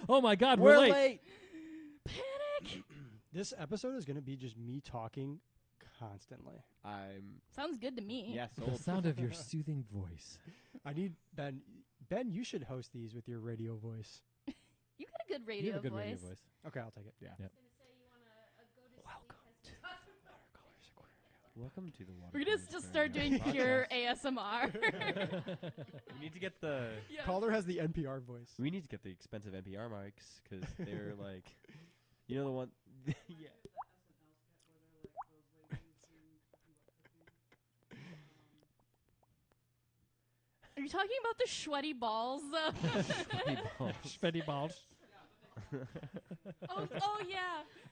Oh my God, We're we're late. late. Panic. This episode is going to be just me talking constantly. Sounds good to me. Yes. The sound of your soothing voice. I need Ben. Ben, you should host these with your radio voice. You got a good You radio have a good voice. radio voice. Okay, I'll take it. Yeah. Yep. Welcome to Watercolors Aquarium. Welcome to the water. We're gonna just start doing pure ASMR. We need to get the. Yeah. Calder has the NPR voice. We need to get the expensive NPR mics because they're like, you know the one. Yeah. Are you talking about the sweaty balls? Sweaty balls. oh yeah.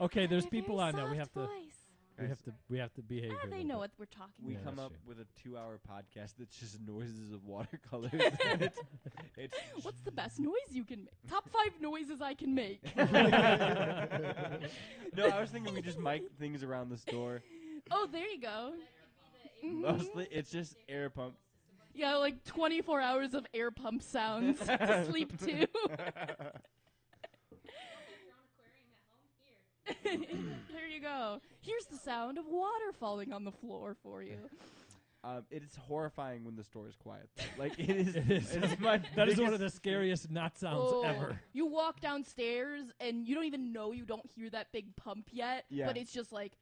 Okay, there's My people very on now. We have soft to. voice. We have to behave. here a They little know bit. what we're talking We Yeah, come that's up true. with a 2-hour podcast that's just noises of watercolors. it's What's the best noise you can make? Top 5 noises I can make. No, I was thinking we just mic things around the store. Oh, there you go. Mostly, it's just air pump. Yeah, like 24 hours of air pump sounds to sleep to. There you go. Here's the sound of water falling on the floor for you. It is horrifying when the store is quiet. Though. Like it is. It is. It's my That is one of biggest- the scariest not sounds Oh, ever. You walk downstairs and you don't even know you don't hear that big pump yet, Yeah. but it's just like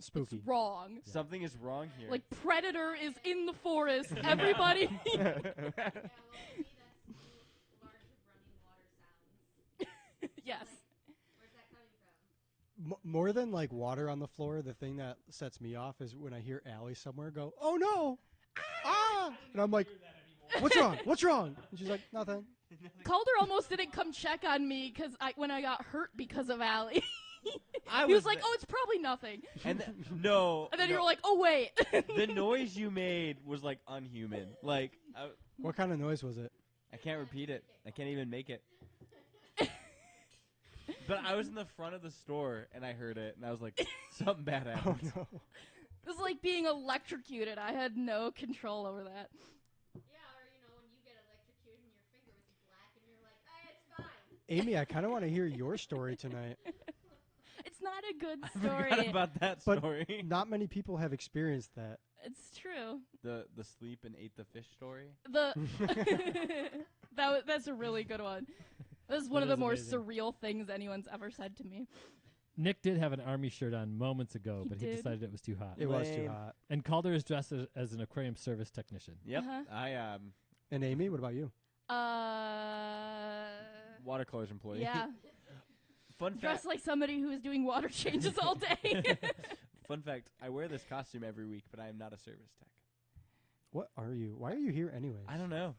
Spooky. it's wrong. Something is wrong here. Like Predator is in the forest. Everybody. Yeah, well, maybe that's large running water sounds. Yes. Where's that coming from? More than like water on the floor, the thing that sets me off is when I hear Allie somewhere go, "Oh no, ah!" And I'm like, "What's wrong? What's wrong?" And she's like, "Nothing." Calder almost didn't come check on me because when I got hurt because of Allie. I He was was like, the- "Oh, it's probably nothing." and then, no. And then no. you were like, "Oh wait." The noise you made was like unhuman. Like What kind of noise was it? I can't repeat it. I can't even make it. But I was in the front of the store and I heard it and I was like, something bad Oh happened. no. It was like being electrocuted. I had no control over that. Yeah, or when you get electrocuted and your finger was black and you're like, it's fine. Amy, I kind of want to hear your story tonight, It's not a good Forgot story. about that but story. not many people have experienced that. It's true. The sleep and ate the fish story. The that's a really good one. This is one That of the is more amazing. surreal things anyone's ever said to me. Nick did have an army shirt on moments ago, He but did. he decided it was too hot. It was too Lame. hot. And Calder is dressed as an aquarium service technician. Yep. Uh-huh. I And Amy, what about you? watercolors employee. Yeah. Fun fact. Dressed like somebody who is doing water changes all day. Fun fact. I wear this costume every week, but I am not a service tech. What are you? Why are you here anyways? I don't know.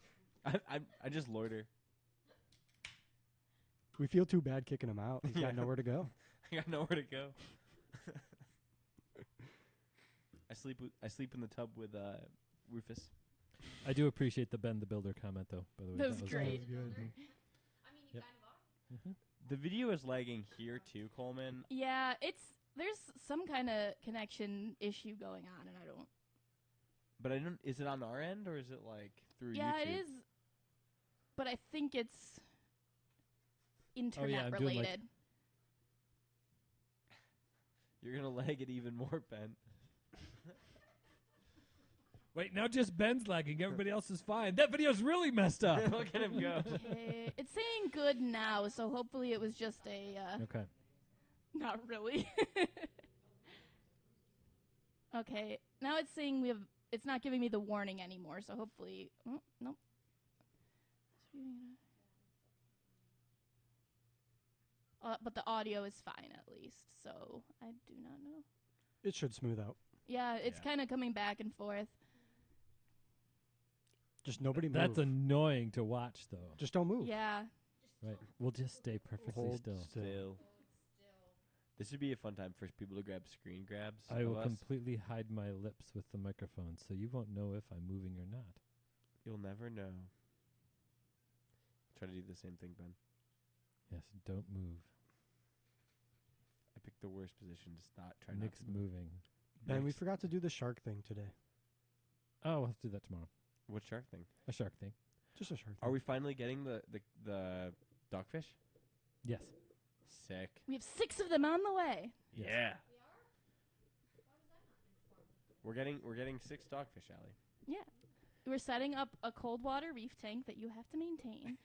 I just loiter. We feel too bad kicking him out. He's got nowhere to go. I got nowhere to go. I sleep in the tub with Rufus. I do appreciate the Ben the Builder comment, though, by the way. That was great. That was good. I mean, you Yep. kind of are. The video is lagging here too, Coleman. Yeah, there's some kind of connection issue going on, and I don't. But I don't. Is it on our end or is it like through Yeah, YouTube? it is. But I think it's internet I'm doing, like- related. You're gonna lag it even more, Ben. Wait, now just Ben's lagging. Everybody else is fine. That video's really messed up. Look at him go. Okay. It's saying good now, so hopefully it was just a. Okay. Not really. Okay, now it's saying it's not giving me the warning anymore, so hopefully. Oh, nope. But the audio is fine at least, so I do not know. It should smooth out. Yeah, it's kind of coming back and forth. Just nobody move. That's annoying to watch, though. Just don't move. Yeah. Right. We'll just stay perfectly Hold still. Still. This would be a fun time for people to grab screen grabs. I of will us. completely hide my lips with the microphone, so you won't know if I'm moving or not. You'll never know. Try to do the same thing, Ben. Yes, don't move. I picked the worst position to start. Try Nick's not to move. moving. Ben, we Next. forgot to do the shark thing today. Oh, we'll have to do that tomorrow. What shark thing? A shark thing. Just a shark thing. Are we finally getting the dogfish? Yes. Sick. We have 6 of them on the way. Yes. Yeah. We are? Why was that not informed? We're getting 6 dogfish, Allie. We're setting up a cold water reef tank that you have to maintain.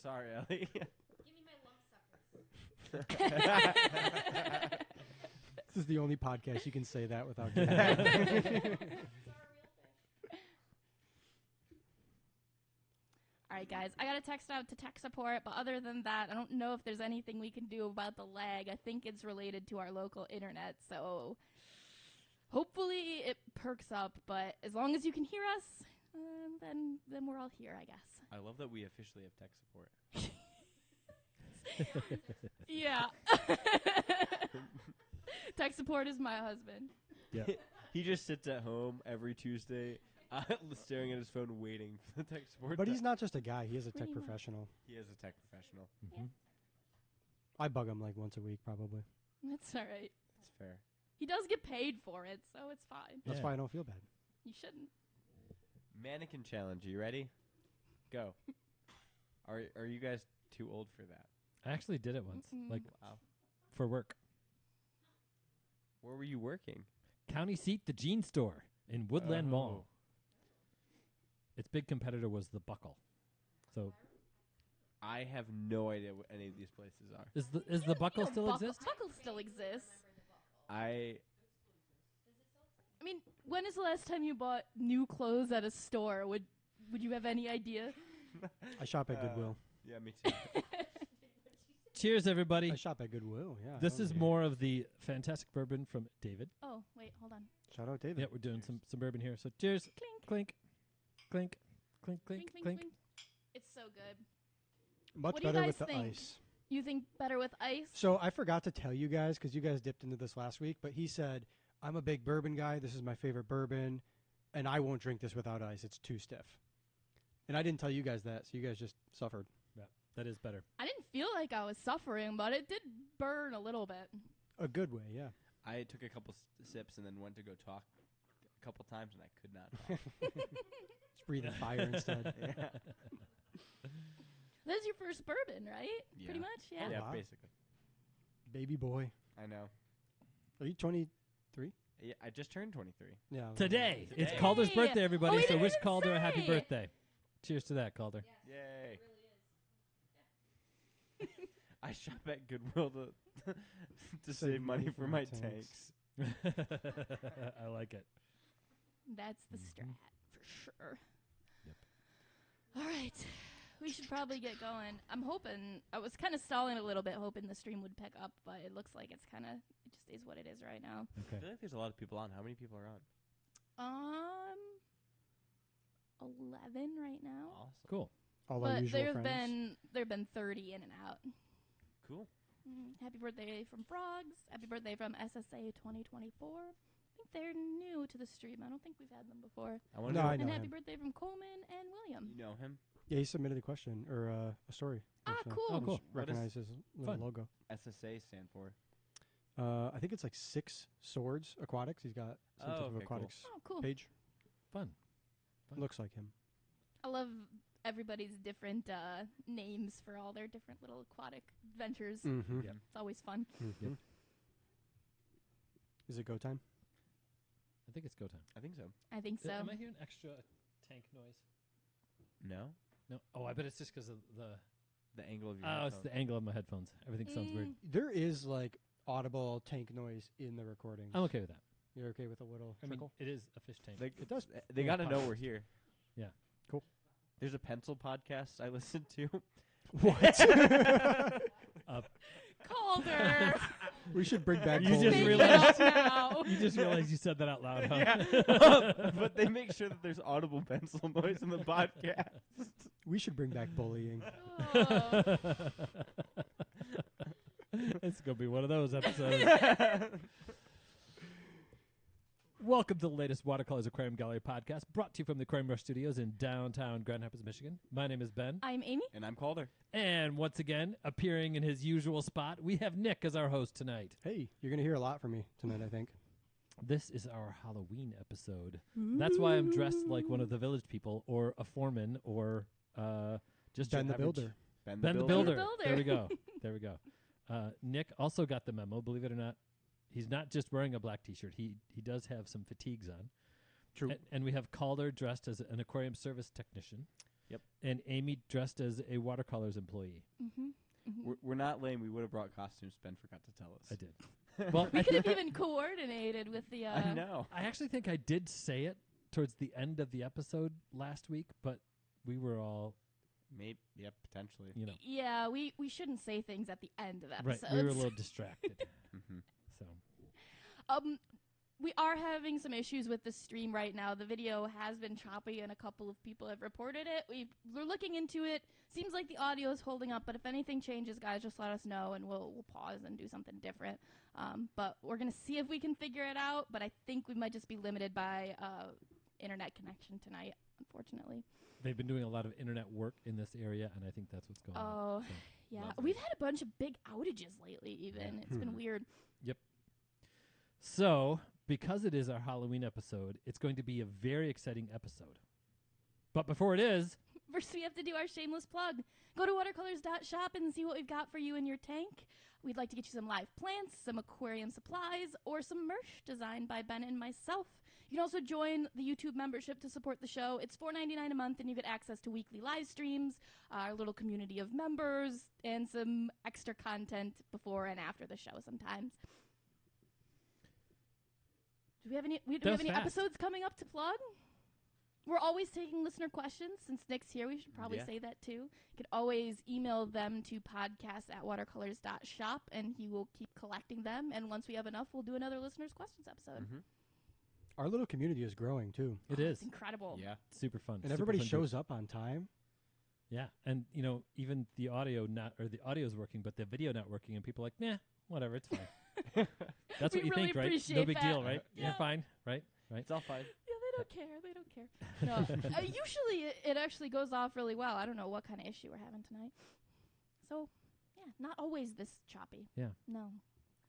Sorry, Allie. Give me my lump suckers. This is the only podcast you can say that without getting These are real fish. All right, guys. I got to text out to tech support, but other than that, I don't know if there's anything we can do about the lag. I think it's related to our local internet, so hopefully it perks up. But as long as you can hear us, then we're all here, I guess. I love that we officially have tech support. Yeah. Tech support is my husband. He just sits at home every Tuesday, staring at his phone, waiting for the tech support. But he's not just a guy. He is a tech Pretty much. professional. He is a tech professional. Mhm. I bug him like once a week, probably. That's all right. That's fair. He does get paid for it, so it's fine. That's Yeah. why I don't feel bad. You shouldn't. Mannequin challenge. Are you ready? Go. Are you guys too old for that? I actually did it once, Mm-mm. like Wow. for work. Where were you working? County seat, the jean store in Woodland Mall. Its big competitor was the Buckle. So I have no idea what any of these places are. is the Buckle No, still exist? Buckle still exists. I I mean, when is the last time you bought new clothes at a store? Would you have any idea? I shop at Goodwill. Yeah, me too. Cheers, everybody. I shop at Goodwill, yeah. This that is was- more of the fantastic bourbon from David. Oh, wait, hold on. Shout out David. Yeah, we're doing some bourbon here. So cheers. Clink. Clink. Clink. Clink. Clink. Clink. It's so good. Much What do you better guys with the think? ice. You think better with ice? So I forgot to tell you guys because you guys dipped into this last week, but he said, I'm a big bourbon guy. This is my favorite bourbon, and I won't drink this without ice. It's too stiff. And I didn't tell you guys that, so you guys just suffered. Yeah, that is better. I didn't feel like I was suffering, but it did burn a little bit. A good way, yeah. I took a couple sips and then went to go talk a couple times, and I could not talk. Just breathing fire instead. Yeah. That's your first bourbon, right? Yeah. Pretty much, yeah. Oh, Yeah, wow. basically. Baby boy. I know. Are you 23? Yeah, I just turned 23. Yeah. Today. It's Today. Calder's Hey! birthday, everybody. Oh, we so didn't wish even Calder a happy say. birthday. Cheers to that, Calder. Yes, Yay. it really is. I shop at Goodwill to Save save money for my tanks. tanks. I like it. That's the Mhm. strat for sure. Yep. All right. We should probably get going. I'm hoping, I was kind of stalling a little bit, hoping the stream would pick up, but it looks like it's kind of, it just is what it is right now. I Okay. feel like there's a lot of people on. How many people are on? 11 right now. Awesome. Cool. All our But usual there have friends. been 30 in and out. Cool. Happy birthday from Frogs. Happy birthday from SSA 2024. I think they're new to the stream. I don't think we've had them before. I wonder No, what- I And know happy him. birthday from Coleman and William. You know him? Yeah, he submitted a question or a story. Ah, actually. cool. Oh, cool. What is- Recognize his little Fun. logo. SSA stand for. I think it's like 6 swords aquatics. He's got some Oh, type of okay, cool. aquatics Oh, cool. page. Fun. Fun. Looks like him. I love everybody's different names for all their different little aquatic ventures. Mm-hmm. Yep. It's always fun. Mm-hmm. Is it go time? I think it's go time. I think so. I think so. Am I hearing extra tank noise? No? No. Oh, I bet it's just because of The angle of your Oh, it's headphone. the angle of my headphones. Everything sounds weird. There is like audible tank noise in the recording. I'm okay with that. You're okay with a little I mean, trickle? it is a fish tank. They, It does. They Yeah, got to know pop. we're here. Yeah. Cool. There's a pencil podcast I listen to. What? Calder! We should bring back. You just Make bowling. it realized- up now. You just realized you said that out loud, huh? Yeah. But they make sure that there's audible pencil noise in the podcast. We should bring back bullying. Oh. It's going to be one of those episodes. Welcome to the latest Watercolors Aquarium Gallery podcast, brought to you from the Aquarium Rush Studios in downtown Grand Rapids, Michigan. My name is Ben. I'm Amy. And I'm Calder. And once again, appearing in his usual spot, we have Nick as our host tonight. Hey, you're gonna hear a lot from me tonight, I think. This is our Halloween episode. That's why I'm dressed like one of the village people, or a foreman, or just Ben your the average- Builder. Ben the Builder. Builder. There we go. There we go. Nick also got the memo. Believe it or not, he's not just wearing a black T-shirt. He does have some fatigues on. True. And we have Calder dressed as an aquarium service technician. Yep. And Amy dressed as a watercolors employee. Mm-hmm. Mm-hmm. We're not lame. We would have brought costumes. Ben forgot to tell us. I did. Well, We could have even coordinated with the. I know. I actually think I did say it towards the end of the episode last week, but we were all, Maybe. Yep. Potentially. you know, Yeah, we shouldn't say things at the end of right. episodes. We were a little distracted. Mm-hmm. So We are having some issues with the stream right now. The video has been choppy, and a couple of people have reported it. We're looking into it. Seems like the audio is holding up, but if anything changes, guys, just let us know, and we'll pause and do something different. But we're gonna see if we can figure it out. But I think we might just be limited by internet connection tonight, unfortunately. they've been doing a lot of internet work in this area, and I think that's what's going on. Oh, So. yeah. Lovely. We've had a bunch of big outages lately. Even it's been weird. So, because it is our Halloween episode, it's going to be a very exciting episode. But before it is, First, we have to do our shameless plug. Go to watercolors.shop and see what we've got for you in your tank. We'd like to get you some live plants, some aquarium supplies, or some merch designed by Ben and myself. You can also join the YouTube membership to support the show. It's $4.99 a month, and you get access to weekly live streams, our little community of members, and some extra content before and after the show sometimes. Do we have any Fast. episodes coming up to plug? We're always taking listener questions. Since Nick's here, we should probably Yeah. say that too. You could always email them to podcast@watercolors.shop, and he will keep collecting them. And once we have enough, we'll do another listeners' questions episode. Mm-hmm. Our little community is growing too, it Oh, is It's incredible. Yeah. super fun. and super everybody fun shows up on time. Yeah, and you know, even the audio the audio's working, but the video not working, and people are like, nah, whatever, it's fine. That's We what you really think, right? No appreciate big that. deal, right? Yeah. You're fine, right? It's all fine. Yeah, they don't care. They don't care. No, usually it actually goes off really well. I don't know what kind of issue we're having tonight. So, yeah, not always this choppy. Yeah. No,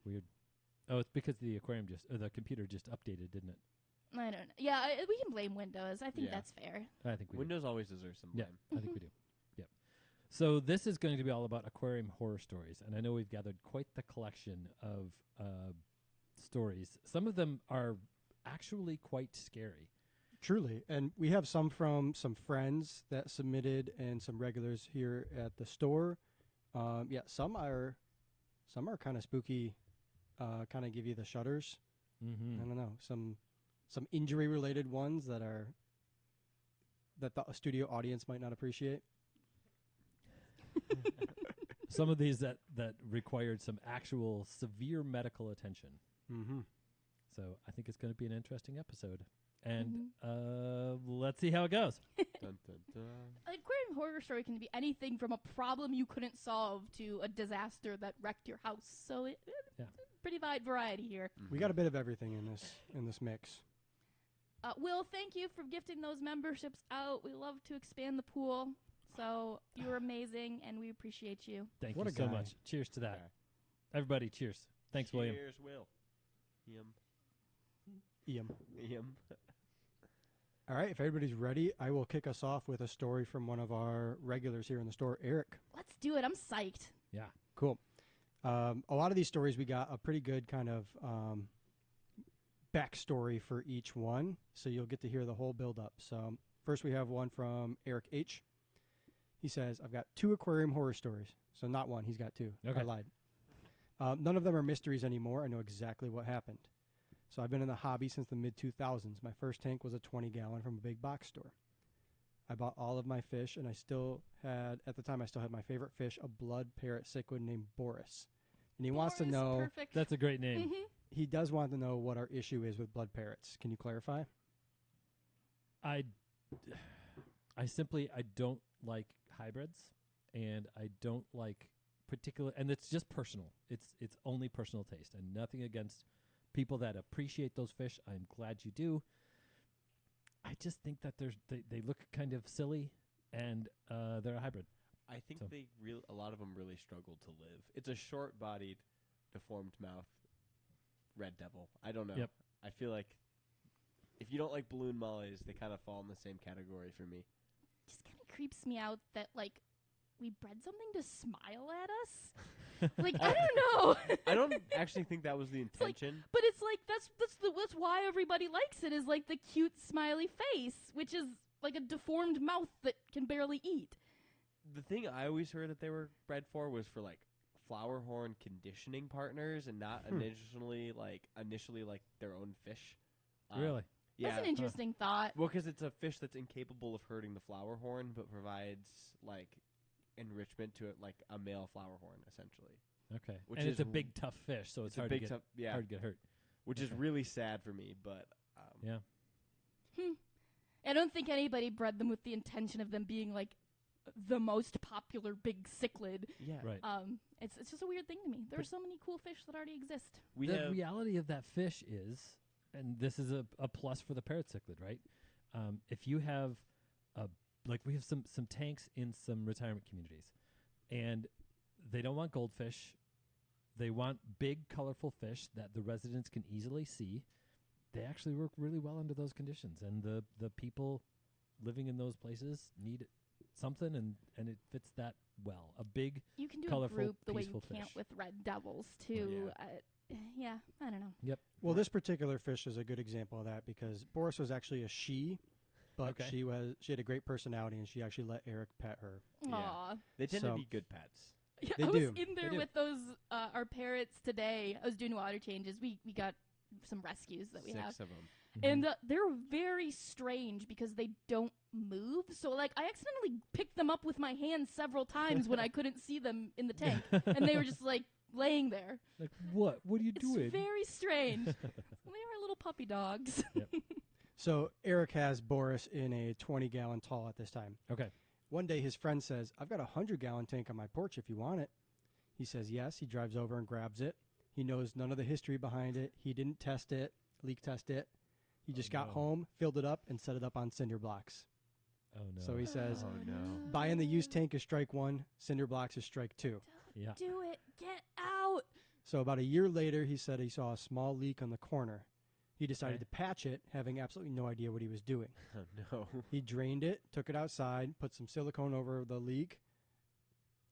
Weird. Oh, it's because the the computer just updated, didn't it? I don't know. Yeah, we can blame Windows. I think Yeah. that's fair. I think we do. Windows always deserves some Yeah, blame. I think we do. Yep. So this is going to be all about aquarium horror stories, and I know we've gathered quite the collection of stories. Some of them are actually quite scary. Truly, and we have some from some friends that submitted, and some regulars here at the store. Yeah, some are kind of spooky. Kind of give you the shudders. Mm-hmm. I don't know, some injury related ones that the studio audience might not appreciate. Some of these that required some actual severe medical attention. Mm-hmm. So I think it's going to be an interesting episode. And Mhm. let's see how it goes. Dun, dun, dun. An aquarium horror story can be anything from a problem you couldn't solve to a disaster that wrecked your house. So Yeah. pretty wide variety here. We got a bit of everything in this mix. Will, thank you for gifting those memberships out. We love to expand the pool. So you're amazing, and we appreciate you. Thank What you a so guy. much. Cheers to that. Okay. Everybody, cheers. Thanks, William. Cheers, Will. Yum. Ian. Yum. All right, if everybody's ready, I will kick us off with a story from one of our regulars here in the store, Eric. Let's do it. I'm psyched. Yeah. Cool. A lot of these stories, we got a pretty good kind of backstory for each one, so you'll get to hear the whole build-up. So first we have one from Eric H. He says, I've got 2 aquarium horror stories. So not one, he's got 2. Okay. I lied. None of them are mysteries anymore. I know exactly what happened. So I've been in the hobby since the mid-2000s. My first tank was a 20-gallon from a big box store. I bought all of my fish, and at the time I still had my favorite fish, a blood parrot cichlid named Boris. And he wants to Boris, know, Perfect. That's a great name. Mhm. he does want to know what our issue is with blood parrots. Can you clarify? I don't like hybrids, and I don't like and it's just personal. It's only personal taste, and nothing against people that appreciate those fish. I'm glad you do. I just think that they look kind of silly, and they're a hybrid. I think So. a lot of them really struggle to live. It's a short-bodied, deformed mouth red devil. I don't know. Yep. I feel like if you don't like balloon mollies, they kind of fall in the same category for me. Just kind of creeps me out that, like, we bred something to smile at us. Like I don't know. I don't actually think that was the like- intention. But it's like that's why everybody likes it is like the cute smiley face, which is like a deformed mouth that can barely eat. The thing I always heard that they were bred for was for like flower horn conditioning partners, and not initially like their own fish. Really? Yeah. That's an interesting thought. Well, because it's a fish that's incapable of hurting the flower horn, but provides like enrichment to it, like a male flower horn, essentially. Okay. Which and is it's a big, tough fish, so it's a hard big to get tough, yeah, hard to get hurt. which is Okay. really sad for me. But Yeah. I don't think anybody bred them with the intention of them being like the most popular big cichlid. yeah, Right. It's just a weird thing to me. There are so many cool fish that already exist. we the have reality of that fish is, and this is a plus for the parrot cichlid, right? If you have like we have some tanks in some retirement communities, and they don't want goldfish. They want big, colorful fish that the residents can easily see. They actually work really well under those conditions, and the people living in those places need something, and it fits that well. A big, You can do colorful, a group the way you peaceful can't fish. with red devils too. Yeah, I don't know. Well, this particular fish is a good example of that because Boris was actually a she, but Okay. she had a great personality and she actually let Eric pet her. Yeah. Aw. they tend So- to be good pets. Yeah, They I was do. in there They do. with those our parrots today. I was doing water changes. We got some rescues that we 6 have. of them. And they're very strange because they don't move. So, like, I accidentally picked them up with my hands several times when I couldn't see them in the tank. And they were just, like, laying there. Like, what? What are you It's doing? very strange. They are little puppy dogs. So Eric has Boris in a 20-gallon tall at this time. Okay. One day his friend says, "I've got a 100-gallon tank on my porch if you want it." He says yes. He drives over and grabs it. He knows none of the history behind it. He didn't test it, leak test it. He just got no. home, filled it up, and set it up on cinder blocks. Oh no. So he says, Oh, no. buying the used tank is strike one, cinder blocks is strike two. Yeah. Do it. Get out. So about a year later, he said he saw a small leak on the corner. He decided Okay. to patch it, having absolutely no idea what he was doing. Oh, no. He drained it, took it outside, put some silicone over the leak,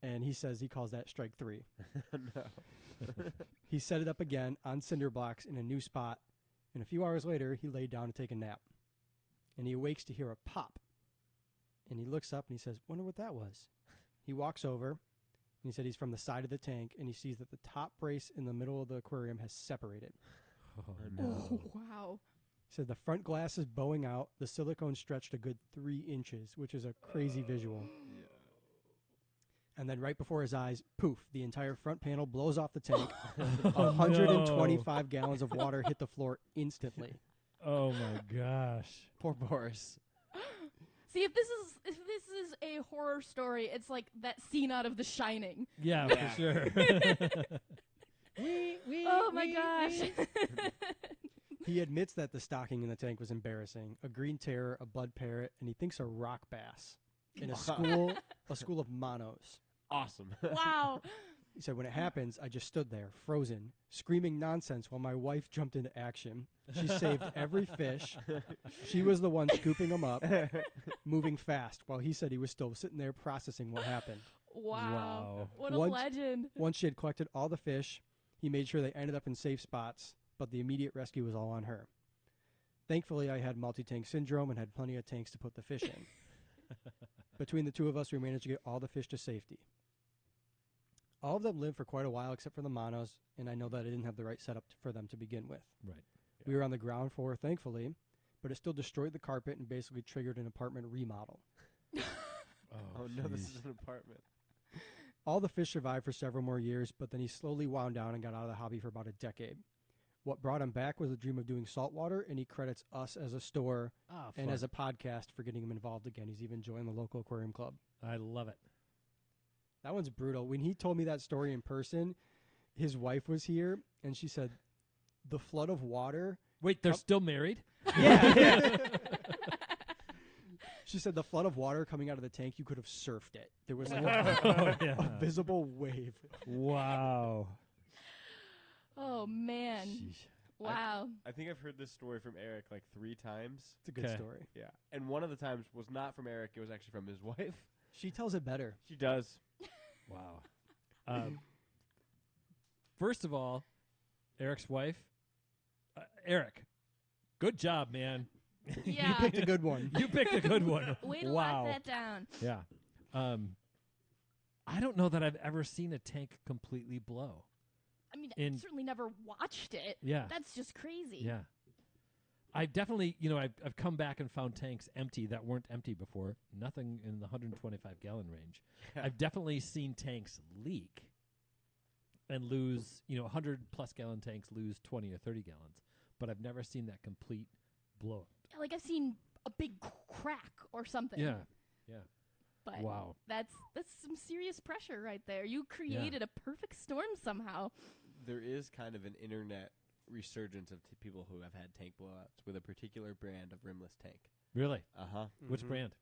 and he says he calls that strike three. No. He set it up again on cinder blocks in a new spot, and a few hours later, he laid down to take a nap. And he awakes to hear a pop. And he looks up and he says, "Wonder what that was." He walks over, and he said he's from the side of the tank, and he sees that the top brace in the middle of the aquarium has separated. Oh, Oh, wow. He said the front glass is bowing out, the silicone stretched a good 3 inches, which is a crazy visual. And then right before his eyes, poof, the entire front panel blows off the tank. Oh, 125 gallons of water hit the floor instantly. Oh my gosh. Poor Boris. See, if this is a horror story, it's like that scene out of The Shining. Yeah, Yeah. for sure. Oh my gosh. He admits that the stocking in the tank was embarrassing. A green terror, a blood parrot, and he thinks a rock bass in a school of monos. Awesome. Wow. He said, when it happens, I just stood there, frozen, screaming nonsense while my wife jumped into action. She saved every fish. She was the one scooping them up, moving fast, while he said he was still sitting there processing what happened. Wow. What a Once- legend. Once she had collected all the fish, he made sure they ended up in safe spots, but the immediate rescue was all on her. Thankfully, I had multi-tank syndrome and had plenty of tanks to put the fish in. Between the two of us, we managed to get all the fish to safety. All of them lived for quite a while except for the monos, and I know that I didn't have the right setup for them to begin with. Right. We were on the ground floor, thankfully, but it still destroyed the carpet and basically triggered an apartment remodel. Oh, no, this is an apartment. All the fish survived for several more years, but then he slowly wound down and got out of the hobby for about a decade. What brought him back was the dream of doing saltwater, and he credits us as a store Ah, and as a podcast for getting him involved again. He's even joined the local aquarium club. I love it. That one's brutal. When he told me that story in person, his wife was here, and she said, the flood of water. Wait, they're still married? Yeah. She said the flood of water coming out of the tank, you could have surfed it. There was like Oh, yeah. a visible wave. Wow. Oh, man. Sheesh. Wow. I think I've heard this story from Eric like 3 times. It's a good 'Kay. story. Yeah. And one of the times was not from Eric. It was actually from his wife. She tells it better. She does. Wow. First of all, Eric's wife, Eric, good job, man. Yeah. You picked a good one. You picked a good one. Way to wow. lock that down. Yeah. I don't know that I've ever seen a tank completely blow. I mean, In- I've certainly never watched it. Yeah. That's just crazy. Yeah. I've definitely, I've come back and found tanks empty that weren't empty before. Nothing in the 125 gallon range. I've definitely seen tanks leak and lose, 100 plus gallon tanks lose 20 or 30 gallons. But I've never seen that complete blow. Yeah, like I've seen a big crack or something. Yeah. But Wow. that's some serious pressure right there. You created a perfect storm somehow. There is kind of an internet resurgence of people who have had tank blowouts with a particular brand of rimless tank. Really? Uh-huh. Which brand?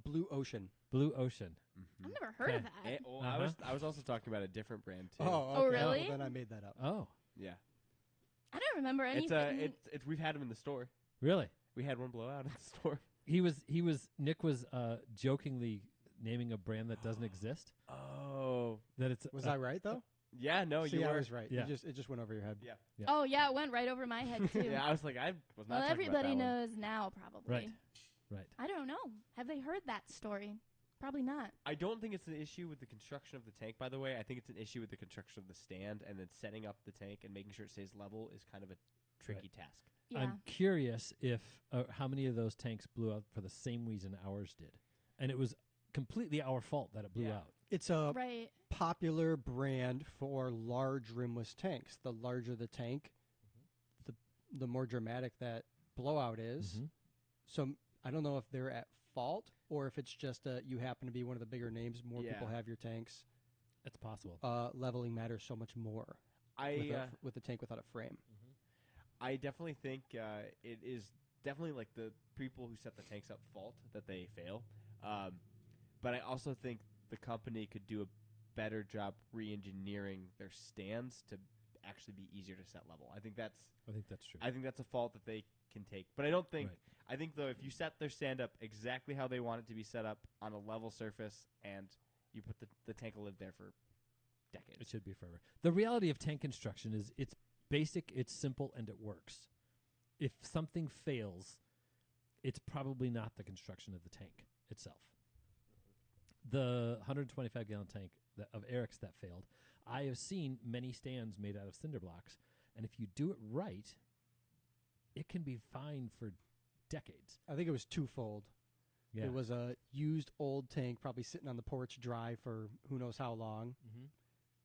Blue Ocean. Blue Ocean. I've never heard of Okay. that. I was also talking about a different brand too. Oh, okay. really? Well, then I made that up. Oh, Yeah. I don't remember It's anything. it's we've had them in the store. really? We had one blowout in the store. Nick was jokingly naming a brand that doesn't exist. Oh. That it's Was I right though? Yeah, no, See, you I were. was right. Yeah. It just went over your head. Yeah. Oh, yeah, it went right over my head, too. Yeah, I was like, I was not Well, talking about everybody that one. knows now, probably. Right. I don't know. Have they heard that story? Probably not. I don't think it's an issue with the construction of the tank, by the way. I think it's an issue with the construction of the stand, and then setting up the tank and making sure it stays level is kind of a tricky task. Yeah. I'm curious if how many of those tanks blew out for the same reason ours did, and it was completely our fault that it blew Yeah. out. It's a Right. popular brand for large rimless tanks. The larger the tank, the more dramatic that blowout is. Mhm. So I don't know if they're at fault or if it's just you happen to be one of the bigger names. More people Yeah. have your tanks. It's possible. Leveling matters so much more with the tank without a frame. I definitely think it is definitely like the people who set the tanks up fault that they fail. But I also think the company could do a better job re-engineering their stands to actually be easier to set level. I think that's true. I think that's a fault that they can take. But I don't think Right. I think though if you set their stand up exactly how they want it to be set up on a level surface and you put the tank will live there for decades. It should be forever. The reality of tank construction is it's basic, it's simple, and it works. If something fails, it's probably not the construction of the tank itself. The 125 gallon tank of Eric's that failed, I have seen many stands made out of cinder blocks, and if you do it right, it can be fine for decades. I think it was twofold. Yeah. It was a used old tank, probably sitting on the porch dry for who knows how long,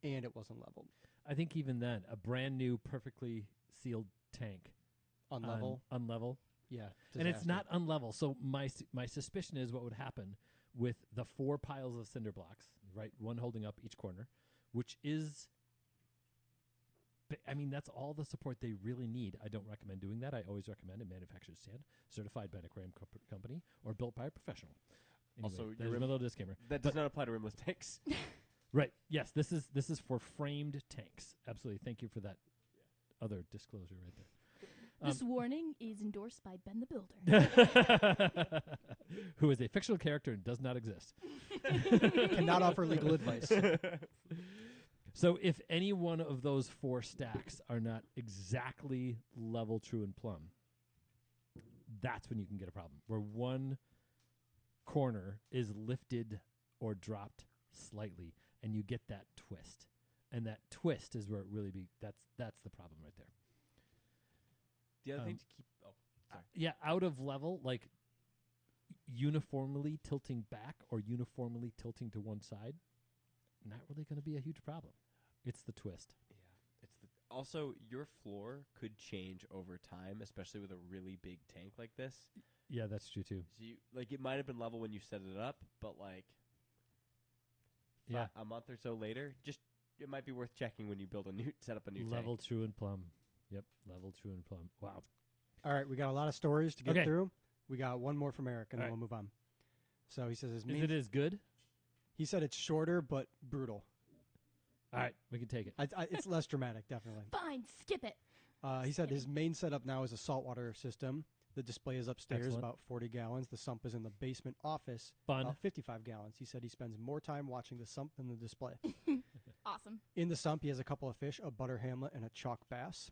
and it wasn't leveled. I think even then, a brand new, perfectly sealed tank Unlevel. Yeah. and it's disaster. not unlevel. So my suspicion is what would happen with the 4 piles of cinder blocks, right, one holding up each corner, which is, that's all the support they really need. I don't recommend doing that. I always recommend a manufactured stand, certified by an Aquarium company, or built by a professional. Anyway, Also, there's my little disclaimer. That does not apply to rimless tanks. Right. Yes, this is for framed tanks. Absolutely. Thank you for that other disclosure right there. This warning is endorsed by Ben the Builder. Who is a fictional character and does not exist. Cannot offer legal advice. So if any one of those 4 stacks are not exactly level, true, and plumb, that's when you can get a problem. Where one corner is lifted or dropped slightly, and you get that twist. And that twist is where it really that's the problem right there. The other thing to keep Yeah, out of level, like uniformly tilting back or uniformly tilting to one side, not really going to be a huge problem. It's the twist. Also, your floor could change over time, especially with a really big tank like this. Yeah, that's true too. So it might have been level when you set it up, but a month or so later, it might be worth checking when you set up a new Level, tank. true, and plumb. Yep, level, true, and plumb. Wow. All right, we got a lot of stories to get Okay. through. We got one more from Eric, and All then right. we'll move on. So he says Is it as good? he said it's shorter but brutal. All right, we can take it. It's less dramatic, definitely. Fine, skip it. He said his main setup now is a saltwater system. The display is upstairs, Excellent. about 40 gallons. The sump is in the basement office, Fun. about 55 gallons. He said he spends more time watching the sump than the display. Awesome. awesome. In the sump, he has a couple of fish, a butter hamlet, and a chalk bass.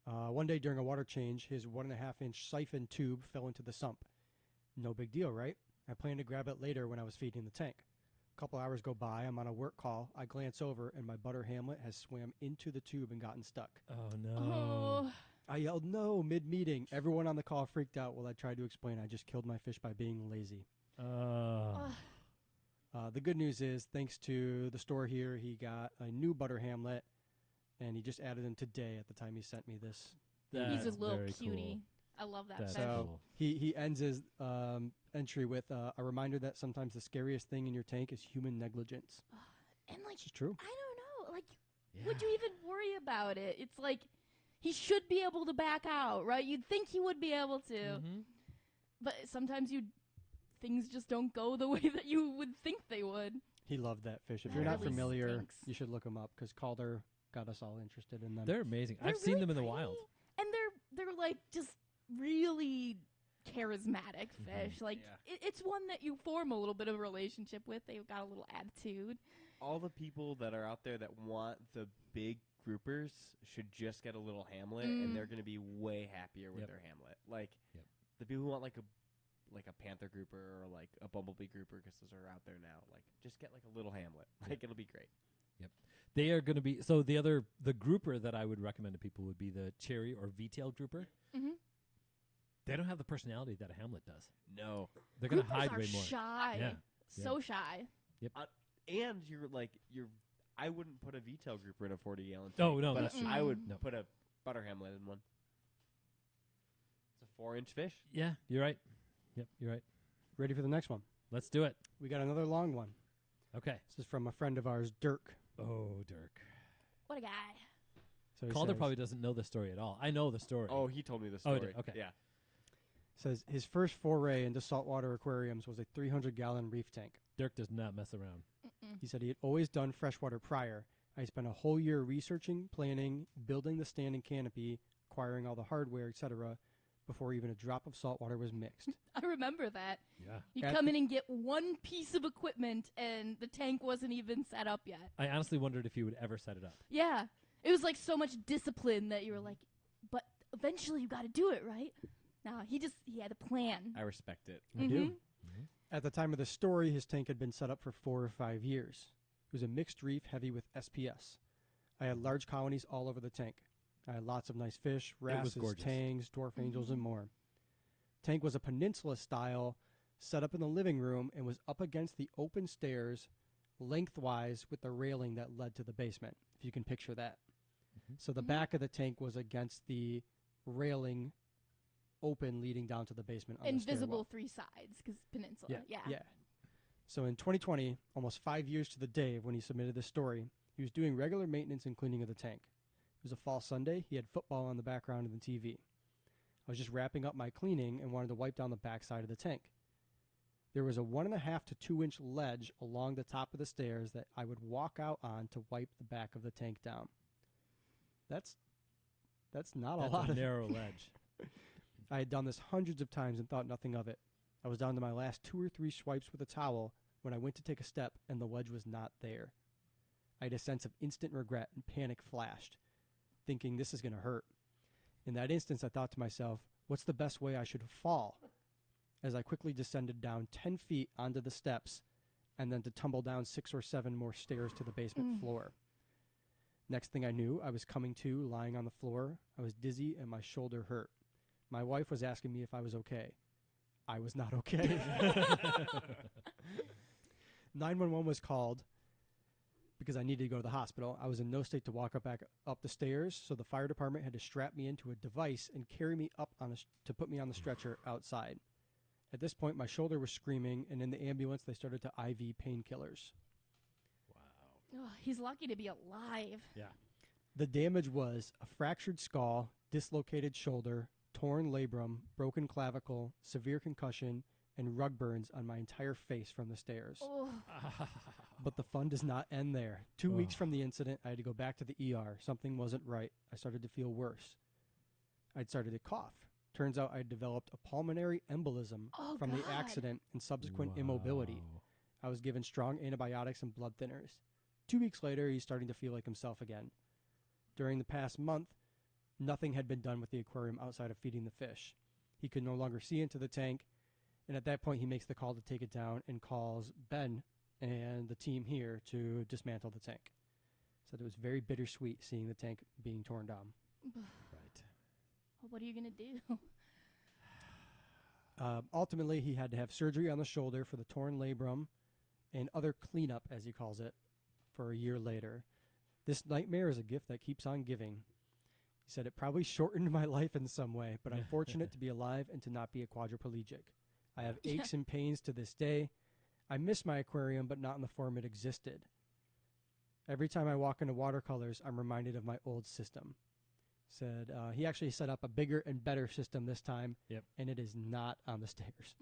One day during a water change, his 1.5-inch siphon tube fell into the sump. No big deal, right? I plan to grab it later when I was feeding the tank. A couple hours go by, I'm on a work call. I glance over, and my butter hamlet has swam into the tube and gotten stuck. Oh no. Oh, I yelled no mid-meeting. Everyone on the call freaked out while I tried to explain I just killed my fish by being lazy. ugh. The good news is, thanks to the store here, he got a new butter hamlet, and he just added him today at the time he sent me this. He's a That's little very cutie. I love that That's fish. So cool. he ends his entry with a reminder that sometimes the scariest thing in your tank is human negligence. And like, Which is true. I don't know, like, Yeah. would you even worry about it? It's like he should be able to back out, right? You'd think he would be able to, Mhm. but sometimes things just don't go the way that you would think they would. He loved that fish. If That you're not really familiar, stinks. you should look him up because Calder got us all interested in them. They're amazing. They're I've seen really them in the pretty, wild. and they're like just really charismatic fish. Like Yeah. it's one that you form a little bit of a relationship with. They've got a little attitude. All the people that are out there that want the big groupers should just get a little hamlet, and they're going to be way happier with Yep. their hamlet. Like Yep. the people who want like a panther grouper or like a bumblebee grouper, because those are out there now. Like just get like a little hamlet. Like it'll be great. They are going to be so the grouper that I would recommend to people would be the cherry or V-tail grouper. Mm-hmm. They don't have the personality that a hamlet does. No, They're going to Groupers hide are way more. shy. Yeah. So shy. and you're. I wouldn't put a V-tail grouper in a 40-gallon tank. Oh, no, but that's true. I would No. put a butter hamlet in one. It's a 4-inch fish. Yeah, you're right. Yep, you're right. Ready for the next one? Let's do it. We got another long one. Okay. This is from a friend of ours, Dirk. Oh, Dirk. What a guy. So he Calder says, probably doesn't know the story at all. I know the story. Oh, he told me the Oh, he story. did. Okay. Yeah. says his first foray into saltwater aquariums was a 300-gallon reef tank. Dirk does not mess around. Mm-mm. He said he had always done freshwater prior. I spent a whole year researching, planning, building the stand and canopy, acquiring all the hardware, etc., before even a drop of salt water was mixed. I remember that. Yeah. You At come the- in and get one piece of equipment, and the tank wasn't even set up yet. I honestly wondered if he would ever set it up. Yeah. It was like so much discipline that you were like, but eventually you got to do it, right? No, he had a plan. I respect it. I do. Mhm. At the time of the story, his tank had been set up for 4 or 5 years. It was a mixed reef heavy with SPS. I had large colonies all over the tank. I had lots of nice fish, was wrasses, gorgeous. tangs, dwarf angels, and more. Tank was a peninsula style, set up in the living room, and was up against the open stairs, lengthwise with the railing that led to the basement, if you can picture that. Mhm. So the Mhm. back of the tank was against the railing open leading down to the basement on the Invisible stairwell. 3 sides, because peninsula. Yeah. Yeah. So in 2020, almost 5 years to the day of when he submitted this story, he was doing regular maintenance and cleaning of the tank. It was a fall Sunday. He had football on the background of the TV. I was just wrapping up my cleaning and wanted to wipe down the backside of the tank. There was a 1.5 to 2 inch ledge along the top of the stairs that I would walk out on to wipe the back of the tank down. That's not That's a lot a of narrow ledge. I had done this hundreds of times and thought nothing of it. I was down to my last 2 or 3 swipes with a towel when I went to take a step and the ledge was not there. I had a sense of instant regret and panic flashed, thinking this is going to hurt. In that instance, I thought to myself, what's the best way I should fall? As I quickly descended down 10 feet onto the steps and then to tumble down 6 or 7 more stairs to the basement floor. Next thing I knew, I was coming to, lying on the floor. I was dizzy and my shoulder hurt. My wife was asking me if I was okay. I was not okay. 911 was called because I needed to go to the hospital. I was in no state to walk back up the stairs, so the fire department had to strap me into a device and carry me up to put me on the stretcher outside. At this point, my shoulder was screaming, and in the ambulance, they started to IV painkillers. Wow. Oh, he's lucky to be alive. Yeah. The damage was a fractured skull, dislocated shoulder, torn labrum, broken clavicle, severe concussion, and rug burns on my entire face from the stairs. Oh, But the fun does not end there. 2 weeks Oh. from the incident, I had to go back to the ER. Something wasn't right. I started to feel worse. I'd started to cough. Turns out I'd developed a pulmonary embolism Oh, from the God. accident and subsequent immobility. Wow. I was given strong antibiotics and blood thinners. 2 weeks later, he's starting to feel like himself again. During the past month, nothing had been done with the aquarium outside of feeding the fish. He could no longer see into the tank, and at that point, he makes the call to take it down and calls Ben and the team here to dismantle the tank. Said it was very bittersweet seeing the tank being torn down. Right. Well, what are you gonna do? Ultimately, he had to have surgery on the shoulder for the torn labrum and other cleanup, as he calls it, for a year later. This nightmare is a gift that keeps on giving. He said, it probably shortened my life in some way, but I'm fortunate to be alive and to not be a quadriplegic. I have aches and pains to this day. I miss my aquarium, but not in the form it existed. Every time I walk into watercolors, I'm reminded of my old system. Said he actually set up a bigger and better system this time, and it is not on the stairs.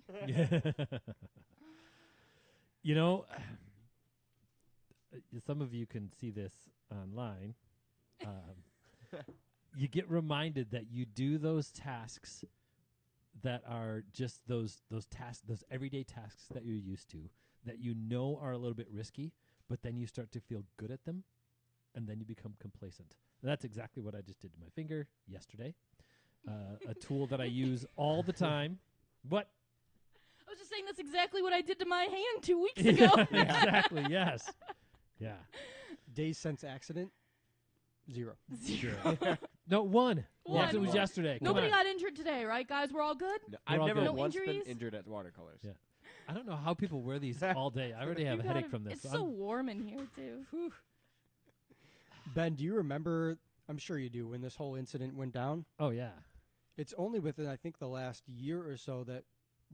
You know, some of you can see this online. You get reminded that you do those tasks that are just those tasks, those everyday tasks that you're used to, that you know are a little bit risky, but then you start to feel good at them, and then you become complacent. And that's exactly what I just did to my finger yesterday. A tool that I use all the time. What? I was just saying that's exactly what I did to my hand 2 weeks ago. Exactly, yes. Yeah. Days since accident, 0. No, one. One. Yes, it was yesterday. Come Nobody on. got injured today, right, guys? We're all good? No, I've all never good. No once injuries? been injured at watercolors. Yeah. I don't know how people wear these all day. I already have a You headache gotta- from this. It's so warm in here, too. Ben, do you remember, I'm sure you do, when this whole incident went down? Oh, yeah. It's only within, I think, the last year or so that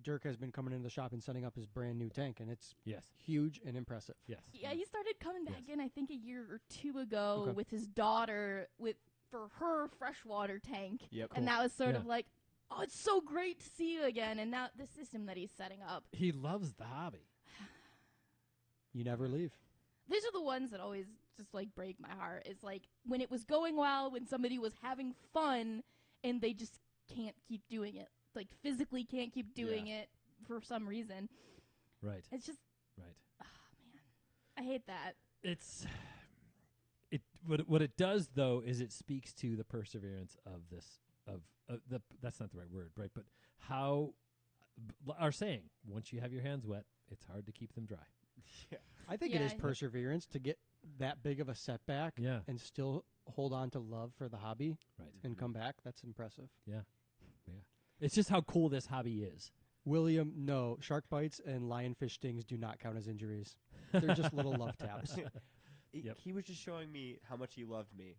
Dirk has been coming into the shop and setting up his brand new tank, and it's Yes. huge and impressive. Yes. Yeah, he started coming back Yes. in, I think, a year or two ago Okay. with his daughter for her freshwater tank. Yep. And that was sort Yeah. of like, oh, it's so great to see you again. And now the system that he's setting up. He loves the hobby. You never leave. These are the ones that always just like break my heart. It's like when it was going well, when somebody was having fun and they just can't keep doing it. Like physically can't keep doing it for some reason. Right. It's just, Right. I hate that. It's what it does though is it speaks to the perseverance of this the that's not the right word, right? But how our saying, once you have your hands wet, it's hard to keep them dry. I think it is Yeah. perseverance to get that big of a setback Yeah. and still hold on to love for the hobby Right. and come back. That's impressive. Yeah. It's just how cool this hobby is. William, no, shark bites and lionfish stings do not count as injuries. They're just little love taps. Yep. He was just showing me how much he loved me.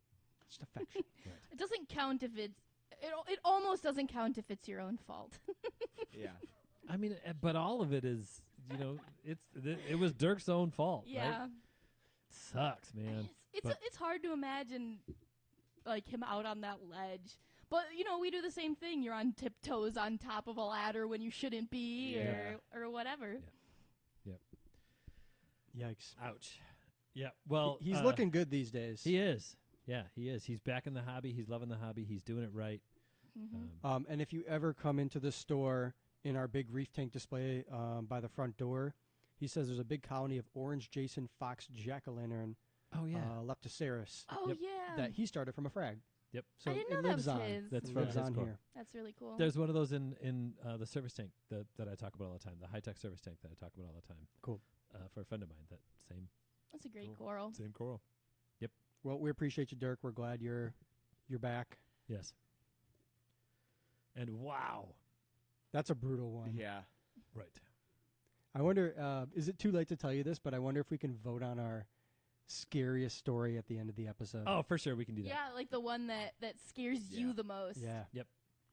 Just affection. It doesn't count if it almost doesn't count if it's your own fault. Yeah. I mean, but all of it is, it was Dirk's own fault. Yeah. Right? Sucks, man. It's hard to imagine like him out on that ledge. But we do the same thing. You're on tiptoes on top of a ladder when you shouldn't be, or whatever. Yikes. Ouch. Yeah. Well, He's looking good these days. He is. Yeah, he is. He's back in the hobby. He's loving the hobby. He's doing it right. Mm-hmm. And if you ever come into the store in our big reef tank display by the front door, he says there's a big colony of orange Jason Fox jack-o'-lantern Oh yeah. Leptoceras Oh Yep. yeah. that he started from a frag. Yep. So I didn't it know that lives was on. his. That's It from lives his on core. here. That's really cool. There's one of those in the service tank that I talk about all the time. The high-tech service tank that I talk about all the time. Cool. For a friend of mine, that same That's a great Cool. coral. same coral. Well, we appreciate you, Dirk. We're glad you're back. Yes. And wow. That's a brutal one. Yeah. Right. I wonder, is it too late to tell you this, but I wonder if we can vote on our scariest story at the end of the episode. Oh, for sure we can do that. Yeah, like the one that scares you the most. Yeah. Yep.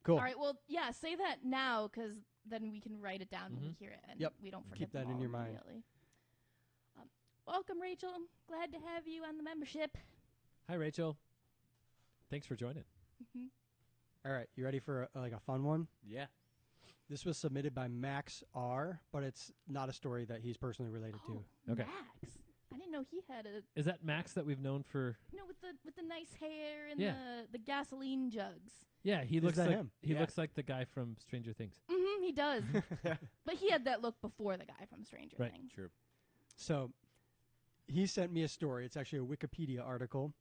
Cool. All right. Well, yeah. Say that now, because then we can write it down when we hear it, and Yep. we don't forget. Keep that them in all your mind. immediately. Welcome, Rachel. Glad to have you on the membership. Hi, Rachel. Thanks for joining. All right. You ready for a fun one? Yeah. This was submitted by Max R, but it's not a story that he's personally related to. Okay. Max. I didn't know he had a Is that Max that we've known for? with the nice hair and Yeah. the gasoline jugs. Yeah, he Is looks that like him? he Yeah. looks like the guy from Stranger Things. Mm-hmm, he does. But he had that look before the guy from Stranger Right. Things. True. So he sent me a story. It's actually a Wikipedia article,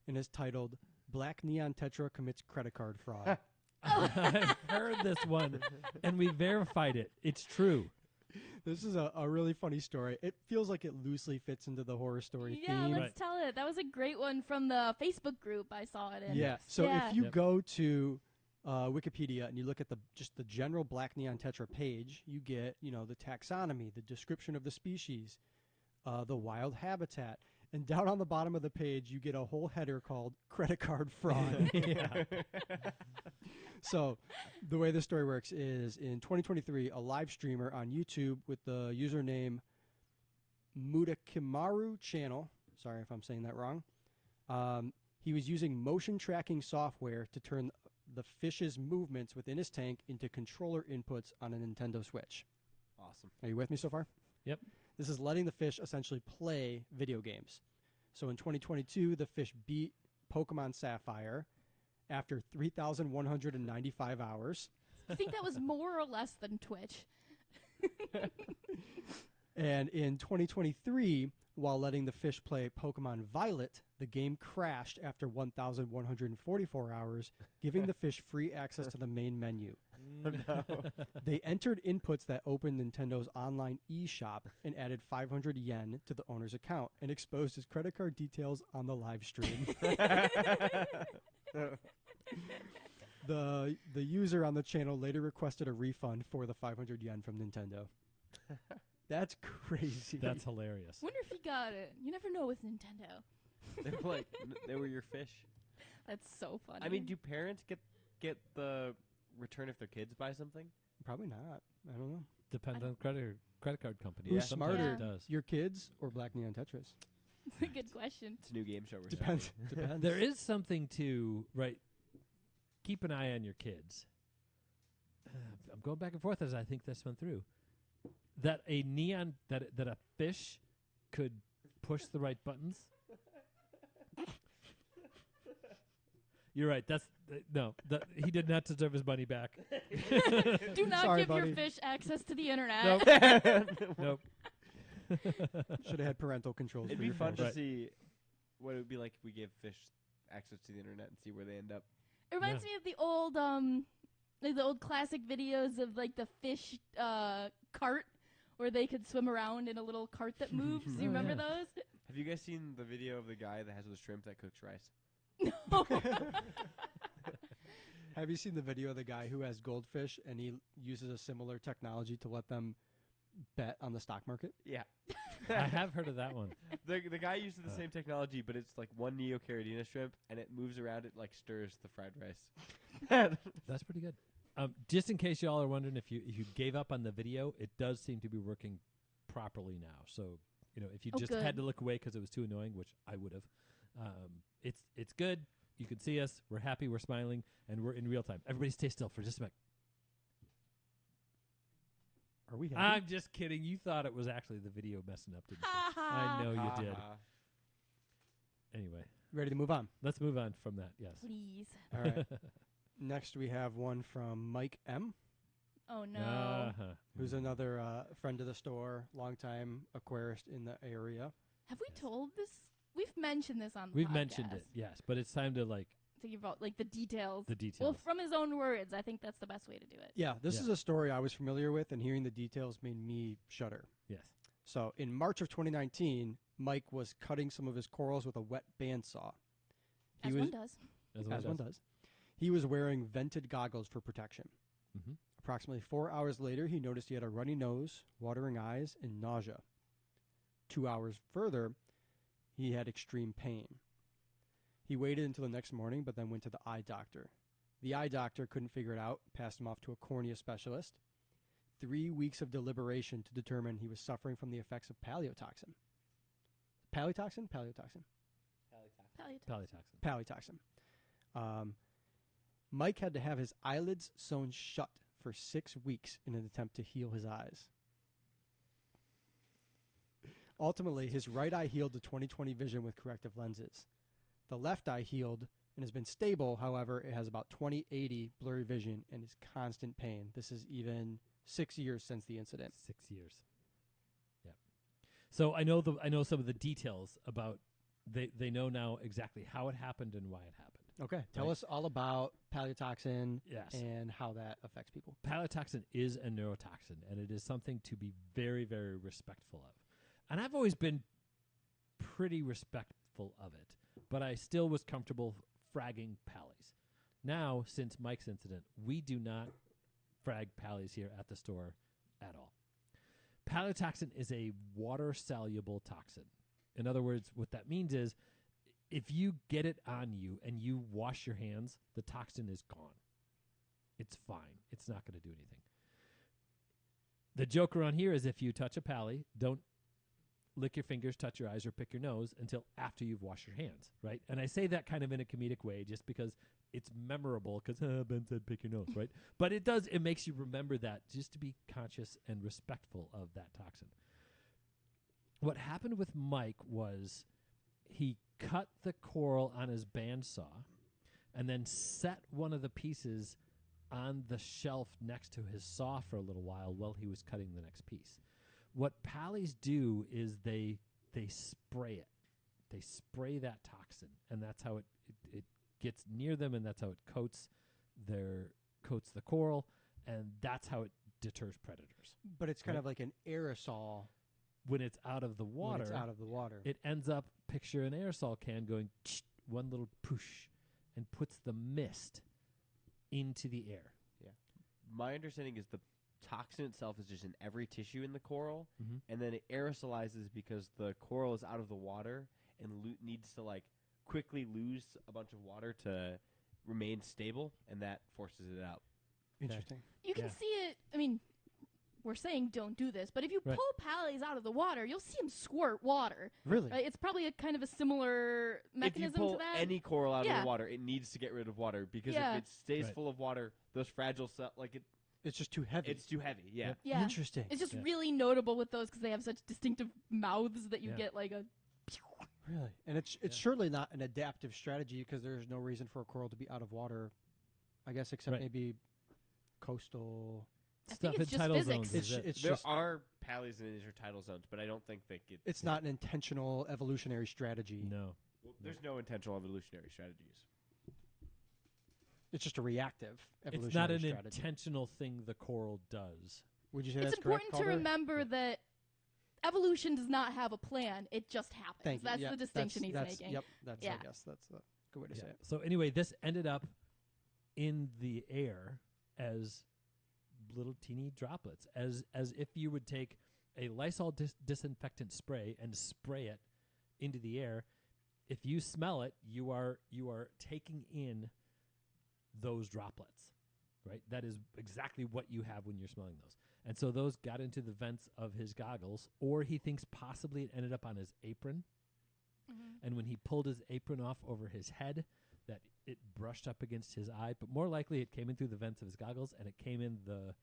and it's titled "Black Neon Tetra Commits Credit Card Fraud." I've heard this one, and we verified it. It's true. This is a really funny story. It feels like it loosely fits into the horror story Yeah, theme. let's tell it. That was a great one from the Facebook group I saw it in. Yeah. So Yeah. if you Yep. go to Wikipedia and you look at just the general Black Neon Tetra page, you get the taxonomy, the description of the species, the wild habitat, and down on the bottom of the page you get a whole header called credit card fraud. Yeah. So the way this story works is in 2023, a live streamer on YouTube with the username Mutakimaru channel. Sorry if I'm saying that wrong. He was using motion tracking software to turn the fish's movements within his tank into controller inputs on a Nintendo Switch. Awesome. Are you with me so far? Yep. This is letting the fish essentially play video games. So in 2022, the fish beat Pokemon Sapphire after 3,195 hours. I think that was more or less than Twitch. And in 2023, while letting the fish play Pokemon Violet, the game crashed after 1,144 hours, giving the fish free access to the main menu. They entered inputs that opened Nintendo's online eShop and added 500 yen to the owner's account and exposed his credit card details on the live stream. The user on the channel later requested a refund for the 500 yen from Nintendo. That's crazy. That's hilarious. Wonder if he got it. You never know with Nintendo. They were like, they were your fish. That's so funny. I mean, do parents get the return if their kids buy something? Probably not. I don't know. Depends I on the credit card company. Who's Sometimes smarter, it does. your kids or Black Neon Tetris? It's a good question. It's a new game show. We're Depends. starting. Depends. There is something to keep an eye on your kids. I'm going back and forth as I think this one through. That a neon that a fish could push the right buttons. You're right. That's no. He did not deserve his money back. Do not Sorry, give buddy. your fish access to the internet. Nope. Nope. Should have had parental controls. It'd for be your fun fish. to see what it would be like if we gave fish access to the internet and see where they end up. It reminds me of the old like the old classic videos of like the fish cart where they could swim around in a little cart that moves. Do you Oh, remember yeah. those? Have you guys seen the video of the guy that has the shrimp that cooks rice? No. Have you seen the video of the guy who has goldfish and he uses a similar technology to let them bet on the stock market? Yeah. I have heard of that one. The guy uses the same technology, but it's like one neocaridina shrimp, and it moves around. It like stirs the fried rice. That's pretty good. Just in case y'all are wondering if you gave up on the video, it does seem to be working properly now. So if you Oh, just good. had to look away because it was too annoying, which I would have, it's good. You can see us. We're happy. We're smiling, and we're in real time. Everybody, stay still for just a minute. Are we happy? I'm just kidding. You thought it was actually the video messing up, didn't you? I know you did. Anyway, Ready to move on? let's move on from that. Yes. Please. All right. Next, we have one from Mike M., Oh no. Uh-huh. who's another friend of the store, longtime aquarist in the area. Have we told this? We've mentioned this on the We've podcast. mentioned it, yes, but it's time to To give out like the details. the details. Well, from his own words, I think that's the best way to do it. Yeah, this Yeah. is a story I was familiar with, and hearing the details made me shudder. yes. So, in March of 2019, Mike was cutting some of his corals with a wet bandsaw. He As was, one does. As one does. He was wearing vented goggles for protection. Mm-hmm. Approximately 4 hours later, he noticed he had a runny nose, watering eyes, and nausea. 2 hours further, he had extreme pain. He waited until the next morning, but then went to the eye doctor. The eye doctor couldn't figure it out, passed him off to a cornea specialist. 3 weeks of deliberation to determine he was suffering from the effects of paleotoxin. Paleotoxin? Paleotoxin. Polytoxin. Paleotoxin. Mike had to have his eyelids sewn shut for 6 weeks in an attempt to heal his eyes. Ultimately, his right eye healed to 20/20 vision with corrective lenses. The left eye healed and has been stable. However, it has about 20/80 blurry vision and is constant pain. This is even 6 years since the incident. 6 years. Yep. So I know some of the details about. They know now exactly how it happened and why it happened. Okay, tell Right. us all about palytoxin Yes. and how that affects people. Palytoxin is a neurotoxin, and it is something to be very, very respectful of. And I've always been pretty respectful of it, but I still was comfortable fragging pallies. Now, since Mike's incident, we do not frag pallies here at the store at all. Palytoxin is a water-soluble toxin. In other words, what that means is if you get it on you and you wash your hands, the toxin is gone. It's fine. It's not going to do anything. The joke around here is if you touch a pally, don't lick your fingers, touch your eyes, or pick your nose until after you've washed your hands, right? And I say that kind of in a comedic way just because it's memorable because Ben said pick your nose, right? But it makes you remember that just to be conscious and respectful of that toxin. What happened with Mike was he cut the coral on his bandsaw and then set one of the pieces on the shelf next to his saw for a little while he was cutting the next piece. What pallies do is they spray it. They spray that toxin, and that's how it gets near them, and that's how it coats the coral, and that's how it deters predators. But it's kind Right. of like an aerosol When it's out of the water, when it's out of the water. it ends up, picture an aerosol can going one little push and puts the mist into the air. My understanding is the toxin itself is just in every tissue in the coral, Mm-hmm. and then it aerosolizes because the coral is out of the water and needs to like quickly lose a bunch of water to remain stable, and that forces it out. Interesting. You can Yeah. see it. I mean, we're saying don't do this, but if you Right. pull pallies out of the water, you'll see them squirt water. Really? Right? It's probably a kind of a similar If you mechanism pull to that. any coral out of Yeah. the water, it needs to get rid of water because Yeah. if it stays Right. full of water, those fragile cells, It's just too heavy. it's too heavy. Yeah. Yep. yeah. Interesting. It's just Yeah. really notable with those because they have such distinctive mouths that you Yeah. get like a. Really? And it's Yeah. surely not an adaptive strategy because there's no reason for a coral to be out of water, I guess, except Right. maybe coastal. I Stuff think in it's just tidal physics. zones. is it. It's There just are pallies in intertidal zones, but I don't think they get. it's not an intentional evolutionary strategy. No. Well, there's no intentional evolutionary strategies. It's just a reactive evolutionary It's not an strategy. intentional thing the coral does. Would you say It's that's correct, important to Calder? remember that evolution does not have a plan; it just happens. Thank you. That's Yeah, the distinction he's that's- making. Yep, that's Yeah. I guess that's a good way to say it. So anyway, this ended up in the air as little teeny droplets, as if you would take a Lysol disinfectant spray and spray it into the air. If you smell it, you are taking in those droplets, right? That is exactly what you have when you're smelling those. And so those got into the vents of his goggles, or he thinks possibly it ended up on his apron. Mhm. And when he pulled his apron off over his head, that it brushed up against his eye. But more likely it came in through the vents of his goggles, and it came in the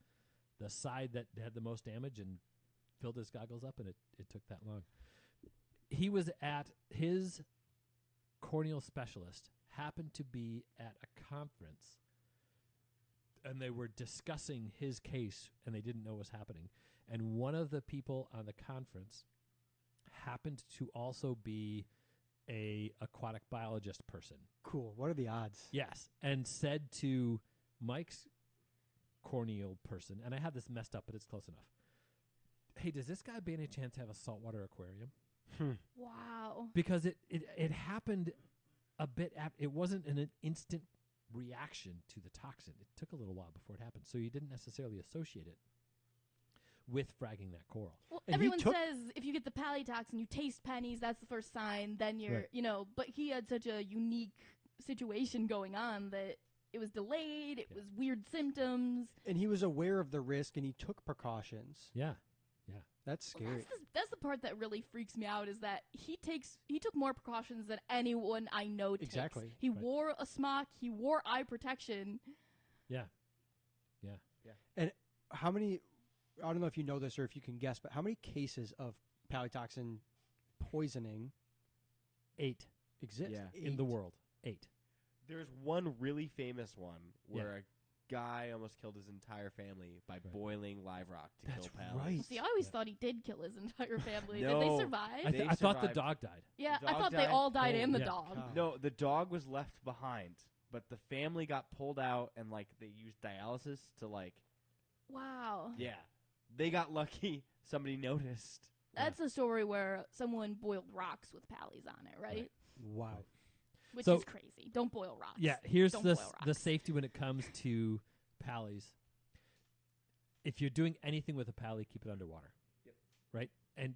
side that had the most damage and filled his goggles up, and it took that long. He was at his corneal specialist, happened to be at a conference, and they were discussing his case, and they didn't know what was happening. And one of the people on the conference happened to also be a aquatic biologist person. Cool. What are the odds? Yes, and said to Mike's corneal person, and I have this messed up, but it's close enough. Hey, does this guy by any chance have a saltwater aquarium? Wow. Because it happened a bit after. It wasn't an instant reaction to the toxin. It took a little while before it happened, so you didn't necessarily associate it with fragging that coral. Well, And he everyone took- says if you get the palytoxin, you taste pennies. That's the first sign. Then you're, Right. But he had such a unique situation going on that it was delayed. It Yeah. was weird symptoms. And he was aware of the risk and he took precautions. Yeah. That's Well, scary. that's the part that really freaks me out is that he took more precautions than anyone I know takes. Exactly. He Right. wore a smock. He wore eye protection. And how many, I don't know if you know this or if you can guess, but how many cases of palytoxin poisoning 8 exist? Yeah. in the world. 8. There's one really famous one where guy almost killed his entire family by boiling live rock to That's kill Pally. right. See, I always Yeah. thought he did kill his entire family. No. Did they survive? I, They I thought the survived. dog died. Yeah, The I dog thought they died? all died Oh, and the yeah. dog. Cow. No, the dog was left behind, but the family got pulled out and like they used dialysis to like Wow. yeah. They got lucky. Somebody noticed. That's a story where someone boiled rocks with Pallies on it, right? Wow. Which So- is crazy. Don't boil rocks. Yeah, here's Don't the boil the rocks. safety when it comes to Pallies. If you're doing anything with a Pally, keep it underwater. Yep. Right? And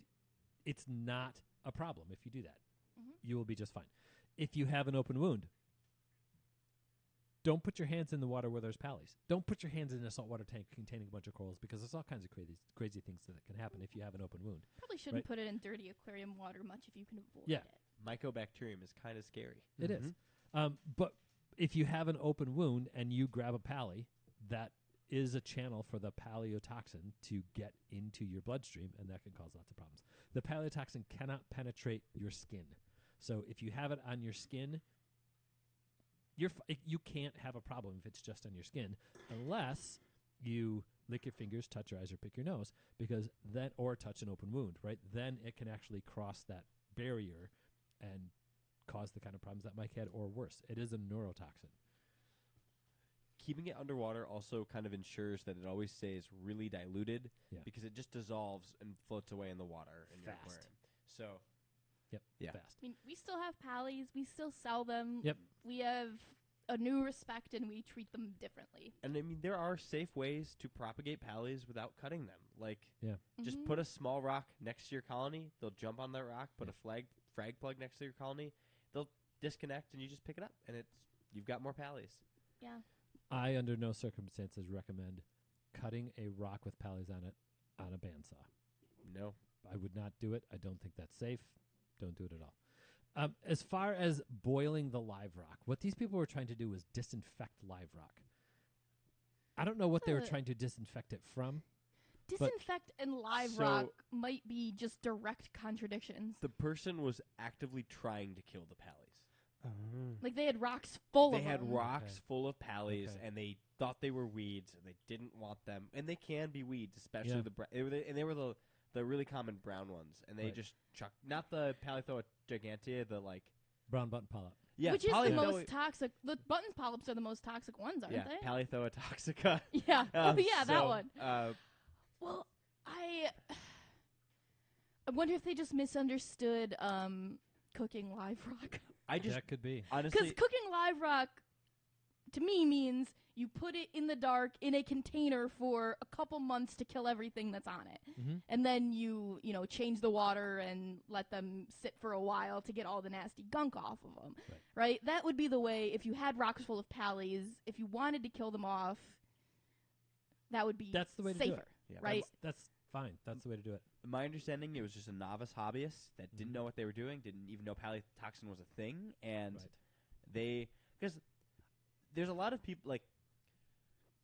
it's not a problem if you do that. Mhm. You will be just fine. If you have an open wound, don't put your hands in the water where there's Pallies. Don't put your hands in a saltwater tank containing a bunch of corals because there's all kinds of crazy things that can happen if you have an open wound. Probably shouldn't put it in dirty aquarium water much if you can avoid Yeah. it. Mycobacterium is kind of scary. It is. Mhm. But if you have an open wound and you grab a Pally, that is a channel for the paleotoxin to get into your bloodstream, and that can cause lots of problems. The paleotoxin cannot penetrate your skin. So if you have it on your skin, you can't have a problem if it's just on your skin unless you lick your fingers, touch your eyes, or pick your nose, because then or touch an open wound, right? Then it can actually cross that barrier and cause the kind of problems that Mike had or worse. It is a neurotoxin. Keeping it underwater also kind of ensures that it always stays really diluted Yeah. because it just dissolves and floats away in the water in your Fast. aquarium. So Yeah. Fast. I mean, we still have Pallies. We still sell them. Yep. We have a new respect and we treat them differently. and I mean there are safe ways to propagate Pallies without cutting them. Like just Mhm. put a small rock next to your colony, they'll jump on that rock, put a frag plug next to your colony, they'll disconnect and you just pick it up and you've got more Pallies. Yeah. I, under no circumstances, recommend cutting a rock with Pallies on it on a bandsaw. No. I would not do it. I don't think that's safe. Don't do it at all. As far as boiling the live rock, what these people were trying to do was disinfect live rock. I don't know what they were Uh, trying to disinfect it from. Disinfect and live So- rock might be just direct contradictions. The person was actively trying to kill the Pallies. Like they had rocks full They of had them. rocks Okay. full of Pallies, Okay. and they thought they were weeds, and they didn't want them. And they can be weeds, especially Yeah. they were the really common brown ones, and they Right. just not the Palithoa gigantea, the like Brown button polyp. Which is the Palithoa- most toxic. The button polyps are the most toxic ones, aren't yeah they? Palithoa toxica. Yeah. Oh, yeah, that so, one. Well, I wonder if they just misunderstood cooking live rock. I just That could be. Because honestly cooking live rock, to me, means you put it in the dark in a container for a couple months to kill everything that's on it. Mm-hmm. And then you change the water and let them sit for a while to get all the nasty gunk off of them. Right? That would be the way if you had rocks full of Pallies, if you wanted to kill them off, that would be That's the way to do it. safer, Yeah. right? That's fine. That's the way to do it. my understanding it was just a novice hobbyist that didn't Mhm. know what they were doing, didn't even know Palithoxin was a thing, and Right. because there's a lot of people like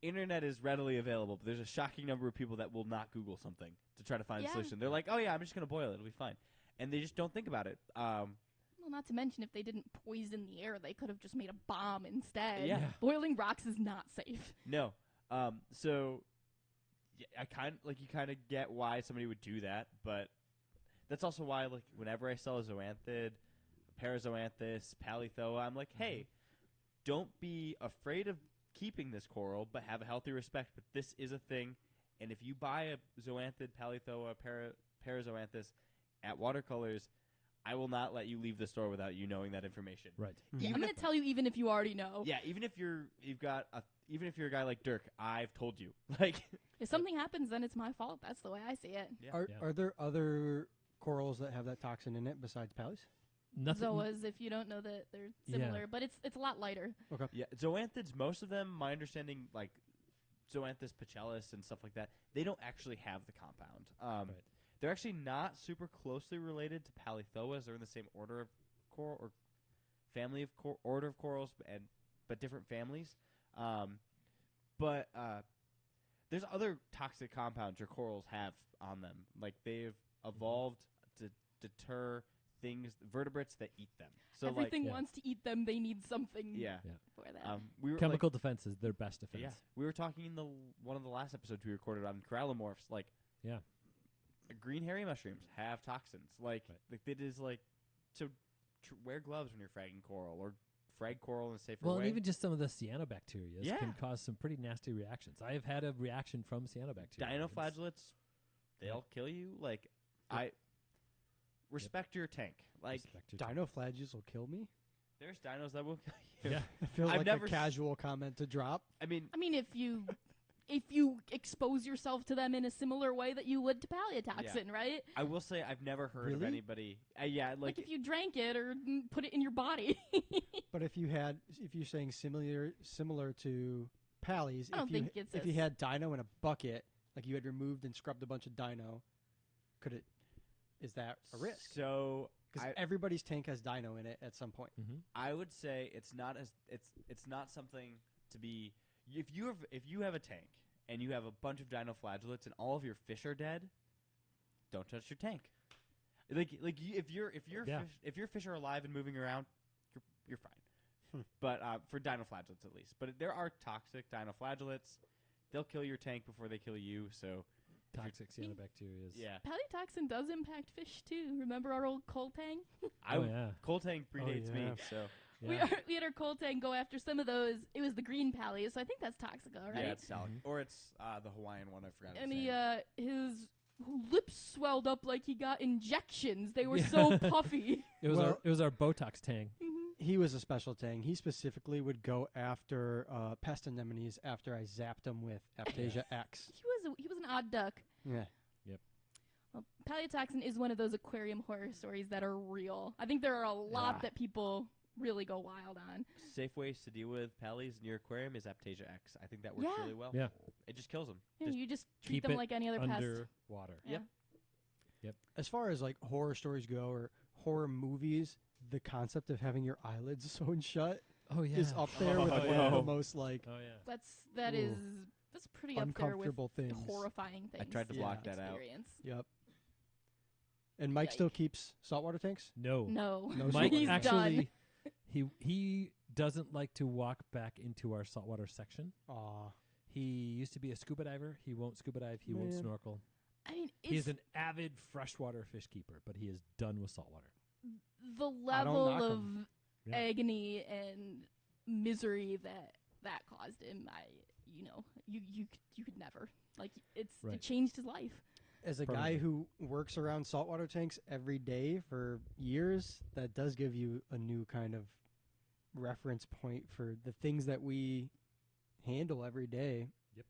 internet is readily available, but there's a shocking number of people that will not Google something to try to find a Yeah. solution. They're like, oh yeah, I'm just gonna boil it, it'll be fine, and they just don't think about it. Well, not to mention if they didn't poison the air, they could have just made a bomb instead. Yeah. Boiling rocks is not safe. No, so yeah, I you kind of get why somebody would do that, but that's also why like whenever I sell a zoanthid, parazoanthus, palithoa, I'm like, hey, don't be afraid of keeping this coral, but have a healthy respect. But this is a thing, and if you buy a zoanthid, palithoa, parazoanthus at Watercolors, I will not let you leave the store without you knowing that information. Right. Yeah, I'm Even going to tell you even if you already know. Yeah, even if you're a guy like Dirk, I've told you. Like, If something happens, then it's my fault. That's the way I see it. yeah. Are Yeah. are there other corals that have that toxin in it besides Pallies? Nothing. Zoas, if you don't know that they're similar, but it's a lot lighter. Yeah, zoanthids, most of them, my understanding, like Zoanthus pachellis and stuff like that, they don't actually have the compound. Right. They're actually not super closely related to Palithoas. They're in the same order of coral or family of order of corals, but different families. But there's other toxic compounds your corals have on them. Like they've evolved to deter things, vertebrates that eat them. So Everything Yeah. wants to eat them. They need something yeah. for that. We were Chemical defense is their best defense. yeah, we were talking in one of the last episodes we recorded on corallomorphs. Like, Yeah. green hairy mushrooms have toxins. Like, Right. like it is like, so wear gloves when you're fragging coral or frag coral in a safer Well, way. and even just some of the cyanobacteria Yeah. can cause some pretty nasty reactions. I have had a reaction from cyanobacteria. Dinoflagellates, they'll kill you. Like, I respect your tank. Like, Dinoflagellates will kill me. there's dinos that will kill you. Yeah. It feels I've like never a s- casual comment to drop. I mean, I mean, if you expose yourself to them in a similar way that you would to paleotoxin, right? I will say I've never heard of Really? anybody. Yeah, Like if you drank it or put it in your body. But if you're saying similar to Pallies, I don't think it's if you as- had dino in a bucket, like you had removed and scrubbed a bunch of dino, is that a risk? So Because I- everybody's tank has dino in it at some point. Mm-hmm. I would say it's not something to be. If you have a tank and you have a bunch of dinoflagellates and all of your fish are dead, don't touch your tank. If your fish are alive and moving around, you're fine. But for dinoflagellates at least. But there are toxic dinoflagellates. They'll kill your tank before they kill you. So Toxic cyanobacteria. yeah, Paleotoxin does impact fish too. Remember our old coal tang? Coal tank predates me. yeah. So Yeah. We had our coal tang go after some of those. It was the green pallies, so I think that's toxico, right? yeah, it's salad. Mhm. Or it's the Hawaiian one. I forgot. And his name. his lips swelled up like he got injections. They were so puffy. It was Well- it was our Botox tang. He was a special tang. He specifically would go after pest anemones after I zapped him with Aptasia X. He was an odd duck. Yeah. Well, paleotoxin is one of those aquarium horror stories that are real. I think there are a lot Yeah. that people really go wild on. Safe ways to deal with pallies in your aquarium is Aptasia X. I think that works Yeah. really well. Yeah. It just kills them. Yeah, you just treat keep them it like any other pest. Underwater. Yeah. As far as like horror stories go or horror movies, the concept of having your eyelids sewn shut Oh yeah. is up there with Oh, one of yeah. the most like Oh yeah. That Ooh. is pretty up there with uncomfortable things. horrifying things. I tried to Yeah. block that out. experience. Yep. And Mike still Yike. keeps saltwater tanks? No. No, No Mike he's actually done. he doesn't like to walk back into our saltwater section. Aw. He used to be a scuba diver. He won't scuba dive. He won't Man. snorkel. I mean, He it's is an avid freshwater fish keeper, but he is done with saltwater. the I don't level knock of 'em. Yeah. agony and misery that caused him. You could never it Right. changed his life. As a Permanently. guy who works around saltwater tanks every day for years, that does give you a new kind of reference point for the things that we handle every day. Yep.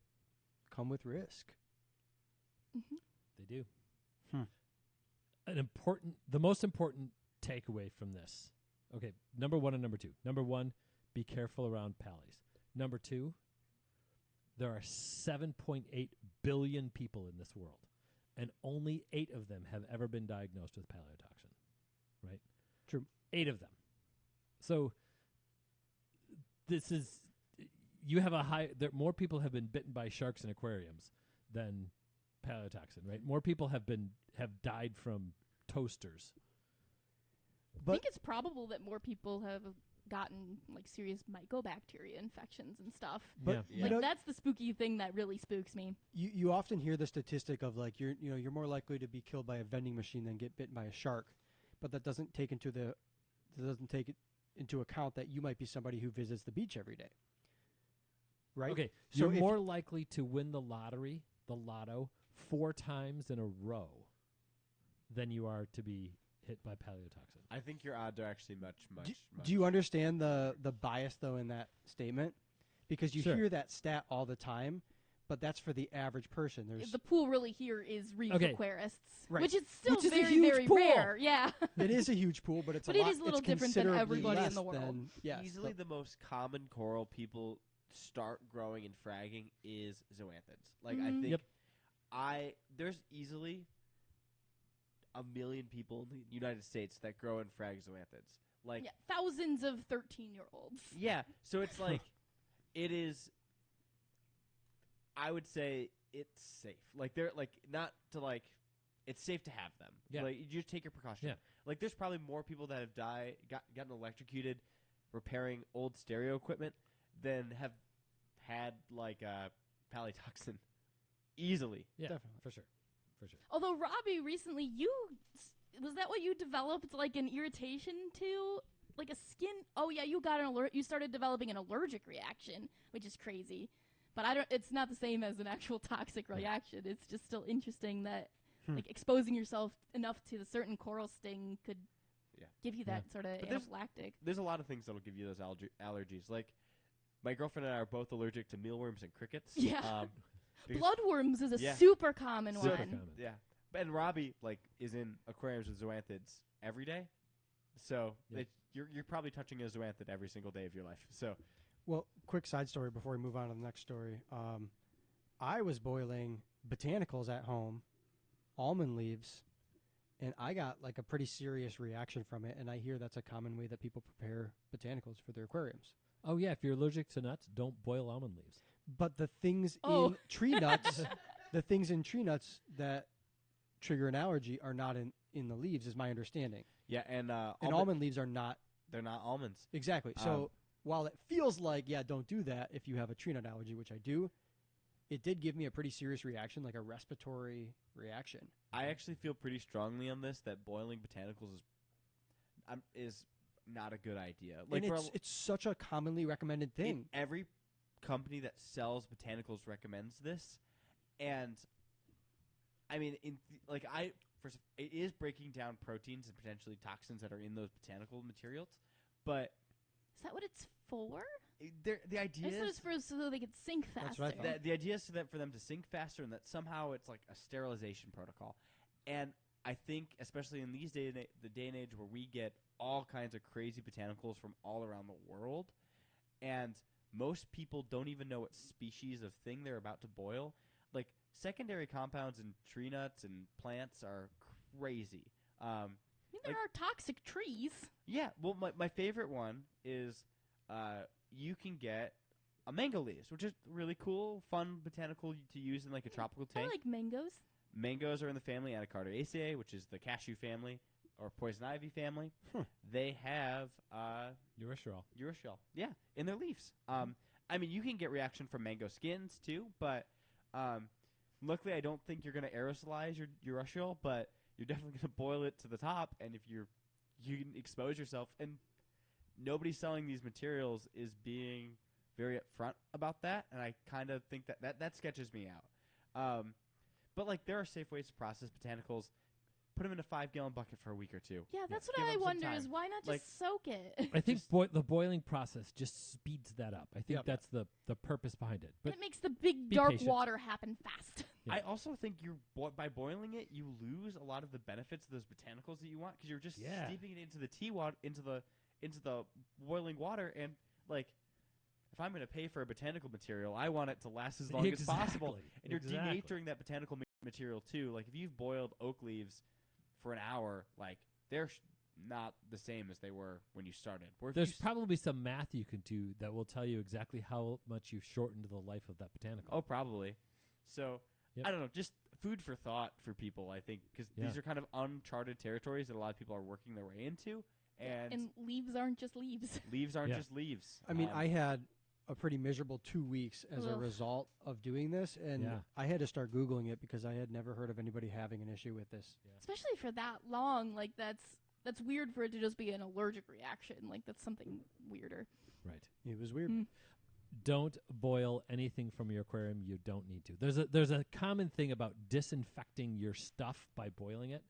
Come with risk. They do. Hmm. The most important takeaway from this. Okay, number 1 and number 2. Number 1, be careful around pallies. Number 2, there are 7.8 billion people in this world, and only 8 of them have ever been diagnosed with paleotoxin. Right? True. 8 of them. So this is you have a high. More people have been bitten by sharks in aquariums than paleotoxin, right? More people have died from toasters. I But think it's probable that more people have gotten serious mycobacteria infections and stuff. but Yeah. you Like know, that's the spooky thing that really spooks me. you often hear the statistic of like you're more likely to be killed by a vending machine than get bitten by a shark, but that doesn't take it into account that you might be somebody who visits the beach every day. Right? Okay, So you're if- more likely to win the lotto 4 times in a row than you are to be hit by paleotoxin. I think your odds are actually much. Do you understand the bias though in that statement? Because you Sure. hear that stat all the time, but that's for the average person. There's The pool really here is reef Okay. aquarists, Right. which is still Which is a very, huge very pool. rare. Yeah. it is a huge pool, but it's But a it lot, is a little it's different than considerably everybody in less the world. than- yes, Easily but- the most common coral people start growing and fragging is zoanthids. Like I Mhm. think Yep. there's easily 1 million people in the United States that grow and frag zoanthids. Like Yeah, thousands of 13-year-olds. yeah, so it's like it is. I would say it's safe. Like they're like not to like. It's safe to have them. Yeah. Like you just take your precautions. Yeah. Like, there's probably more people that have gotten electrocuted repairing old stereo equipment than have had like palytoxin easily. Yeah, Definitely. for sure. Although Robbie, recently was that what you developed like an irritation to, like a skin? Oh yeah, you got an alert. You started developing an allergic reaction, which is crazy. But I don't. It's not the same as an actual toxic reaction. It's just still interesting that like exposing yourself enough to the certain coral sting could give you that sort of But anaphylactic. There's a lot of things that'll give you those allergies. Like, my girlfriend and I are both allergic to mealworms and crickets. Yeah. Because- Bloodworms is a Yeah. super common Super one. common. Yeah. And Robbie is in aquariums with zoanthids every day. So Yeah. you're probably touching a zoanthid every single day of your life. So Well, quick side story before we move on to the next story. I was boiling botanicals at home, almond leaves, and I got like a pretty serious reaction from it. And I hear that's a common way that people prepare botanicals for their aquariums. Oh yeah, if you're allergic to nuts, don't boil almond leaves. But the things Oh. in tree nuts, that trigger an allergy are not in the leaves, is my understanding. yeah, and Almond leaves are not they're not almonds. exactly. So while it feels like don't do that if you have a tree nut allergy, which I do, it did give me a pretty serious reaction, like a respiratory reaction. I actually feel pretty strongly on this that boiling botanicals is not a good idea. Like, And for it's such a commonly recommended thing. every company that sells botanicals recommends this, and I mean, it is breaking down proteins and potentially toxins that are in those botanical materials, but Is that what it's for? the I idea just thought is it's for so they could sink faster. That's what I thought. the idea is for them to sink faster, and that somehow it's like a sterilization protocol. And I think, especially in the day and age where we get all kinds of crazy botanicals from all around the world, and most people don't even know what species of thing they're about to boil. Like, secondary compounds in tree nuts and plants are crazy. I mean, there are toxic trees. Yeah, well, my favorite one is you can get a mango leaves, which is really cool, fun botanical to use in like a tropical I tank. like mangoes. Mangoes are in the family Anacardiaceae, which is the cashew family or poison ivy family. They have Urushiol. urushiol, yeah, in their leaves. I mean, you can get reaction from mango skins too, but luckily I don't think you're going to aerosolize your urushiol, but you're definitely going to boil it to the top, and if you can expose yourself. And nobody selling these materials is being very upfront about that, and I kind of think that sketches me out. But like, there are safe ways to process botanicals. Put them in a 5-gallon bucket for a week or two. Yeah, that's Give what I them some wonder time. is why not just Like- soak it? I think the boiling process just speeds that up. I think Yep. that's the purpose behind it. But it makes the big be dark patient. water happen fast. Yeah. I also think by boiling it, you lose a lot of the benefits of those botanicals that you want, because you're just Yeah. steeping it into the tea water, into the boiling water, and like, if I'm going to pay for a botanical material, I want it to last as long as possible. Exactly. And you're Exactly. denaturing that botanical material too. Like, if you've boiled oak leaves for an hour, like, they're not the same as they were when you started. Where if There's you probably some math you can do that will tell you exactly how much you've shortened the life of that botanical. Oh, probably. So, Yep. I don't know, just food for thought for people, I think, because Yeah. these are kind of uncharted territories that a lot of people are working their way into, and leaves aren't just leaves. leaves aren't Yeah. just leaves. I mean, I had a pretty miserable 2 weeks as a Ugh. result of doing this, and Yeah. I had to start Googling it because I had never heard of anybody having an issue with this. Especially for that long, like that's weird for it to just be an allergic reaction. Like that's something weirder. Right. It was weird. Mm. Don't boil anything from your aquarium you don't need to. There's a common thing about disinfecting your stuff by boiling it.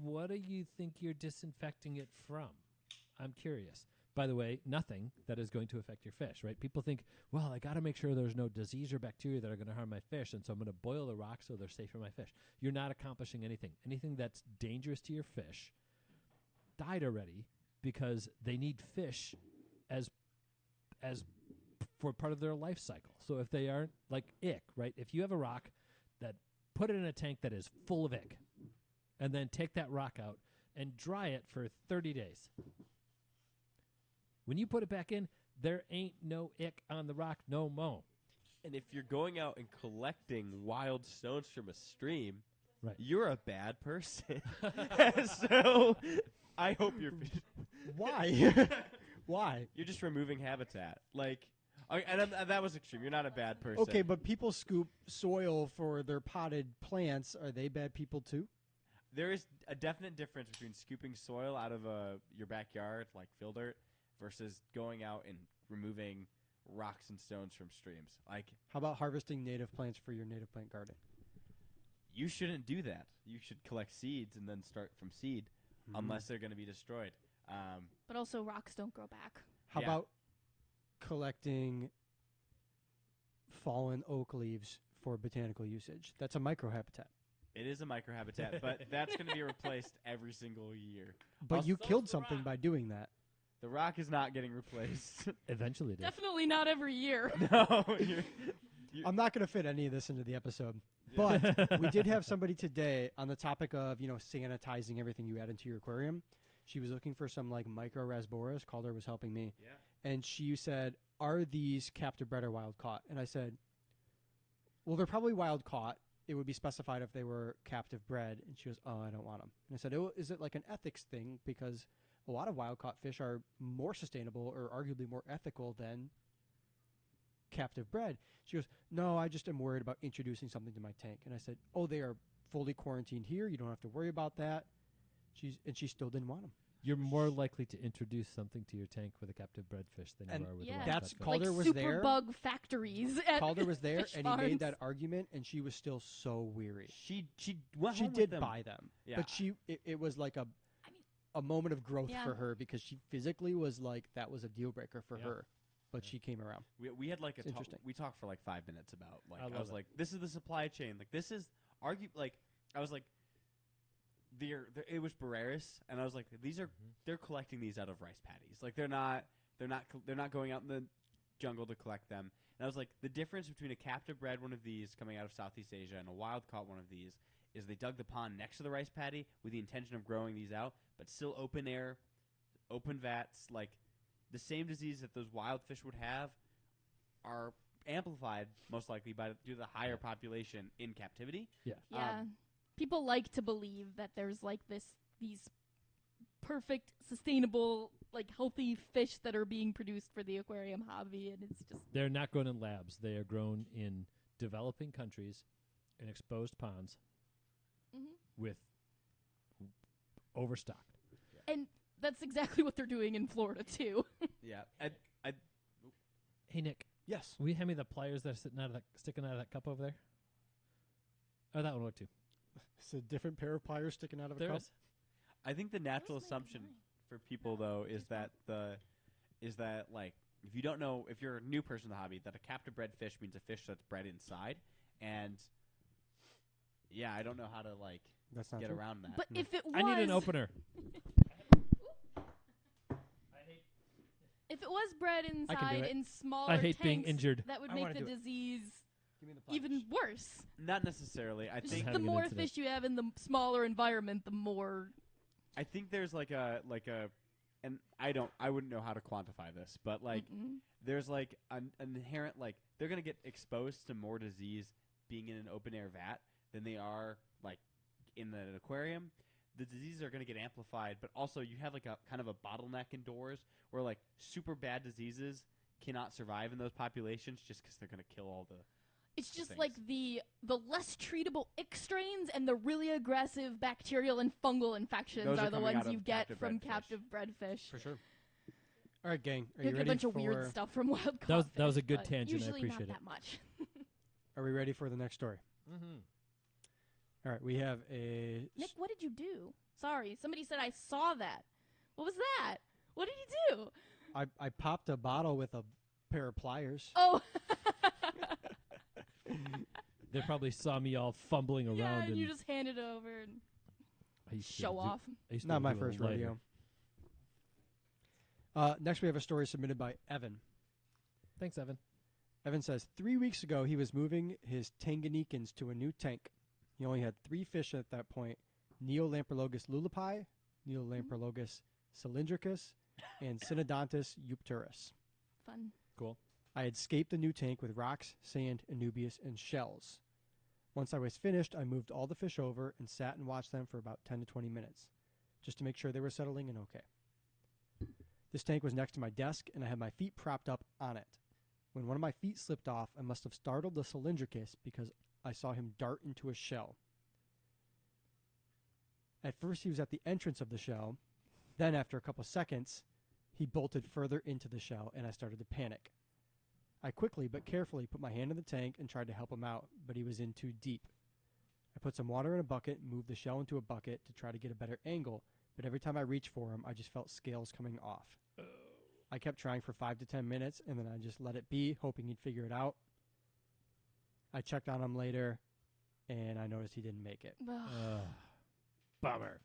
What do you think you're disinfecting it from? I'm curious. By the way, nothing that is going to affect your fish, right? People think, well, I got to make sure there's no disease or bacteria that are going to harm my fish, and so I'm going to boil the rocks so they're safe for my fish. You're not accomplishing anything. Anything that's dangerous to your fish died already because they need fish as for part of their life cycle. So if they aren't like ick, right? If you have a rock, that put it in a tank that is full of ick, and then take that rock out and dry it for 30 days. When you put it back in, there ain't no ick on the rock no mo. and if you're going out and collecting wild stones from a stream, Right. You're a bad person. So I hope you're Why? Why? you're just removing habitat. Like, and that was extreme. You're not a bad person. Okay, but people scoop soil for their potted plants. Are they bad people too? There is a definite difference between scooping soil out of your backyard, like fill dirt, versus going out and removing rocks and stones from streams. Like, How about harvesting native plants for your native plant garden? you shouldn't do that. You should collect seeds and then start from seed, unless they're going to be destroyed. But also, rocks don't grow back. How Yeah. about collecting fallen oak leaves for botanical usage? That's a microhabitat. It is a microhabitat, but that's going to be replaced every single year. But Also- you killed something by doing that. The rock is not getting replaced. Eventually, it is. Definitely not every year. No, I'm not going to fit any of this into the episode. But we did have somebody today on the topic of, sanitizing everything you add into your aquarium. She was looking for some like micro rasboras. Calder was helping me. Yeah. And she said, "Are these captive bred or wild caught?" And I said, "Well, they're probably wild caught. It would be specified if they were captive bred." And she goes, "Oh, I don't want them." And I said, "Oh, is it like an ethics thing? Because a lot of wild caught fish are more sustainable or arguably more ethical than captive bred." She goes, "No, I just am worried about introducing something to my tank." And I said, "Oh, they are fully quarantined here. You don't have to worry about that." She still didn't want them. You're more likely to introduce something to your tank with a captive bred fish than And you are with Yeah. a wild That's caught fish. Calder like was super there. bug factories. At Calder was there, fish and he made farms. that argument, and she was still so weary. She went She home did with them. buy them, Yeah. but it was like I mean- a moment of growth Yeah. for her because she physically was like that was a deal breaker for Yeah. her, but she came around. We had like It's a interesting. we talked for like 5 minutes about like I I, love was it. like, this is the supply chain. Like, this is I was like, it was Barreras, and I was like, they're collecting these out of rice paddies. Like, they're not going out in the jungle to collect them. And I was like, the difference between a captive bred one of these coming out of Southeast Asia and a wild caught one of these is they dug the pond next to the rice paddy with the intention of growing these out, but still open air, open vats. Like, the same disease that those wild fish would have are amplified most likely due to the higher population in captivity. Yeah. People like to believe that there's like these perfect, sustainable, like healthy fish that are being produced for the aquarium hobby, and it's just They're not grown in labs. They are grown in developing countries in exposed ponds Mhm. with overstocked. and that's exactly what they're doing in Florida too. Yeah. Hey, Nick, Yes. will you hand me the pliers that are sticking out of that cup over there? Oh, that one worked too. It's a different pair of pliers sticking out of a There cup. is. I think the natural Where's my assumption knife? for people though is that like if you don't know, if you're a new person in the hobby, that a captive bred fish means a fish that's bred inside, and yeah, I don't know how to like That's not get true. around that. But if it was, I need an opener. if it was bred do inside it. in smaller I hate being tanks, injured. that would I make wanna the do it. disease Give me the pliers. even worse. Not necessarily. I Just think the having an more incident. fish you have in the smaller environment, the more. there's like a and I wouldn't know how to quantify this, but like Mm-mm. there's like an inherent like they're gonna get exposed to more disease being in an open air vat than they are like in an aquarium. The diseases are gonna get amplified, but also you have like a kind of a bottleneck indoors where like super bad diseases cannot survive in those populations just because they're gonna kill all the. It's just things. like the less treatable ick strains and the really aggressive bacterial and fungal infections Those are are the coming ones out of you get captive from bred fish. captive bred fish. For sure. All right, gang. Are You you get ready a bunch for? of weird stuff from wild caught That was a fish, good but tangent. I Usually appreciate not it. that much. Are we ready for the next story? Mm-hmm. All right, we have a. Nick, what did you do? Sorry, somebody said I saw that. What was that? What did you do? I popped a bottle with a pair of pliers. Oh, They probably saw me all fumbling around yeah, and and you just hand it over and I used to show do- off. I used to Not my do a first lighter. rodeo. Next, we have a story submitted by Evan. Thanks, Evan. Evan says 3 weeks ago he was moving his Tanganyikans to a new tank. He only had 3 fish at that point: Neolamprologus lulupi, Neolamprologus cylindricus, and Synodontus eupterus. Fun. Cool. I had scaped the new tank with rocks, sand, anubias, and shells. Once I was finished, I moved all the fish over and sat and watched them for about 10 to 20 minutes, just to make sure they were settling in okay. This tank was next to my desk, and I had my feet propped up on it. When one of my feet slipped off, I must have startled the cylindricus because I saw him dart into a shell. At first, he was at the entrance of the shell. Then, after a couple seconds, he bolted further into the shell, and I started to panic. I quickly but carefully put my hand in the tank and tried to help him out, but he was in too deep. I put some water in a bucket and moved the shell into a bucket to try to get a better angle, but every time I reached for him, I just felt scales coming off. I kept trying for 5 to 10 minutes, and then I just let it be, hoping he'd figure it out. I checked on him later, and I noticed he didn't make it. Bummer.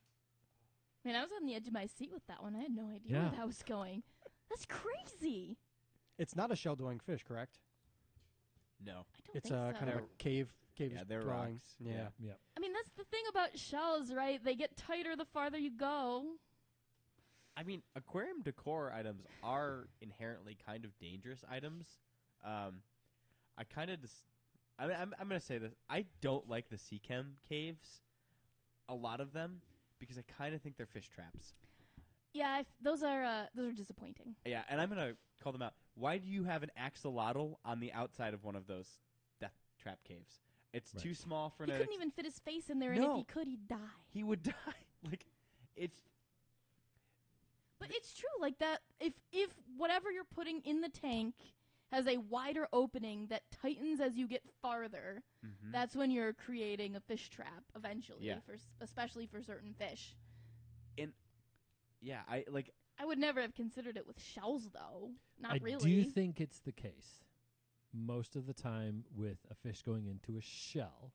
Man, I was on the edge of my seat with that one. I had no idea where that was going. That's crazy. It's not a shell-dwelling fish, correct? No. I don't It's think a so. kind of a cave they're dwelling. rocks. Yeah. Yep. I mean, that's the thing about shells, right? They get tighter the farther you go. I mean, aquarium decor items are inherently kind of dangerous items. I kind of I'm going to say this. I don't like the sea chem caves, a lot of them, because I kind of think they're fish traps. Yeah, those are disappointing. Yeah, and I'm going to call them out. Why do you have an axolotl on the outside of one of those death trap caves? It's Right. too small for He an couldn't even fit his face in there, and if No. he could, he'd die. He would die. Like, it's But it's true, like that. If whatever you're putting in the tank has a wider opening that tightens as you get farther, that's when you're creating a fish trap eventually. Yeah. Especially for certain fish. yeah. I would never have considered it with shells, though. Not I really. do think it's the case most of the time with a fish going into a shell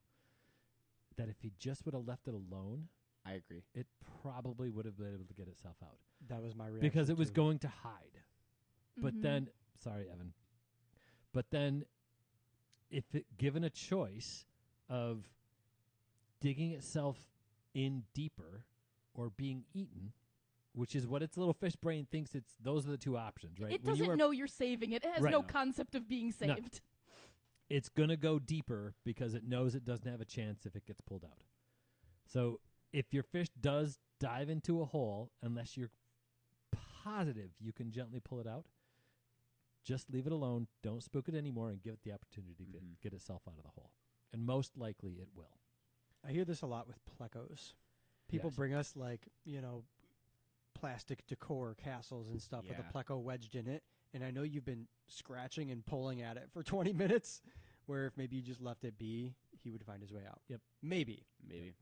that if he just would have left it alone, I agree. it probably would have been able to get itself out. That was my reaction. Because it was too. going to hide. But Mhm. then, sorry, Evan. But then, if it given a choice of digging itself in deeper or being eaten, which is what its little fish brain thinks those are the two options, right? It When you doesn't are- know you're saving it. It has Right. no No. concept of being saved. It's going to go deeper because it knows it doesn't have a chance if it gets pulled out. So if your fish does dive into a hole, unless you're positive you can gently pull it out, just leave it alone. Don't spook it anymore and give it the opportunity to get itself out of the hole. And most likely it will. I hear this a lot with plecos. People Yes. bring us plastic decor castles and stuff with Yeah. a pleco wedged in it. And I know you've been scratching and pulling at it for 20 minutes, where if maybe you just left it be, he would find his way out. Yep. Maybe. Maybe.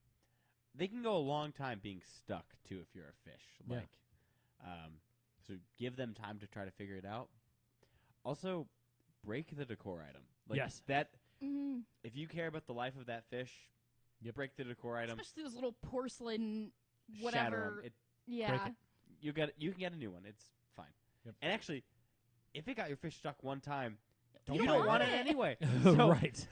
They can go a long time being stuck, too, if you're a fish. Yeah. So give them time to try to figure it out. Also, break the decor item. Like Yes. Mhm. If you care about the life of that fish, break the decor item. Especially those little porcelain Shatter whatever. 'em. Yeah. You can get a new one. It's fine. Yep. And actually, if it got your fish stuck one time, You you don't don't want it want it. anyway. So- Right.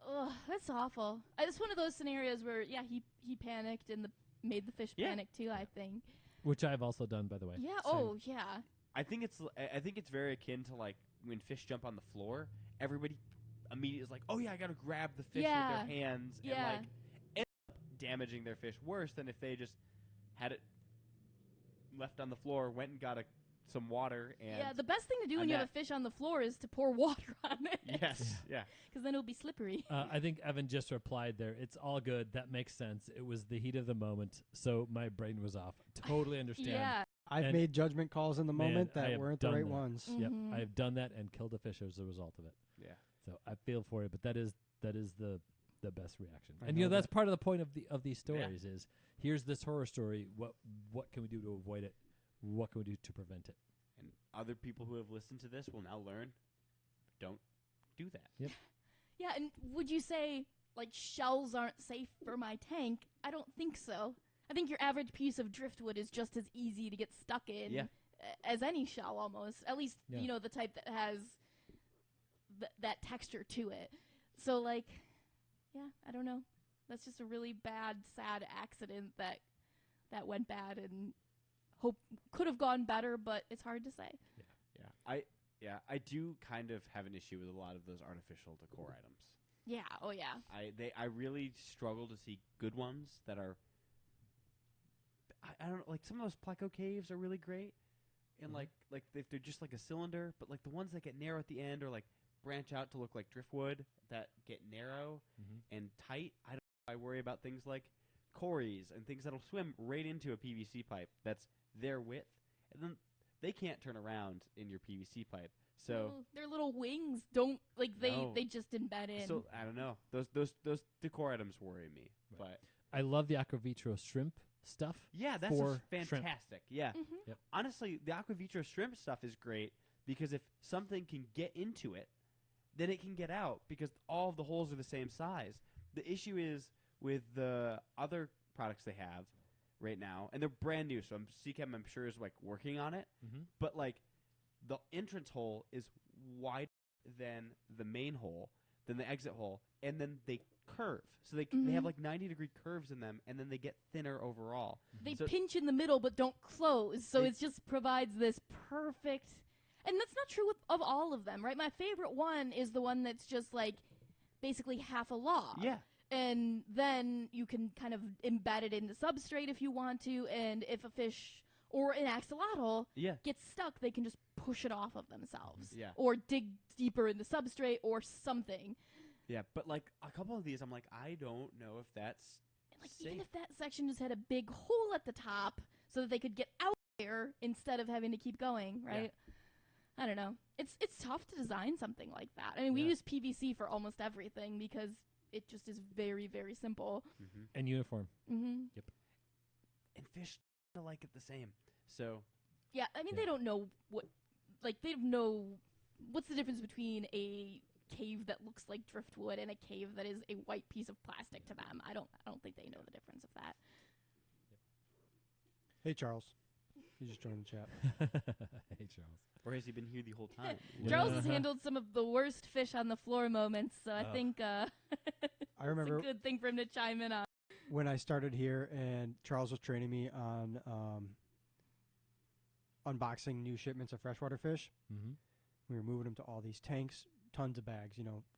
Ugh, that's awful. It's one of those scenarios where, he panicked and made the fish Yeah. panic too, I think. Which I've also done, by the way. Yeah. Same. Oh, yeah. I think it's very akin to like when fish jump on the floor. Everybody immediately is like, "Oh yeah, I gotta grab the fish Yeah. with their hands," Yeah. and like end up damaging their fish worse than if they just had it left on the floor, went and got some water, and Yeah, the best thing to do a when you have net. a fish on the floor is to pour water on it. yes, yeah, Because then it'll be slippery. I think Evan just replied there. It's all good. That makes sense. It was the heat of the moment, so my brain was off. Totally understand. Yeah. I've And- made judgment calls in the Man, moment I that have weren't the done right that. ones. Yep, Mhm. I've done that and killed a fish as a result of it. yeah. So I feel for it, but that is the best reaction. I And know that's that. part of the point of these stories is here's this horror story. What can we do to avoid it? What can we do to prevent it? And other people who have listened to this will now learn, don't do that. Yeah, and would you say, like, shells aren't safe for my tank? I don't think so. I think your average piece of driftwood is just as easy to get stuck in Yeah. as any shell almost. At least, Yeah. the type that has that texture to it. So, like, yeah, I don't know. That's just a really bad, sad accident that went bad and could have gone better, but it's hard to say. I do kind of have an issue with a lot of those artificial decor items. Yeah. Oh yeah. I really struggle to see good ones that are. I don't know, like some of those Pleco caves are really great, and Mhm. like if they're just like a cylinder, but like the ones that get narrow at the end or like branch out to look like driftwood that get narrow Mm-hmm. and tight. I worry about things like cories and things that'll swim right into a PVC pipe that's their width, and then they can't turn around in your PVC pipe. So Their little wings don't like No. they just embed in. so I don't know. Those decor items worry me, Right. but. I love the Aquavitro shrimp stuff. Yeah, that's for shrimp. fantastic. Yeah. Mm-hmm. Honestly, the Aquavitro shrimp stuff is great because if something can get into it, then it can get out because all of the holes are the same size. The issue is with the other products they have right now, and they're brand new, so CChem I'm sure is like working on it, Mm-hmm. but like the entrance hole is wider than the main hole, than the exit hole, and then they curve. So they have Mhm. like 90-degree curves in them, and then they get thinner overall. They So- pinch in the middle but don't close, so They- it just provides this perfect. And that's not true of all of them, right? My favorite one is the one that's just like basically half a log. Yeah. And then you can kind of embed it in the substrate if you want to, and if a fish or an axolotl Yeah. gets stuck, they can just push it off of themselves. Yeah. Or dig deeper in the substrate or something. Yeah, but like a couple of these, I'm like, I don't know if that's And like safe. even if that section just had a big hole at the top so that they could get out there instead of having to keep going, right? I don't know. It's tough to design something like that. I mean, we Yeah. use PVC for almost everything because it just is very, very simple. Mm-hmm. And uniform. Mm-hmm. And fish like it the same. So Yeah, I mean, Yeah. they don't know what, like, they don't know what's the difference between a cave that looks like driftwood and a cave that is a white piece of plastic to them. I don't think they know the difference of that. Hey, Charles. You just joined the chat. Hey, Charles. or has he been here the whole time? Yeah. Charles has handled some of the worst fish on the floor moments, so I Oh. think I it's remember a good thing for him to chime in on. when I started here and Charles was training me on unboxing new shipments of freshwater fish. Mm-hmm. We were moving them to all these tanks, tons of bags,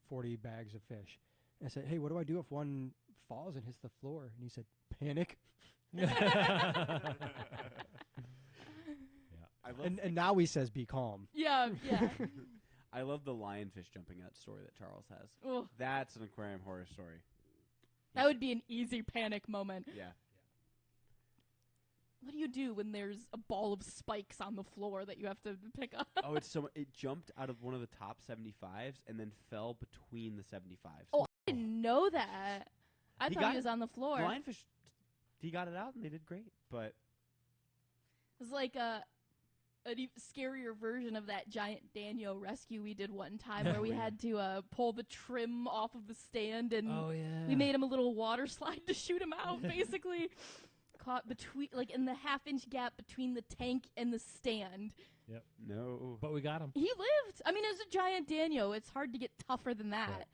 40 bags of fish. And I said, hey, what do I do if one falls and hits the floor? And he said, panic. I love And now he says, be calm. Yeah, yeah. I love the lionfish jumping out story that Charles has. Ugh, That's an aquarium horror story. that would be an easy panic moment. Yeah. What do you do when there's a ball of spikes on the floor that you have to pick up? Oh, it jumped out of one of the top 75s and then fell between the 75s. Oh, I didn't know that. I He thought got he was it. on the floor. The lionfish, he got it out and they did great. But It was like an even scarier version of that giant Daniel rescue we did one time where we Yeah. had to pull the trim off of the stand and Oh, yeah. we made him a little water slide to shoot him out, basically. Caught between, like, in the half-inch gap between the tank and the stand. no. But we got him. He lived. I mean, as a giant Daniel, it's hard to get tougher than that.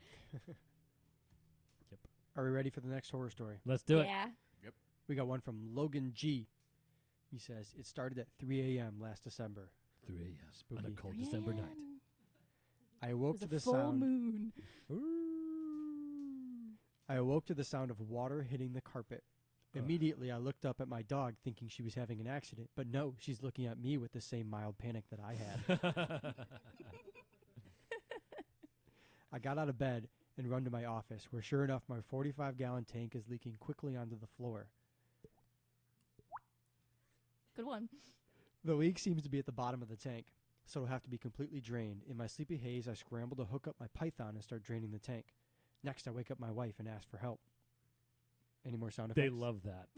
Right. Are we ready for the next horror story? Let's do it. Yeah. We got one from Logan G. He says, it started at 3 a.m. last December. 3 a.m. on a Spooky. cold December night. I It awoke was to a the full sound. moon. I awoke to the sound of water hitting the carpet. Ugh. Immediately, I looked up at my dog, thinking she was having an accident. But no, she's looking at me with the same mild panic that I had. I got out of bed and run to my office, where sure enough, my 45-gallon tank is leaking quickly onto the floor. Good one. The leak seems to be at the bottom of the tank, so it'll have to be completely drained. In my sleepy haze, I scramble to hook up my python and start draining the tank. Next, I wake up my wife and ask for help. Any more sound They effects? love that.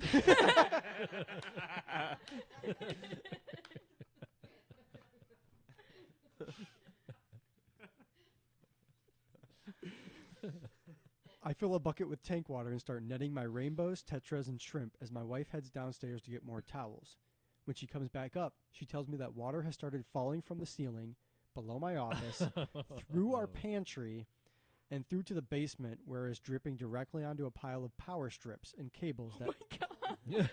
I fill a bucket with tank water and start netting my rainbows, tetras, and shrimp as my wife heads downstairs to get more towels. When she comes back up, she tells me that water has started falling from the ceiling, below my office, through our pantry, and through to the basement, where it's dripping directly onto a pile of power strips and cables Oh that my god.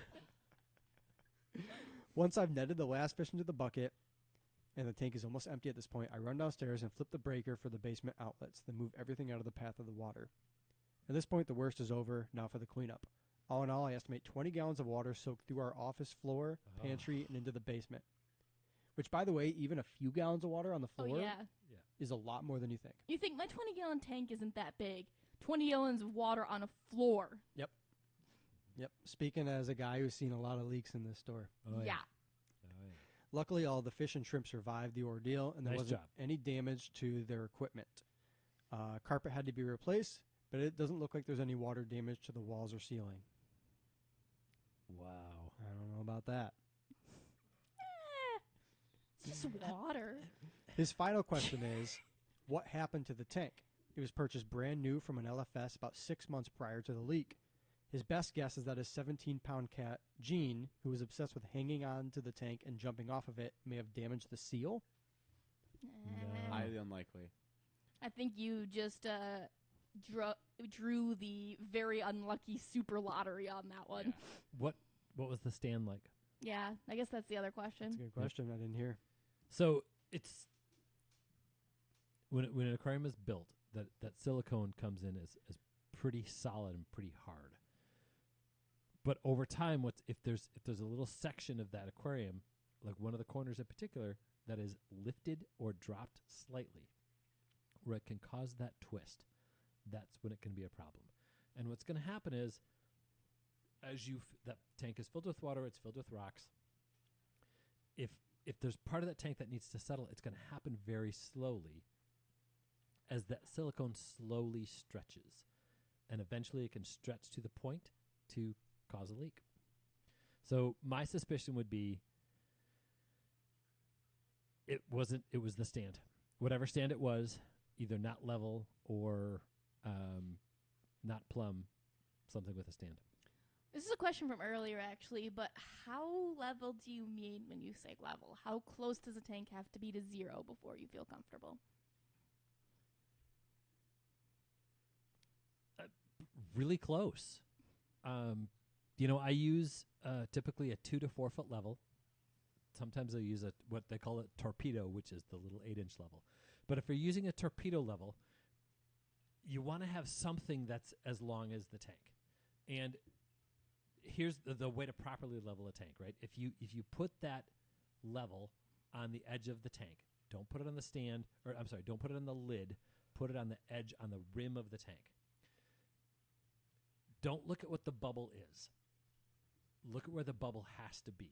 once I've netted the last fish into the bucket, and the tank is almost empty at this point, I run downstairs and flip the breaker for the basement outlets, then move everything out of the path of the water. At this point, the worst is over. Now for the cleanup. All in all, I estimate 20 gallons of water soaked through our office floor, pantry, and into the basement. Which, by the way, even a few gallons of water on the Oh, floor yeah. is a lot more than you think. You think my 20-gallon tank isn't that big. 20 gallons of water on a floor. Yep. Speaking as a guy who's seen a lot of leaks in this store. Oh, yeah. Oh, yeah. Luckily, all the fish and shrimp survived the ordeal, and there Nice wasn't job. any damage to their equipment. Carpet had to be replaced, but it doesn't look like there's any water damage to the walls or ceiling. Wow. I don't know about that. It's just water. His final question is, what happened to the tank? It was purchased brand new from an LFS about 6 months prior to the leak. His best guess is that his 17-pound cat, Gene, who was obsessed with hanging on to the tank and jumping off of it, may have damaged the seal. No. Highly unlikely. I think you just drew the very unlucky super lottery on that one. Yeah. What was the stand like? Yeah, I guess that's the other That's question. a good question. I didn't hear. So it's when an aquarium is built, that silicone comes in as pretty solid and pretty hard. But over time, if there's a little section of that aquarium, like one of the corners in particular, that is lifted or dropped slightly, where it can cause that twist, that's when it can be a problem. And what's going to happen is, as that tank is filled with water, it's filled with rocks. If there's part of that tank that needs to settle, it's going to happen very slowly, as that silicone slowly stretches, and eventually it can stretch to the point to cause a leak. So my suspicion would be it was the stand. Whatever stand it was, either not level or not plumb, something with a stand. This is a question from earlier, actually, but how level do you mean when you say level? How close does a tank have to be to zero before you feel comfortable? Really close. I use typically a 2 to 4 foot level. Sometimes I'll use what they call a torpedo, which is the little 8-inch level. But if you're using a torpedo level, you want to have something that's as long as the tank. And here's the way to properly level a tank, right? If you put that level on the edge of the tank, don't put it on the stand, or I'm sorry, don't put it on the lid, put it on the edge, on the rim of the tank. Don't look at what the bubble is. Look at where the bubble has to be.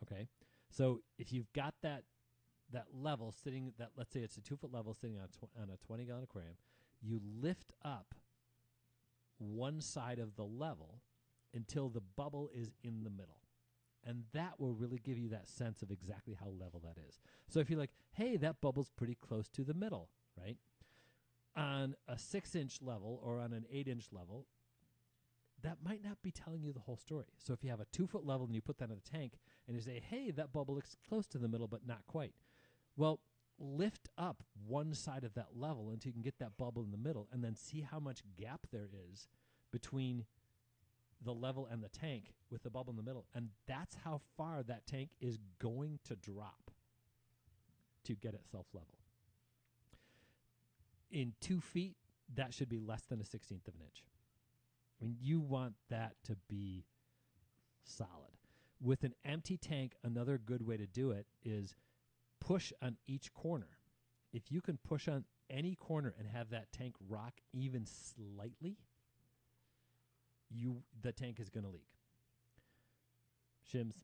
Okay? So if you've got that level sitting, let's say it's a 2 foot level sitting on a 20-gallon aquarium, you lift up one side of the level until the bubble is in the middle. And that will really give you that sense of exactly how level that is. So if you're like, hey, that bubble's pretty close to the middle, right? On a 6-inch level or on an 8-inch level, that might not be telling you the whole story. So if you have a 2 foot level and you put that in a tank and you say, hey, that bubble looks close to the middle but not quite. Well, lift up one side of that level until you can get that bubble in the middle and then see how much gap there is between the level and the tank with the bubble in the middle. And that's how far that tank is going to drop to get itself level. In 2 feet, that should be less than a 16th of an inch. I mean, you want that to be solid. With an empty tank, another good way to do it is push on each corner. If you can push on any corner and have that tank rock even slightly, the tank is going to leak. Shims.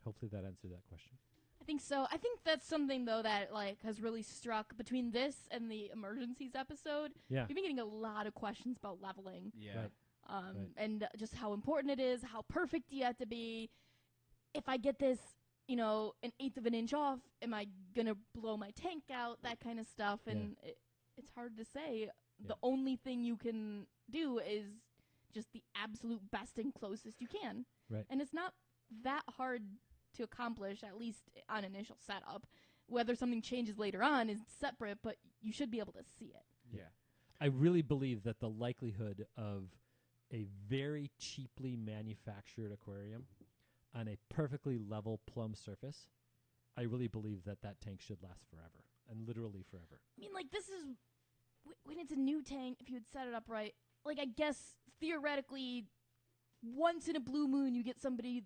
Hopefully that answered that question. I think so. I think that's something, though, that has really struck between this and the emergencies episode. Yeah. We've been getting a lot of questions about leveling. Yeah. Right. Right. And just how important it is, how perfect you have to be. If I get this, an 1/8 of an inch off, am I going to blow my tank out? That kind of stuff. And it's hard to say. Yeah. The only thing you can do is just the absolute best and closest you can. Right. And it's not that hard to accomplish, at least on initial setup. Whether something changes later on is separate, but you should be able to see it. Yeah. I really believe that the likelihood of a very cheaply manufactured aquarium on a perfectly level plumb surface, I really believe that tank should last forever, and literally forever. I mean, like, this is when it's a new tank. If you would set it up right, like, I guess theoretically, once in a blue moon, you get somebody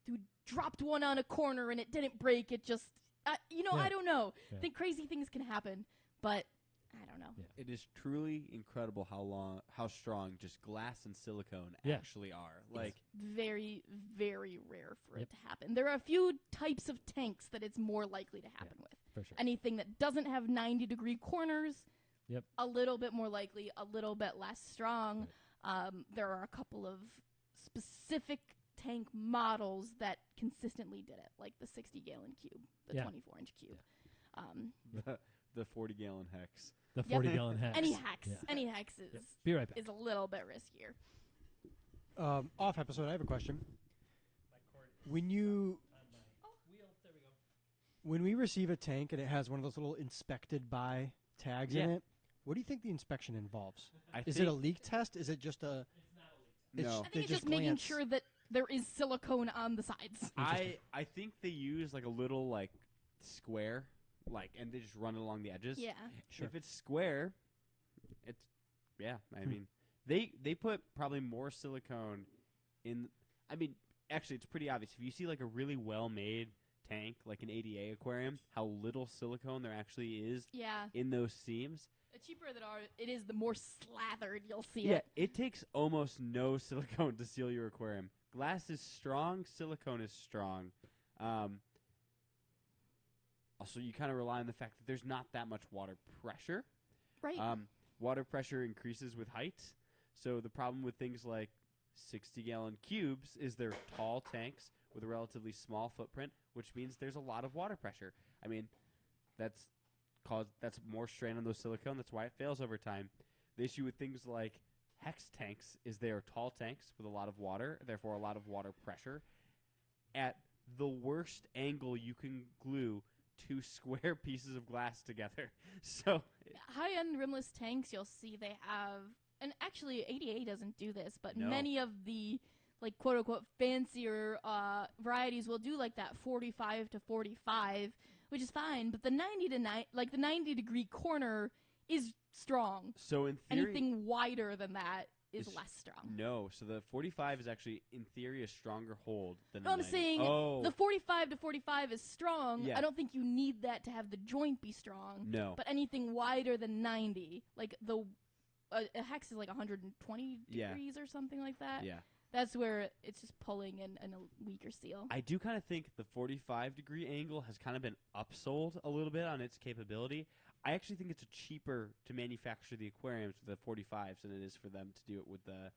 who dropped one on a corner and it didn't break. It just, Yeah. I don't know. Yeah. I think crazy things can happen, but I don't know. Yeah. It is truly incredible how strong just glass and silicone Yeah. actually are. Like, Very, very rare for Yep. it to happen. There are a few types of tanks that it's more likely to happen with. For sure. Anything that doesn't have 90-degree corners, Yep. a little bit more likely, a little bit less strong. There are a couple of specific tank models that consistently did it, like the 60-gallon cube, the Yeah. 24-inch cube. the 40-gallon hex. The Yep. 40-gallon hex. Any hex, Yeah. any hex is Yep. Be right back. is a little bit riskier. Off episode, I have a question. When you when we receive a tank and it has one of those little inspected by tags in Yeah. it, what do you think the inspection involves? I Is think, it a leak test? Is it just a? No. I They think it's just making glance. sure that there is silicone on the sides. I think they use like a little like square, like, and they just run it along the edges. Yeah. Sure. If it's square, it's I mean, they put probably more silicone in. I mean, actually, it's pretty obvious if you see like a really well made tank, like an ADA aquarium, how little silicone there actually is Yeah. in those seams. The cheaper it is, the more slathered you'll see it. It takes almost no silicone to seal your aquarium. Glass is strong, silicone is strong. Also, you kind of rely on the fact that there's not that much water pressure. Right. Water pressure increases with height. So the problem with things like 60-gallon cubes is they're tall tanks with a relatively small footprint, which means there's a lot of water pressure. I mean, that's more strain on those silicone. That's why it fails over time. The issue with things like hex tanks is they are tall tanks with a lot of water, therefore a lot of water pressure. At the worst angle you can glue two square pieces of glass together. So High-end rimless tanks, you'll see they have, and actually ADA doesn't do this, but No. many of the like quote-unquote fancier varieties will do like that 45 to 45, which is fine, but the 90-degree corner is strong. in theory, Anything wider than that is Is- less strong. no. So the 45 is actually, in theory, a stronger hold than No, the I'm 90. saying Oh, the 45 to 45 is strong. Yeah. I don't think you need that to have the joint be strong. no. But anything wider than 90, like a hex is like 120 Yeah. degrees or something like that. Yeah. That's where it's just pulling and a weaker seal. I do kind of think the 45-degree angle has kind of been upsold a little bit on its capability. I actually think it's cheaper to manufacture the aquariums with the 45s than it is for them to do it with the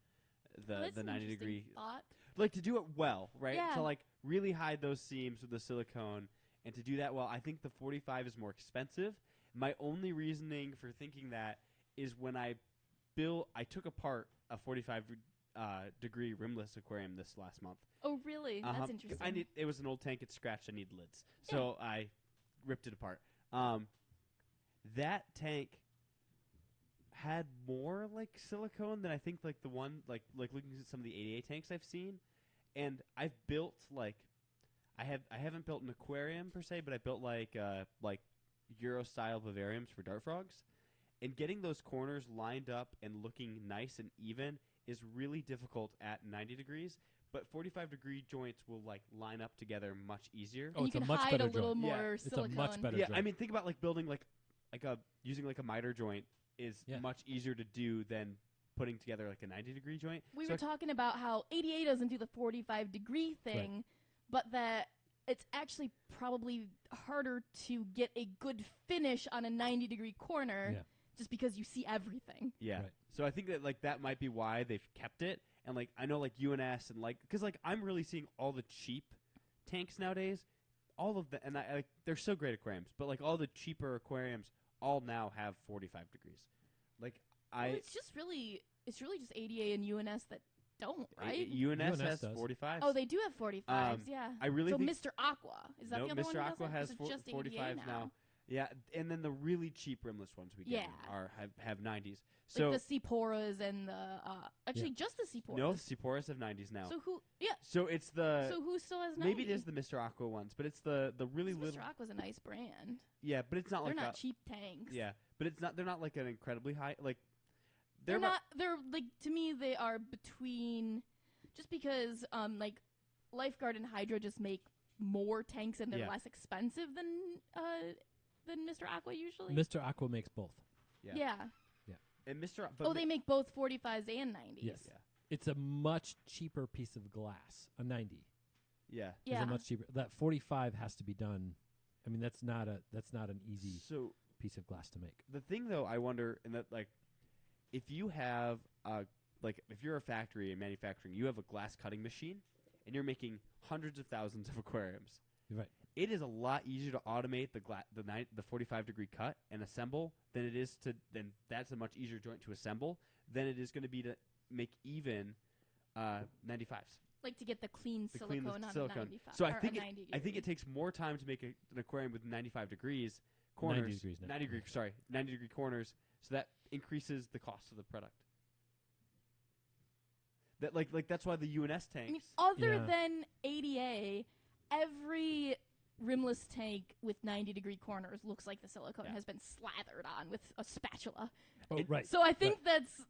Well, that's the an 90-degree. interesting thought. Like to do it well, right? Yeah. To like really hide those seams with the silicone, and to do that well, I think the 45 is more expensive. My only reasoning for thinking that is when I took apart a 45-degree rimless aquarium this last month. Oh, really? Uh-huh. That's interesting. It was an old tank. It scratched. I need lids, so I ripped it apart. That tank had more like silicone than I think like the one like looking at some of the 88 tanks I've seen, and I've built like I haven't built an aquarium per se, but I built like Euro style vivariums for dart frogs, and getting those corners lined up and looking nice and even is really difficult at 90 degrees. But 45-degree joints will like line up together much easier. Oh, and you it's a can much hide better a little joint. Yeah, more it's a silicone. much better Yeah, joint. I mean, think about like building using a miter joint is Yeah. much easier to do than putting together like a 90-degree joint. We So were talking about how 88 doesn't do the 45-degree thing, but that it's actually probably harder to get a good finish on a 90-degree corner Yeah. just because you see everything. Yeah. Right. So I think that like that might be why they've kept it. And like I know like UNS and like because like I'm really seeing all the cheap tanks nowadays, all of the and I they're so great aquariums, but like all the cheaper aquariums all now have 45 degrees. Like Well, it's really just ADA and UNS that don't, right? UNS has does. 45s. Oh, they do have 45s, yeah. I really so think Mr. Aqua, is that no, the other Mr. one? Aqua has Or is it just 45s ADA now. Yeah, and then the really cheap rimless ones we get Yeah. have 90s. So like the Sephoras and the actually just the Sephoras. no, Sephoras have 90s now. So who? Yeah. So it's the So who still has 90? maybe it is the Mr. Aqua ones, but it's the really little. Mr. Aqua's a nice brand. Yeah, but it's not They're like not cheap tanks. Yeah, but it's not. They're not like an incredibly high. Like They're about- not. They're like to me. They are between. Just because like Lifeguard and Hydra just make more tanks and they're Yeah. less expensive than Mr. Aqua usually. Mr. Aqua makes both. Yeah. Yeah. and Mr. But Oh, they make both 45s and 90s. Yes. Yeah. It's a much cheaper piece of glass. A 90 Yeah. is Yeah. a much cheaper. That 45 has to be done. I mean, that's not an easy So piece of glass to make. the thing though, I wonder, and that like, if you have if you're a factory in manufacturing, you have a glass cutting machine, and you're making hundreds of thousands of aquariums. You're right. It is a lot easier to automate the 45-degree cut and assemble than it is to then that's a much easier joint to assemble than it is going to be to make even 95s. Like to get the clean To clean silicone the on silicone. a 95. So or a 90 I think degree. it takes more time to make an aquarium with 95 degrees corners. 90 degrees now. 90 degree corners. So that increases the cost of the product. That like that's why the UNS tanks. I mean, other Yeah. than ADA, every rimless tank with 90-degree corners looks like the silicone Yeah. has been slathered on with a spatula. Oh, right. So I think that's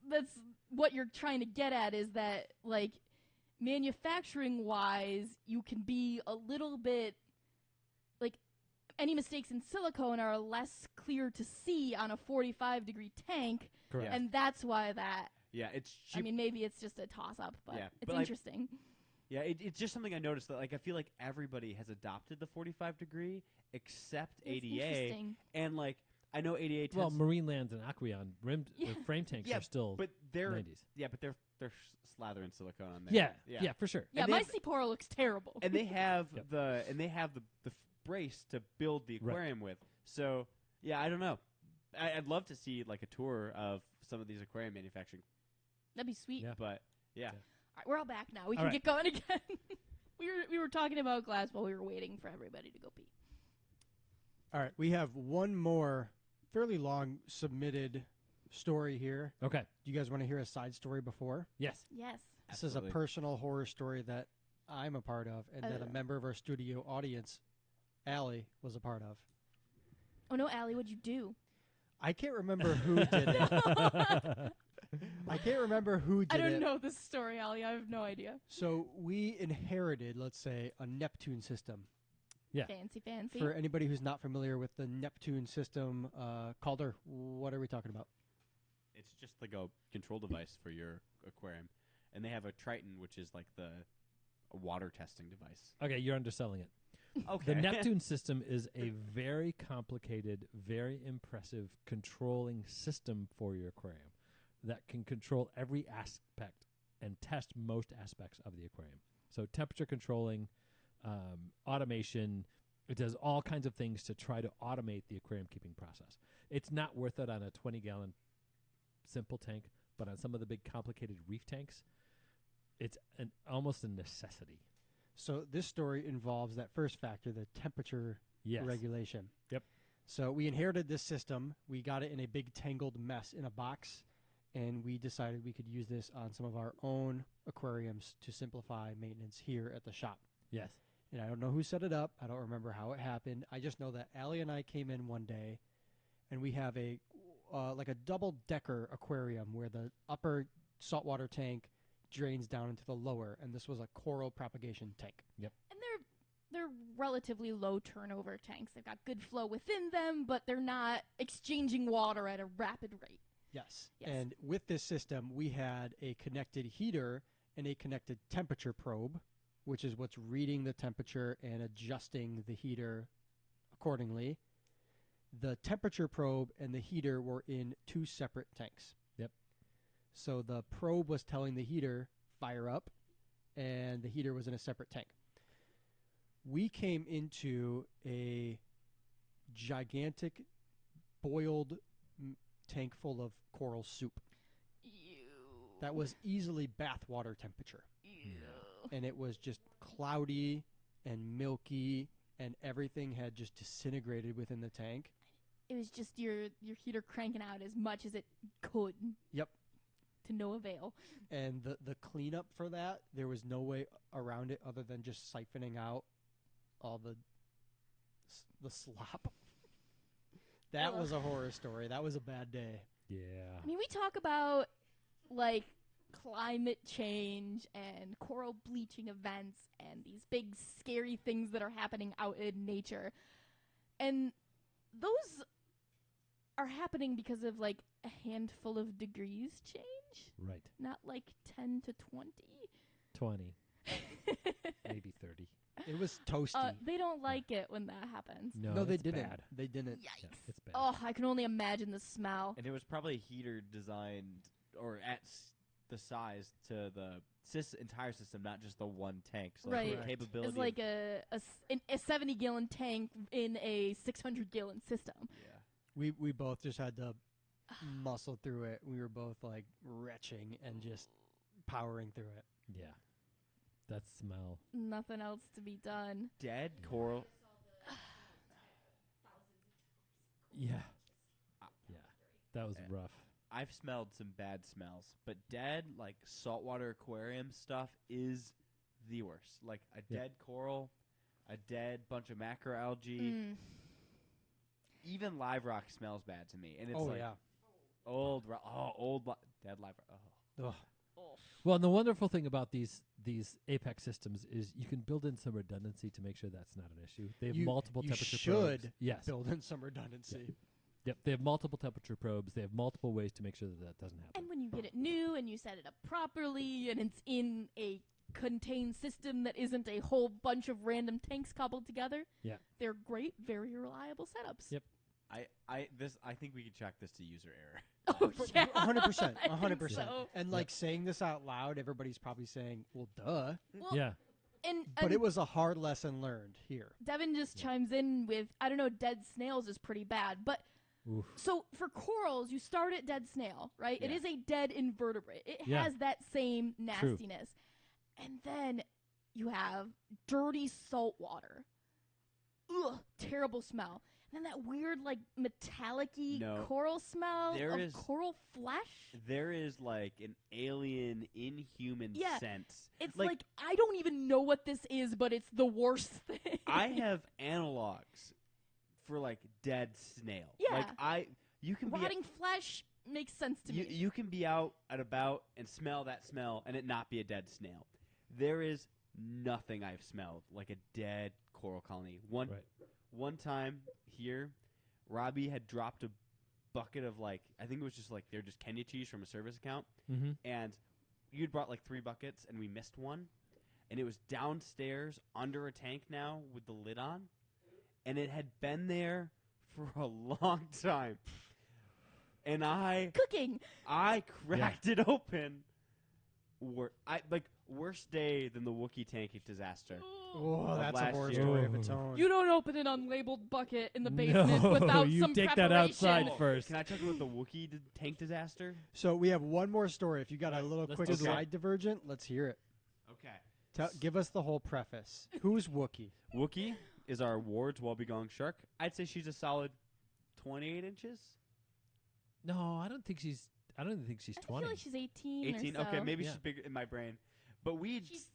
what you're trying to get at is that like manufacturing wise, you can be a little bit like any mistakes in silicone are less clear to see on a 45-degree tank, Correct. and that's why that. yeah, it's cheap. I mean, maybe it's just a toss-up, but Yeah, it's but, like, interesting. yeah, it's just something I noticed that like I feel like everybody has adopted the 45 degree except That's ADA, interesting. and like I know ADA tends Well, Marine Lands and Aquarium Yeah. frame tanks Yeah, are still but they're 90s. but they're slathering silicone on there. Yeah, for sure. Yeah, and they my have- Sephora looks terrible. and they have Yep. the brace to build the Right. aquarium with. So yeah, I don't know. I'd love to see like a tour of some of these aquarium manufacturing, That'd be sweet. Yeah. but yeah. All right, we're all back now. We All can right. get going again. we were talking about glass while we were waiting for everybody to go pee. All right, we have one more fairly long submitted story here. Okay. Do you guys want to hear a side story before? Yes. Yes. This is a Absolutely. personal horror story that I'm a part of and that a member of our studio audience, Allie, was a part of. Oh no, Allie, what'd you do? I can't remember who did it. I can't remember who did I it. don't know this story, Allie. I have no idea. So we inherited, let's say, a Neptune system. Yeah. Fancy. For anybody who's not familiar with the Neptune system, Calder, what are we talking about? It's just like a control device for your aquarium, and they have a Triton, which is like the a water testing device. Okay, you're underselling it. Okay. The Neptune system is a very complicated, very impressive controlling system for your aquarium that can control every aspect and test most aspects of the aquarium. So temperature controlling, automation, it does all kinds of things to try to automate the aquarium keeping process. It's not worth it on a 20-gallon simple tank, but on some of the big complicated reef tanks, it's almost a necessity. So this story involves that first factor, the temperature Yes. regulation. Yep. So we inherited this system. We got it in a big tangled mess in a box, and we decided we could use this on some of our own aquariums to simplify maintenance here at the shop. Yes. And I don't know who set it up. I don't remember how it happened. I just know that Allie and I came in one day, and we have a like a double-decker aquarium where the upper saltwater tank drains down into the lower, and this was a coral propagation tank. And they're relatively low turnover tanks. They've got good flow within them, but they're not exchanging water at a rapid rate. Yes. Yes. And with this system, we had a connected heater and a connected temperature probe, which is what's reading the temperature and adjusting the heater accordingly. The temperature probe and the heater were in two separate tanks. Yep. So the probe was telling the heater, fire up, and the heater was in a separate tank. We came into a gigantic boiled tank full of coral soup Ew. that was easily bath water temperature. Ew. And it was just cloudy and milky, and everything had just disintegrated within the tank. it was just your heater cranking out as much as it could. Yep. To no avail. And the cleanup for that, there was no way around it other than just siphoning out all the slop. That was a horror story. That was a bad day. Yeah. I mean, we talk about like climate change and coral bleaching events and these big scary things that are happening out in nature. And those are happening because of like a handful of degrees change, Right. not like 10 to 20. 20, maybe 30. It was toasty. They don't like it when that happens. No, they it's didn't. bad. They didn't. Yikes. Yeah, it's bad. Oh, I can only imagine the smell. And it was probably a heater designed or at the size to the entire system, not just the one tank. So Right. the Correct. capability. It's like a 70-gallon tank in a 600-gallon system. Yeah. We both just had to muscle through it. We were both like retching and just powering through it. Yeah. That smell. Nothing else to be done. Dead coral. Yeah. Yeah. That was rough. I've smelled some bad smells, but dead, like saltwater aquarium stuff is the worst. Like a Yeah. dead coral, a dead bunch of macroalgae, Mm. even live rock smells bad to me. And it's Oh like yeah. dead live rock. Oh. Ugh. Well, and the wonderful thing about these Apex systems is you can build in some redundancy to make sure that's not an issue. They have multiple you temperature should probes. Yes. build in some redundancy. Yep. They have multiple temperature probes. They have multiple ways to make sure that that doesn't happen. And when you get it new and you set it up properly and it's in a contained system that isn't a whole bunch of random tanks cobbled together, Yeah. they're great, very reliable setups. Yep. I think we could track this to user error. Oh, yeah. 100%. I think 100%. so. And like saying this out loud, everybody's probably saying, "Well, duh." Well, Yeah. And, But it was a hard lesson learned here. Devin just chimes in with, I don't know, dead snails is pretty bad. But Oof. so for corals, you start at dead snail, right? It Yeah. is a dead invertebrate. It Yeah. has that same nastiness. And then you have dirty salt water. Ugh, terrible smell. And then that weird, like, metallic-y No. coral smell There of is- coral flesh. There is like an alien, inhuman Yeah. sense. It's like, I don't even know what this is, but it's the worst thing. I have analogs for like dead snail. Yeah. Like you can Rotting flesh makes sense to be me. you can be out and about and smell that smell and it not be a dead snail. There is nothing I've smelled like a dead coral colony. One time here, Robbie had dropped a bucket of like I think it was just like they're just Kenya cheese from a service account, Mm-hmm. and you'd brought like 3 buckets and we missed one, and it was downstairs under a tank now with the lid on, and it had been there for a long time, and I Cooking. cracked it open. Worst day than the Wookiee tank disaster. Oh, Of that's a last horror year. story of its own. You don't open an unlabeled bucket in the basement No, without you some take that preparation. outside first. Can I talk about the Wookiee tank disaster? So we have one more story. If you got a little let's quick do the- side divergent, let's hear it. Okay. Give us the whole preface. Who's Wookiee? Wookiee is our Ward's Wobbegong shark. I'd say she's a solid 28 inches. No, I don't think she's 20. I feel like she's 18 18. or so. Okay, maybe Yeah. she's bigger in my brain. But we She's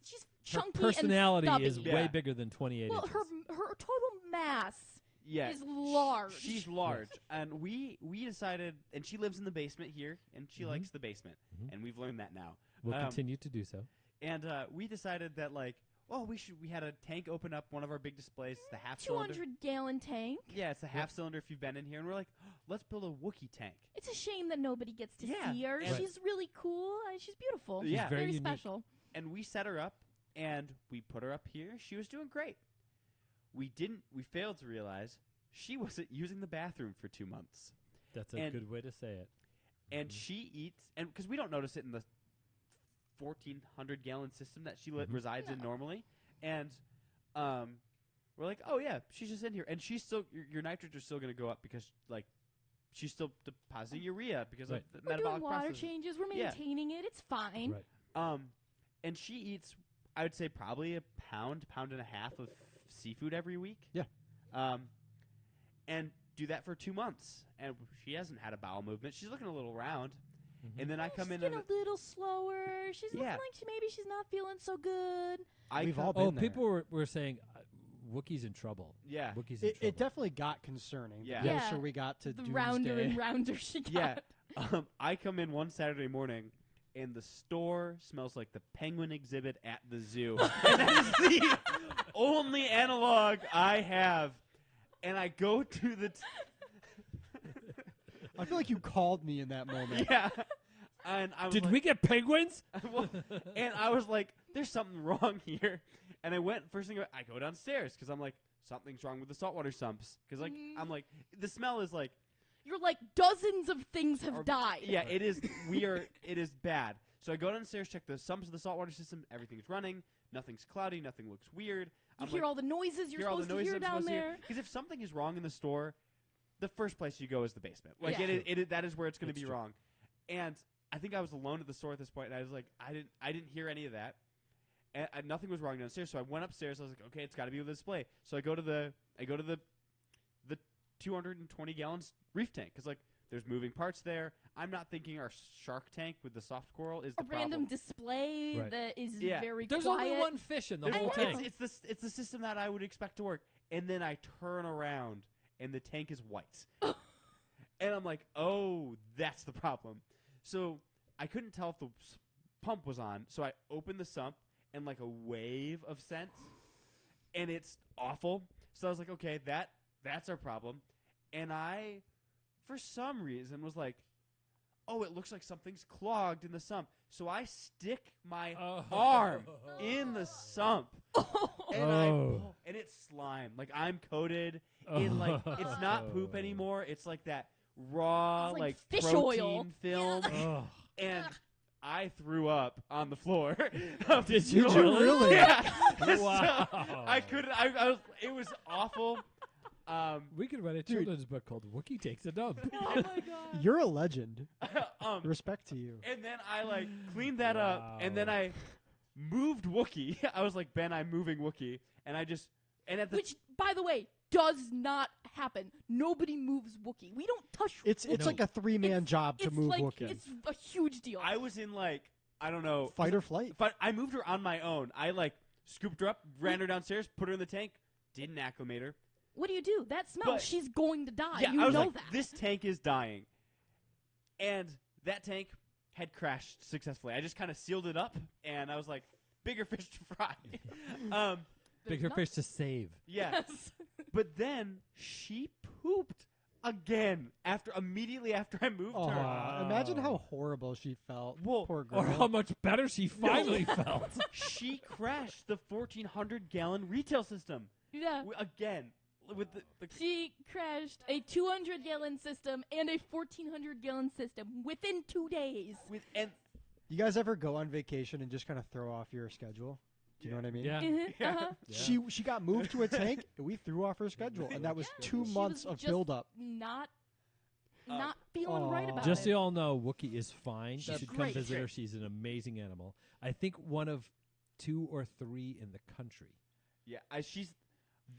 Her chunky personality and is stubby. Yeah. way bigger than 28 Well, inches. her total mass yeah, is large. she's large, and we decided, and she lives in the basement here, and she Mhm. likes the basement, Mhm. and we've learned that now. We'll um, continue to do so. And we decided that like, we had a tank open up one of our big displays, it's the half cylinder. 200-gallon tank. Yeah, it's a half cylinder if you've been in here, and we're like, let's build a Wookiee tank. It's a shame that nobody gets to Yeah, see her. and- She's really cool. She's beautiful. She's very very unique. special. And we set her up, and we put her up here. She was doing great. We failed to realize she wasn't using the bathroom for 2 months. That's a and- good way to say it. And Mhm. she eats, and because we don't notice it in the 1,400-gallon system that she Mhm. resides in No. normally, and we're like, oh yeah, she's just in here, and she's still your nitrates are still going to go up because like she's still depositing urea because Right. of the We're doing metabolic water process. changes. We're Yeah. maintaining it. It's fine. Right. And she eats, I would say probably a pound and a half of seafood every week. Yeah. And do that for 2 months, and she hasn't had a bowel movement. She's looking a little round, Mhm. and then I come She's in. getting a little slower. She's looking Yeah. like maybe she's not feeling so good. We've all Oh, been there. people were saying Wookiee's in trouble. Yeah. Wookiee's in It trouble. definitely got concerning. Yeah. The Yeah. closer we got to The doomsday. rounder and rounder she got. Yeah. I come in one Saturday morning, and the store smells like the penguin exhibit at the zoo. And that is the only analog I have. And I go to the. I feel like you called me in that moment. Yeah. And I was Did like, we get penguins? well, and I was like, there's something wrong here. And I went, first thing I go downstairs because I'm like, something's wrong with the saltwater sumps. Because like, I'm like, the smell is like, You're like, dozens of things have Or- died. yeah, it is, it is bad. So I go downstairs, check the sumps of the saltwater system. Everything's running. Nothing's cloudy. Nothing looks weird. You hear all the noises you're supposed to hear down there. Because if something is wrong in the store, the first place you go is the basement. Like Yeah. that is where it's going to It's be true. wrong. And I think I was alone at the store at this point, and I was like, I didn't hear any of that. And nothing was wrong downstairs. So I went upstairs. I was like, okay, it's got to be with the display. So I go to the 220 gallons reef tank because like there's moving parts there. I'm not thinking our shark tank with the soft coral is A the random problem. display Right. that is Yeah. very There's quiet. only one fish in the There's whole I know. tank. It's the system that I would expect to work. And then I turn around and the tank is white. And I'm like, oh, that's the problem. So I couldn't tell if the pump was on. So I opened the sump and like a wave of scent, and it's awful. So I was like, okay, that's our problem. And I, for some reason, was like, oh, it looks like something's clogged in the sump. So I stick my arm in the sump. And Oh. and it's slime. Like I'm coated in like it's not poop anymore. It's like that raw It's like like fish protein oil. film. Ugh. And I threw up on the floor. Did you Floor. really? Yeah. Wow. So I couldn't. I was. It was awful. We could write a Dude. children's book called Wookiee Takes a Dump. Oh my god. You're a legend. um, Respect to you. and then I like cleaned that up, and then Wow. I moved Wookiee. I was like, Ben, I'm moving Wookiee, and I just and at the Which, by the way, does not happen. Nobody moves Wookiee. We don't touch It's No. like a 3-man It's- job to it's move like, Wookiee. It's a huge deal. I was in like I don't know Fight or flight. But I moved her on my own. I like scooped her up, ran her downstairs, put her in the tank, didn't acclimate her. What do? That smell, But- she's going to die. Yeah, you I was know like, that. this tank is dying. And that tank had crashed successfully. I just kind of sealed it up, and I was like, bigger fish to fry. There's Bigger not- fish to save. Yeah. Yes. But then she pooped again immediately after I moved Oh, her. imagine how horrible she felt. Whoa. Poor girl. Or how much better she finally felt. She crashed the 1,400-gallon retail system. Yeah. Again. With the She crashed a 200-gallon system and a 1,400-gallon system within 2 days. and You guys ever go on vacation and just kind of throw off your schedule? Do you know what I mean? Yeah. Yeah. Uh-huh. Yeah. She got moved to a tank, and we threw off her schedule, and that was Yeah, 2 she months was of just build-up. Not Oh. feeling right Aw. about Just it. so you all know, Wookiee is fine. She's you should great. come visit her. Great. She's an amazing animal. I think one of 2 or 3 in the country. Yeah, she's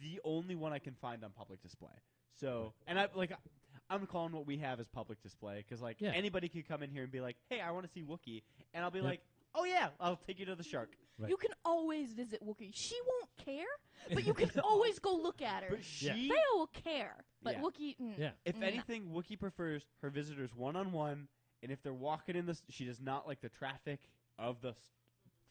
the only one I can find on public display. So, and I'm calling what we have as public display because like Yeah. anybody could come in here and be like, "Hey, I want to see Wookiee," and I'll be Yep. like, "Oh yeah, I'll take you to the shark." Right. You can always visit Wookiee. She won't care, but you can always go look at her. But she, They will care, but Yeah. Wookiee. Yeah. if no. anything, Wookiee prefers her visitors one-on-one, and if they're walking in the, she does not like the traffic of the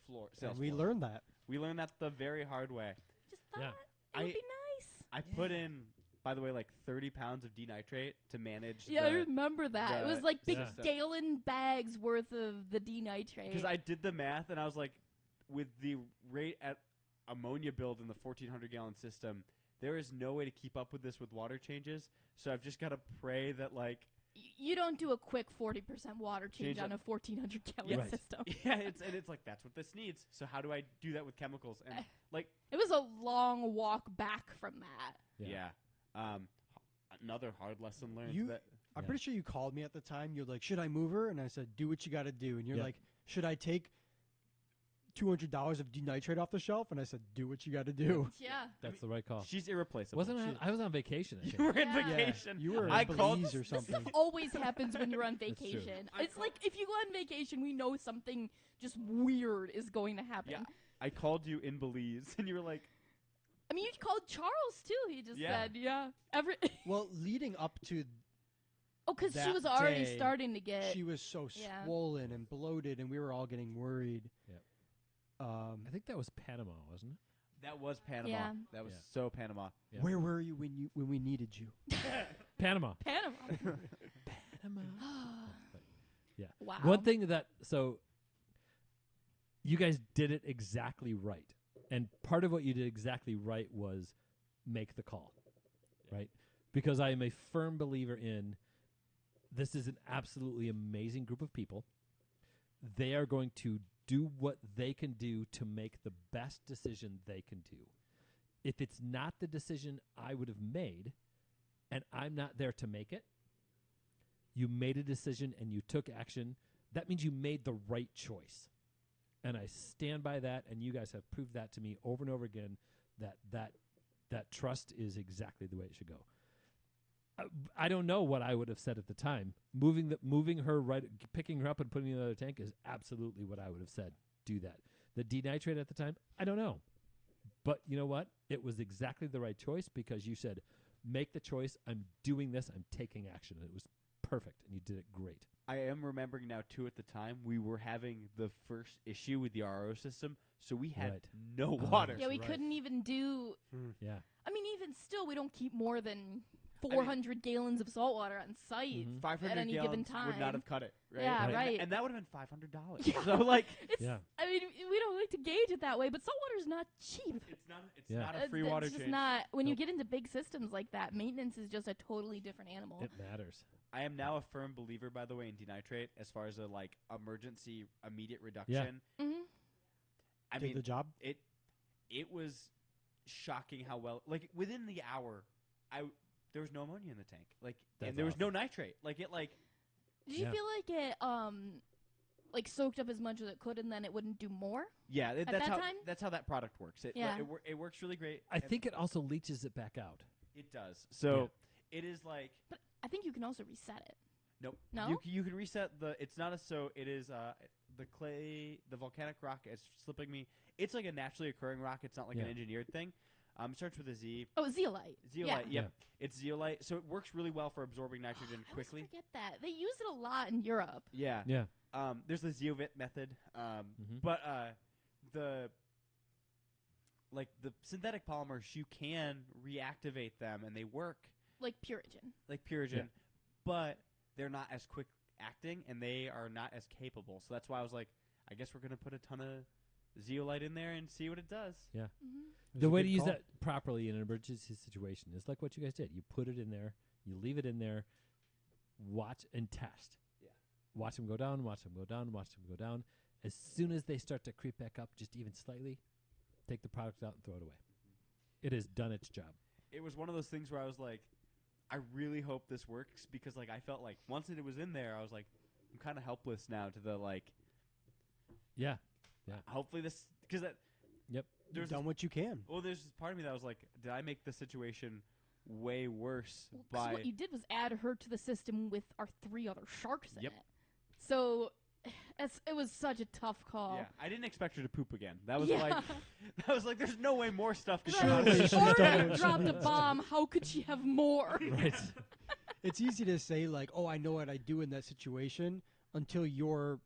floor. Sales And we floor. learned that. We learned that the very hard way. Just thought Yeah. it would be nice. I put in, by the way, like 30 pounds of denitrate to manage. Yeah, I remember that. It the was like big Yeah. gallon bags worth of the denitrate. Because I did the math and I was like, with the rate at ammonia build in the 1,400-gallon system, there is no way to keep up with this with water changes. So I've just got to pray that like, You don't do a quick 40% water change Change on up. a 1,400-gallon Yeah. Right. system. yeah, it's like that's what this needs. So how do I do that with chemicals? And like, It was a long walk back from that. Yeah. another hard lesson learned. You- that I'm Yeah. pretty sure you called me at the time. You're like, should I move her? And I said, do what you got to do. And you're Yeah. like, should I take $200 of denitrate off the shelf, and I said, "Do what you got to do." Yeah. That's the right call. She's irreplaceable. Wasn't I? I was on vacation. I You think. were in Yeah. vacation. You were I in called. Belize or This stuff something. always happens when you're on That's true. vacation. I It's like if you go on vacation, we know something just weird is going to happen. Yeah. I called you in Belize, and you were like, I mean, you called Charles too. He just Yeah. said, "Yeah, every." Well, leading up to Oh, because she that was already day, starting to get. she was so Yeah. swollen and bloated, and we were all getting worried. Yep. Um, I think that was Panama, wasn't it? "That was Panama. Yeah. That was Yeah. so Panama." Yeah. Where were you when we needed you? Panama. Panama. Panama. Yeah. Wow. One thing that you guys did it exactly right, and part of what you did exactly right was make the call, right? Because I am a firm believer in this is an absolutely amazing group of people. They are going to do what they can do to make the best decision they can do. If it's not the decision I would have made, and I'm not there to make it, you made a decision and you took action. That means you made the right choice. And I stand by that, and you guys have proved that to me over and over again, that trust is exactly the way it should go. I don't know what I would have said at the time. Moving her right, picking her up and putting her in the other tank is absolutely what I would have said. Do that. The denitrate at the time, I don't know. But you know what? It was exactly the right choice because you said, make the choice. I'm doing this. I'm taking action. And it was perfect, and you did it great. I am remembering now too. At the time, we were having the first issue with the RO system, so we had Right. no Oh, water. Yeah, we right. couldn't even do. Yeah. I mean, even still, we don't keep more than 400 gallons of salt water on site Mhm. 500 at any given gallons time. would not have cut it. Right? Yeah, And- right. And that would have been $500. Yeah. So like, It's. Yeah. I mean, we don't like to gauge it that way, but salt water is not cheap. it's not. It's Yeah. not a free water It's just change. not. When you Nope. get into big systems like that, maintenance is just a totally different animal. It matters. I am now a firm believer, by the way, in denitrate as far as a like emergency immediate reduction. Mm-hmm. I Did mean, the job? it was shocking how well. Like within the hour, there was no ammonia in the tank. Like, That's and there was awesome. no nitrate. Like it like. Did you Yeah. feel like it like soaked up as much as it could, and then it wouldn't do more? Yeah, At that's that how time? that's how that product works. Yeah. It works really great. I and think it also leaches it back out. it does. So it is like But I think you can also reset it. nope. No? You can reset the. It's not a so. It is the clay, the volcanic rock is slipping me. It's like a naturally occurring rock. It's not like an Yeah. engineered thing. It starts with a Z. Oh, zeolite. Zeolite. Yeah. Yep. Yeah. It's zeolite. So it works really well for absorbing nitrogen I always quickly. forget that they use it a lot in Europe. Yeah. Yeah. There's the zeovit method. Mhm. But the synthetic polymers, you can reactivate them and they work Like Purigen. like Purigen, Yeah. but they're not as quick acting and they are not as capable. So that's why I was like, I guess we're gonna put a ton of zeolite in there and see what it does. Mm-hmm. The way to use that properly in an emergency situation is like what you guys did. You put it in there, you leave it in there, watch and test. Yeah. Watch them go down, watch them go down, watch them go down. As soon as they start to creep back up, just even slightly, take the product out and throw it away. It has done its job. It was one of those things where I was like, I really hope this works because like I felt like once it was in there, I was like, I'm kind of helpless now to the like. Yeah. Hopefully this because that. Yep. You've There's done what you can. Well, there's this part of me that was like, did I make the situation way worse Well, 'cause by? what you did was add her to the system with our 3 other sharks in Yep. it. So it was such a tough call. Yeah, I didn't expect her to poop again. That was Yeah. like, that was like, there's no way more stuff could Right. come out of Surely this. she's done Already what she dropped a needs to. bomb. How could she have more? Right. It's easy to say like, "Oh, I know what I do in that situation," until you're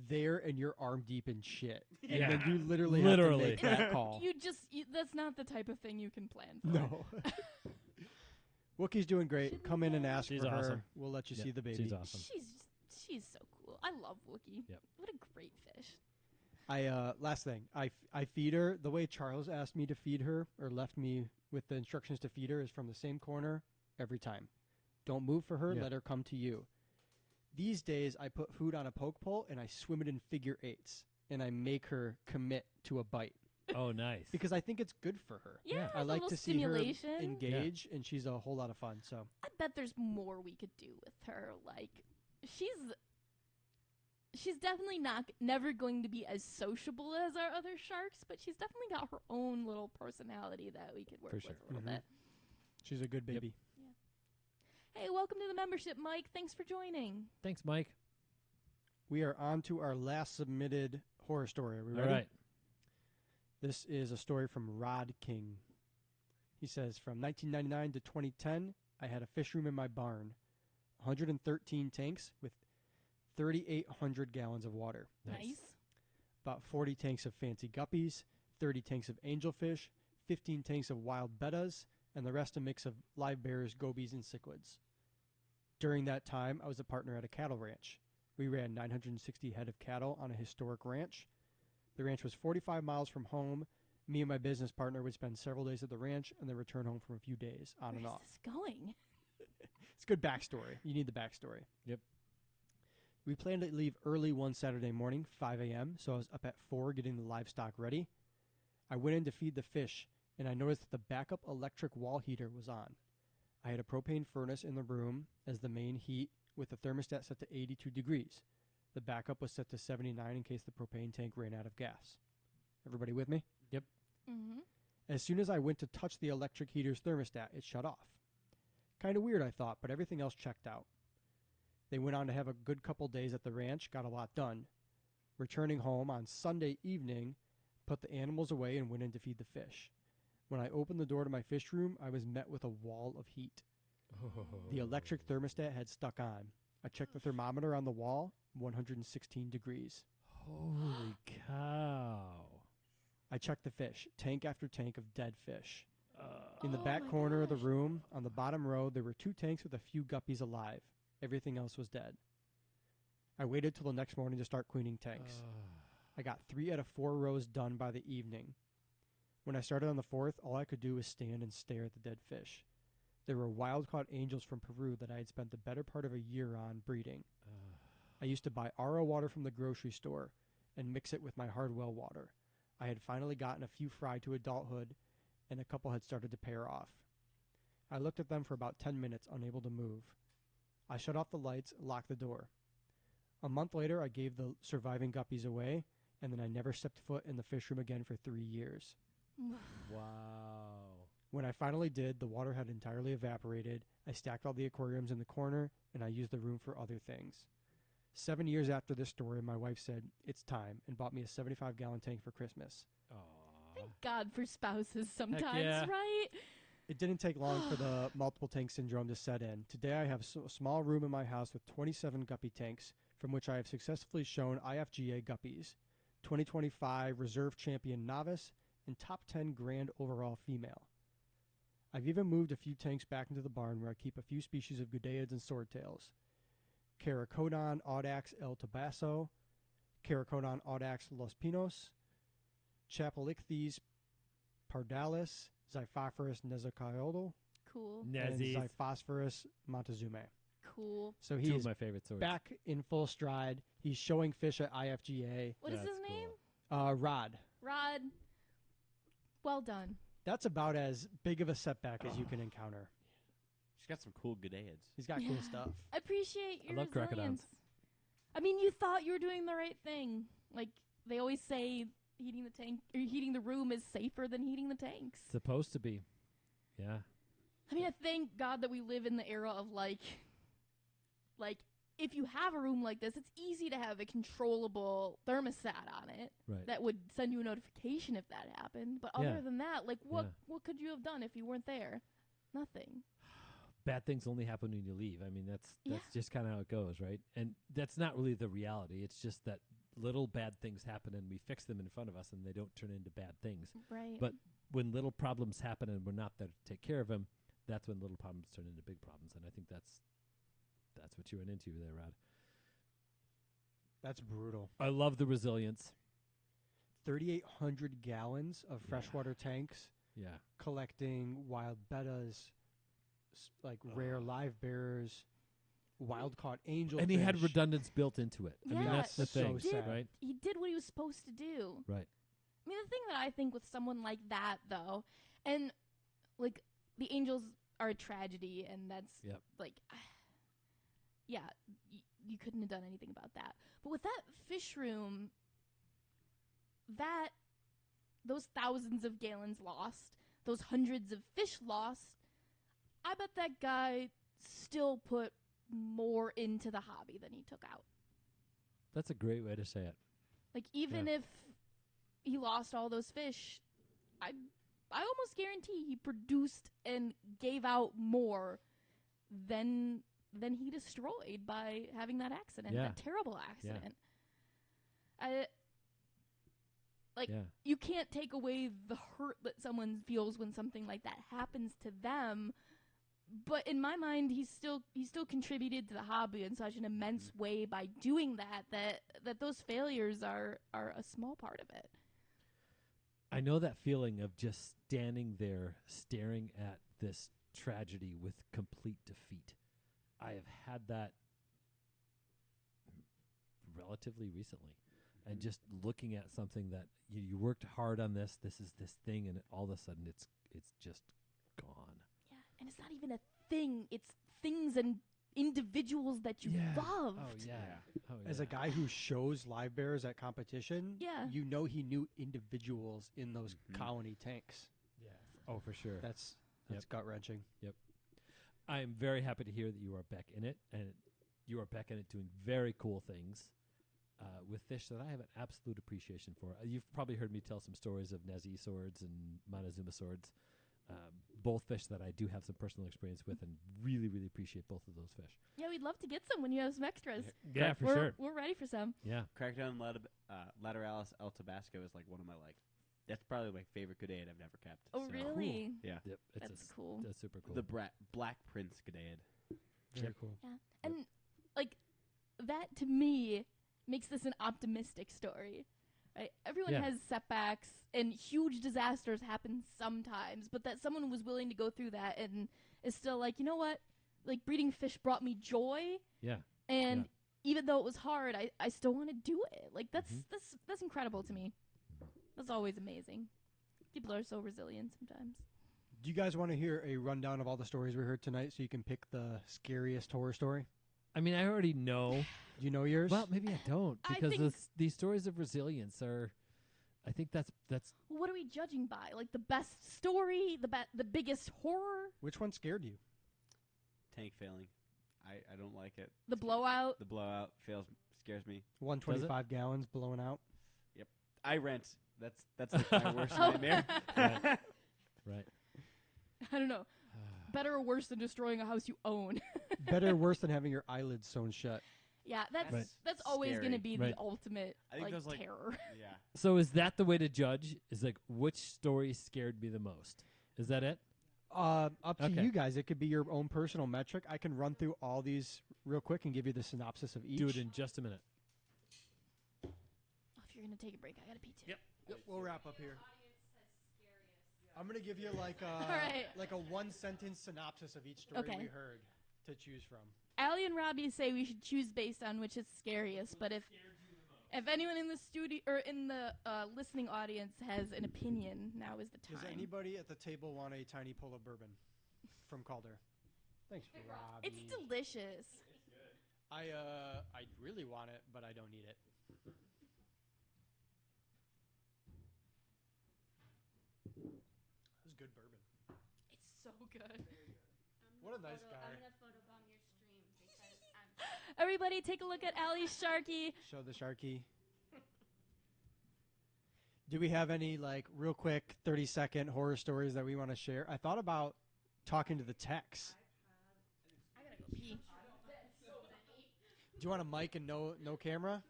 there and you're arm deep in shit, and Yeah. then you literally Literally. have to make that call. That's not the type of thing you can plan for. No. Wookiee's doing great. Shouldn't Come in and we? ask She's for her. awesome. We'll let you Yeah, see the baby. She's awesome. She's so cool. I love Wookie. Yep. What a great fish. Last thing, I feed her the way Charles asked me to feed her, or left me with the instructions to feed her, is from the same corner every time. Don't move for her. Yeah. Let her come to you. These days, I put food on a poke pole and I swim it in figure eights, and I make her commit to a bite Oh, nice. because I think it's good for her. Yeah, I a like little to see her stimulation. engage, and she's a whole lot of fun. So I bet there's more we could do with her. Like, she's she's definitely never going to be as sociable as our other sharks, but she's definitely got her own little personality that we could work For with sure. a little Mhm. bit. She's a good Yep. baby. Hey, welcome to the membership, Mike. Thanks for joining. Thanks, Mike. We are on to our last submitted horror story. Are we All ready? right. This is a story from Rod King. He says, from 1999 to 2010, I had a fish room in my barn, 113 tanks with 3,800 gallons of water, Nice. about 40 tanks of fancy guppies, 30 tanks of angelfish, 15 tanks of wild bettas, and the rest a mix of live bears, gobies, and cichlids. During that time, I was a partner at a cattle ranch. We ran 960 head of cattle on a historic ranch. The ranch was 45 miles from home. Me and my business partner would spend several days at the ranch and then return home for a few days, on and Where's off. this going? It's good backstory. You need the backstory. Yep. We planned to leave early one Saturday morning, 5 a.m., so I was up at 4 getting the livestock ready. I went in to feed the fish, and I noticed that the backup electric wall heater was on. I had a propane furnace in the room as the main heat with the thermostat set to 82 degrees. The backup was set to 79 in case the propane tank ran out of gas. Everybody with me? Mm-hmm. As soon as I went to touch the electric heater's thermostat, it shut off. Kind of weird, I thought, but everything else checked out. They went on to have a good couple days at the ranch, got a lot done. Returning home on Sunday evening, put the animals away and went in to feed the fish. When I opened the door to my fish room, I was met with a wall of heat. The electric thermostat had stuck on. I checked the thermometer on the wall, 116 degrees. Holy cow. I checked the fish, tank after tank of dead fish. Uh, In the Oh back my corner of the gosh. room, on the bottom row, there were 2 tanks with a few guppies alive. Everything else was dead. I waited till the next morning to start cleaning tanks. I got 3 out of 4 rows done by the evening. When I started on the 4th, all I could do was stand and stare at the dead fish. There were wild-caught angels from Peru that I had spent the better part of a year on breeding. I used to buy RO water from the grocery store and mix it with my hard well water. I had finally gotten a few fry to adulthood, and a couple had started to pair off. I looked at them for about 10 minutes, unable to move. I shut off the lights, locked the door. A month later, I gave the surviving guppies away, and then I never stepped foot in the fish room again for 3 years. Wow. When I finally did, the water had entirely evaporated. I stacked all the aquariums in the corner, and I used the room for other things. 7 years after this story, my wife said, "It's time," and bought me a 75-gallon tank for Christmas. Aw. Thank God for spouses sometimes, yeah. right? It didn't take long for the multiple tank syndrome to set in. Today, I have a small room in my house with 27 guppy tanks, from which I have successfully shown IFGA guppies, 2025 Reserve Champion Novice, and top 10 Grand Overall Female. I've even moved a few tanks back into the barn where I keep a few species of Gudeids and swordtails. Caracodon audax el Tabaso, Caracodon audax Los Pinos, Chapelichthes pardalis, Xiphophorus nezacoiodal, Cool. and Nezzies. Xiphophorus montezumae. Cool. So 2 he's of my favorite swords. back in full stride. He's showing fish at IFGA. What is That's his name? cool. Rod. Rod. Well done. That's about as big of a setback as you can encounter. She's got some cool Gudeids. He's got cool Yeah. stuff. I appreciate your love crocodons. resilience. I mean, you thought you were doing the right thing. Like they always say, heating the tank or heating the room is safer than heating the tanks. Supposed to be. Yeah. I mean, I thank God that we live in the era of like if you have a room like this, it's easy to have a controllable thermostat on it Right. that would send you a notification if that happened. But Yeah. other than that, like Yeah. what could you have done if you weren't there? Nothing. Bad things only happen when you leave. I mean, that's Yeah. just kind of how it goes, right? And that's not really the reality. It's just that little bad things happen and we fix them in front of us and they don't turn into bad things. Right. But when little problems happen and we're not there to take care of them, that's when little problems turn into big problems. And I think that's what you went into there, Rod. That's brutal. I love the resilience. 3,800 gallons of Yeah. freshwater tanks Yeah. collecting wild bettas, like rare live bears, wild-caught angel And he had fish. redundance built into it. I mean, Yeah, that's the he thing, did. right? he did what he was supposed to do. Right. I mean, the thing that I think with someone like that, though, and like the Angels are a tragedy, and that's Yep. like yeah, you couldn't have done anything about that. But with that fish room, those thousands of gallons lost, those hundreds of fish lost, I bet that guy still put more into the hobby than he took out. That's a great way to say it. Like, even if he lost all those fish, I almost guarantee he produced and gave out more than he destroyed by having that accident, that terrible accident. You can't take away the hurt that someone feels when something like that happens to them. But in my mind, he still contributed to the hobby in such an immense way by doing that those failures are a small part of it. I know that feeling of just standing there staring at this tragedy with complete defeat. I have had that relatively recently. And just looking at something that you worked hard on this is this thing, and all of a sudden it's just gone. Yeah, and it's not even a thing. It's things and individuals that you loved. Oh, yeah. As a guy who shows live bears at competition, you know he knew individuals in those colony tanks. Yeah. Oh, for sure. That's gut-wrenching. Yep. I am very happy to hear that you are back in it, and you are back in it doing very cool things with fish that I have an absolute appreciation for. You've probably heard me tell some stories of Nezi swords and Montezuma swords, both fish that I do have some personal experience with and really, really appreciate both of those fish. Yeah, we'd love to get some when you have some extras. Yeah, for sure. We're ready for some. Yeah. Crackdown Lateralis El Tabasco is like one of my that's probably my favorite Gadaid I've never kept. Oh, so. really? Yeah. Yep. That's cool. That's super cool. The Black Prince Gadaid. Very cool. Yeah. And, like, that to me makes this an optimistic story. Right? Everyone has setbacks, and huge disasters happen sometimes, but that someone was willing to go through that and is still like, you know what? Like, breeding fish brought me joy. Yeah. And even though it was hard, I still want to do it. Like, that's incredible to me. That's always amazing. People are so resilient sometimes. Do you guys want to hear a rundown of all the stories we heard tonight so you can pick the scariest horror story? I mean, I already know. Do you know yours? Well, maybe I don't, because these stories of resilience are. I think that's. What are we judging by? Like the best story, the biggest horror? Which one scared you? Tank failing. I don't like it. The blowout. The blowout scares me. 125 gallons blowing out. Yep. I rent. That's like my worst nightmare. Right. I don't know. Better or worse than destroying a house you own? Better or worse than having your eyelids sewn shut? Yeah, that's always scary. going to be the ultimate terror. Yeah. So is that the way to judge? Is like which story scared me the most? Is that it? Up to you guys. It could be your own personal metric. I can run through all these real quick and give you the synopsis of each. Do it in just a minute. Oh, if you're going to take a break, I got to pee too. Yep. We'll wrap up here. I'm going to give you like a one-sentence synopsis of each story we heard to choose from. Allie and Robbie say we should choose based on which is scariest, but if anyone in the studio or in the listening audience has an opinion, now is the time. Does anybody at the table want a tiny pull of bourbon from Calder? Thanks, Robbie. It's delicious. I really want it, but I don't need it. Good bourbon. It's so good. What a nice guy. I'm gonna photobomb your stream because Everybody take a look at Allie's Sharky. Show the Sharky. Do we have any real quick 30-second horror stories that we want to share? I thought about talking to the techs. I gotta go pee. Do you want a mic and no camera?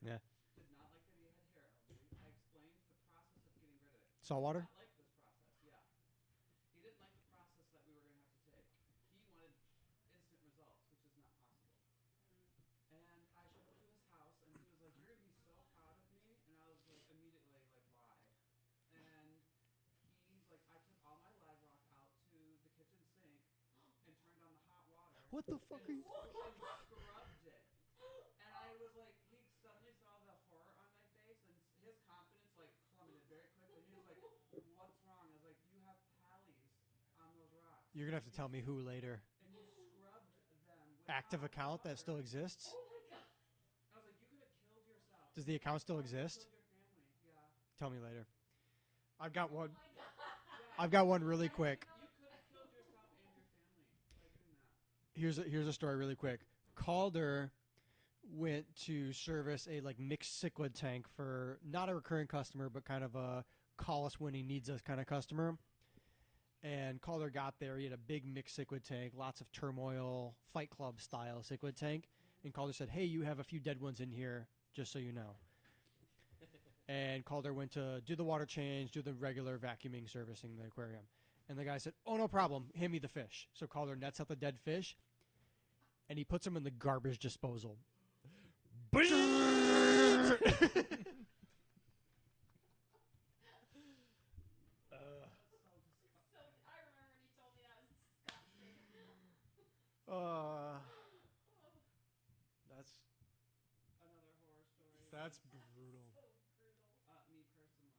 Yeah. Did not like that he had hair allergy. I explained the process of getting rid of it. Saltwater? He did not like this process, yeah. He didn't like the process that we were going to have to take. He wanted instant results, which is not possible. And I showed up to his house, and he was like, "You're going to be so proud of me." And I was like, immediately, why? And he's like, "I took all my live rock out to the kitchen sink and turned on the hot water." What the fuck are you... Scrubbed it. And I was like, he suddenly saw the horror on my face, and his confidence You're gonna have to tell me who later. and you scrubbed them with Active hot account water. that still exists. Oh my god. I was like, you could have killed yourself. Does the account still Probably exist? Killed your family. Yeah. Tell me later. I've got one. Oh my god. Yeah. I've got one really quick. You could have killed yourself and your family by doing that. Here's a story really quick. Calder went to service a like mixed cichlid tank for not a recurring customer, but kind of a call us when he needs us kind of customer. And Calder got there. He had a big mixed cichlid tank, lots of turmoil, Fight Club style cichlid tank. And Calder said, "Hey, you have a few dead ones in here, just so you know." And Calder went to do the water change, do the regular vacuuming, servicing the aquarium. And the guy said, "Oh, no problem. Hand me the fish." So Calder nets out the dead fish, and he puts them in the garbage disposal. So I remember when you told me that was disgusting. That's Another horror story. that's brutal. So brutal. Me personally,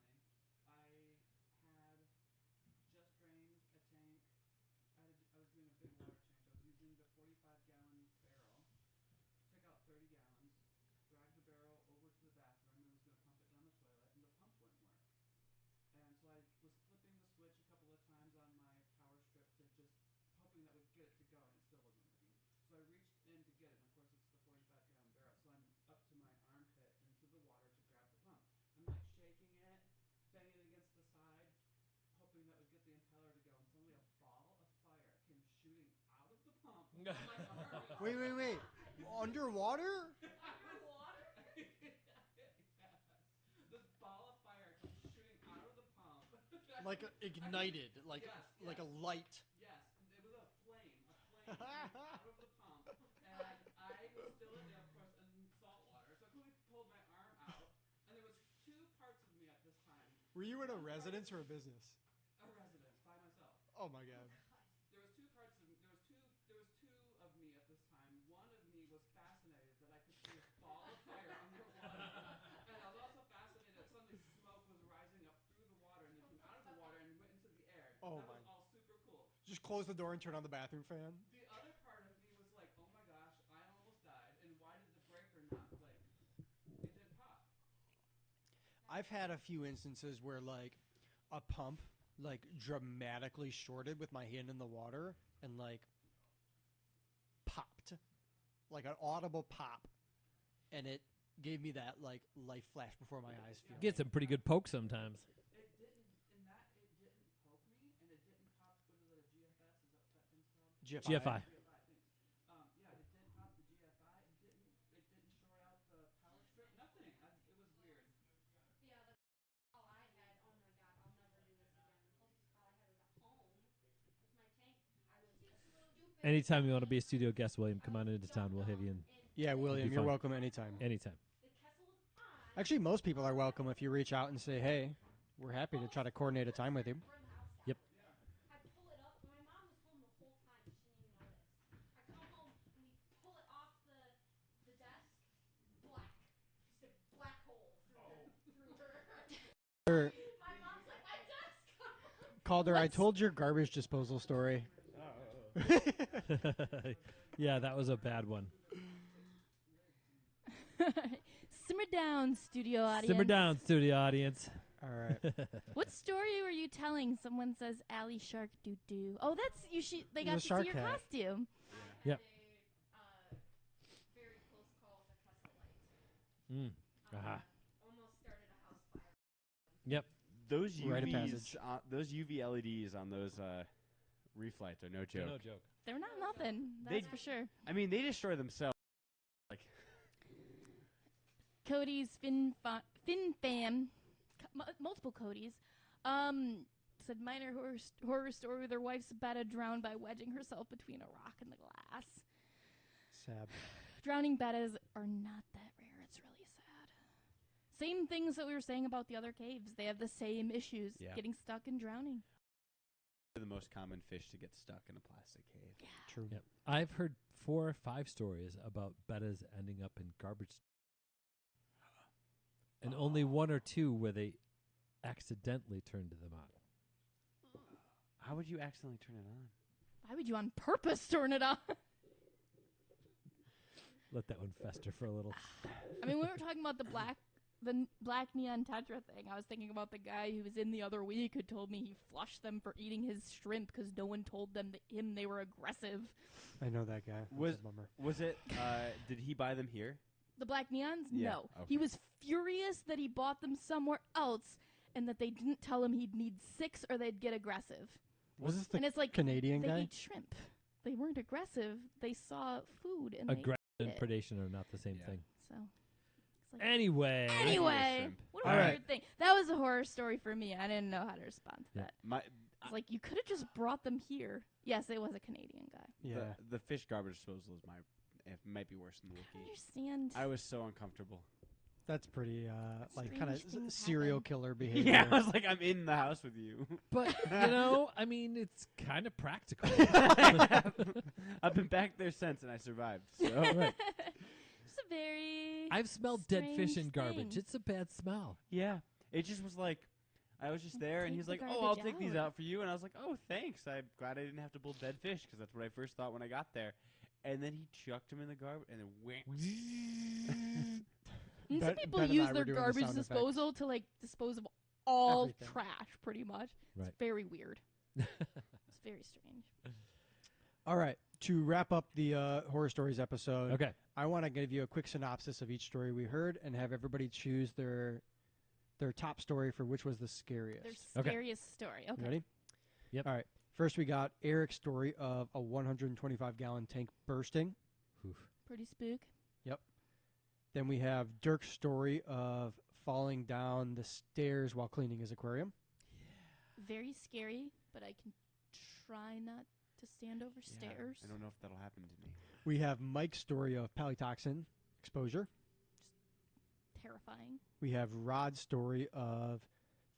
I had just drained a tank. I was doing a big water change. I was using the 45-gallon barrel. Took out 30 gallons. Dragged the barrel over to the bathroom and was going to pump it down the toilet, and the pump wouldn't work. And so I was flipping the switch a couple of times on my power strip to just hoping that would get it to go, and it still wasn't working. So I reached in to get it, and of course it's the 45-gallon barrel, so I'm up to my armpit into the water to grab the pump. I'm like shaking it, banging it against the side, hoping that would get the impeller to go, and suddenly a ball of fire came shooting out of the pump on my arm. Wait. Underwater? Underwater? Yes. This ball of fire comes shooting out of the pump. Like ignited, like Yes, like yes. a light. Yes, it was a flame coming out of the pump, and I was still in there, of course, in salt water. So I quickly pulled my arm out, and there was two parts of me at this time. Were you in a One part- residence or a business? A residence by myself. Oh my god. There was two parts of me. There was two of me at this time. One of me was fascinated that I could see this ball of fire underwater, and I was also fascinated that suddenly smoke was rising up through the water, and it came out of the water and went into the air. Oh That my. was all super cool. Just close the door and turn on the bathroom fan. The other part of me was like, oh my gosh, I almost died, and why did the breaker not like? It didn't pop. I've had a few instances where like a pump like dramatically shorted with my hand in the water and like popped. Like an audible pop. And it gave me that like life flash before my eyes feeling. Get some pretty good poke sometimes. It didn't. In that, it didn't poke me, and it didn't pop. What is it? A GFS? Is that what that thing's called? GFI. GFI. GFI. Thanks. Yeah, it didn't pop the GFI. It didn't. It didn't short out the power strip. Nothing. It was weird. Yeah, the call I had, oh my god, I'll never do this again. The closest call I had was at home. It was my tank. I was stupid. Anytime you want to be a studio guest, William, come on into town. We'll have you in Yeah, William, be you're fun. welcome anytime. anytime. The Kessel was on. Actually, most people are welcome if you reach out and say, "Hey, we're happy to try to coordinate a time with you." Burn the house down. Yep. I pull it up. My mom was home the whole time. She didn't even notice. I come home and we pull it off the desk. Black. Just a black hole through her. My mom's like, my desk. Calder, I told your garbage disposal story. Yeah, that was a bad one. Simmer down, studio audience. Simmer down, studio audience. All right. What story were you telling? Someone says Alley Shark doo doo. Oh, that's you. They The got to see shark your hat. costume. I Yep. had a very close call with a Kessel light. Aha. Almost started a house fire. Yep. Those Rite of UVs, passage. those UV LEDs on those reef lights are no joke. No joke. They're not nothing. They- That's for sure. I mean, they destroy themselves. Like, Cody's Fin Fam, multiple Codys, said minor horror story with her wife's Betta drowned by wedging herself between a rock and the glass. Sad. Drowning Bettas are not that rare. It's really sad. Same things that we were saying about the other caves. They have the same issues, Yeah. getting stuck and drowning. the most common fish to get stuck in a plastic cave. True. Yep. I've heard 4 or 5 stories about bettas ending up in garbage, and only 1 or 2 where they accidentally turned them on. How would you accidentally turn it on? Why would you on purpose turn it on? Let that one fester for a little. I mean, we were talking about the black neon tetra thing. I was thinking about the guy who was in the other week who told me he flushed them for eating his shrimp because no one told them they were aggressive. I know that guy. Was- That's a bummer. Was it? Did he buy them here? The black neons? Yeah, No. okay. He was furious that he bought them somewhere else and that they didn't tell him he'd need 6 or they'd get aggressive. Was this And the it's like Canadian they guy? eat shrimp. They weren't aggressive. They saw food and Aggression they and ate it. predation are not the same Yeah. thing. So it's like Anyway. anyway, shrimp. what a All weird right. thing. That was a horror story for me. I didn't know how to respond to Yeah. that. My It's like you could have just brought them here. Yes, it was a Canadian guy. Yeah. the fish garbage disposal is it might be worse than the I wiki. understand. I was so uncomfortable. That's pretty, like, kind of Strange things serial happen. killer behavior. Yeah, I was like, I'm in the house with you. But, you know, I mean, it's kind of practical. I've been back there since, and I survived. So Right. It's a very I've smelled dead fish Strange in garbage. thing. It's a bad smell. yeah, it just was like, I was just there, and Take he's the like, "Oh, garbage I'll take these out. out for you," and I was like, "Oh, thanks. I'm glad I didn't have to pull dead fish because that's what I first thought when I got there." And then he chucked them in the garbage, and then went. And some Ben- people Ben and use I were their doing the garbage sound effects. disposal to like dispose of all Everything. trash, pretty much. Right. It's very weird. It's very strange. All right. To wrap up the horror stories episode, Okay. I want to give you a quick synopsis of each story we heard and have everybody choose their top story for which was the scariest. Their Okay. scariest story. Okay. You ready? Yep. All right. First, we got Eric's story of a 125-gallon tank bursting. Oof. Pretty spook. Then we have Dirk's story of falling down the stairs while cleaning his aquarium. Very scary, but I can try not to stand over Yeah, stairs. I don't know if that'll happen to me. We have Mike's story of palytoxin exposure. Terrifying. We have Rod's story of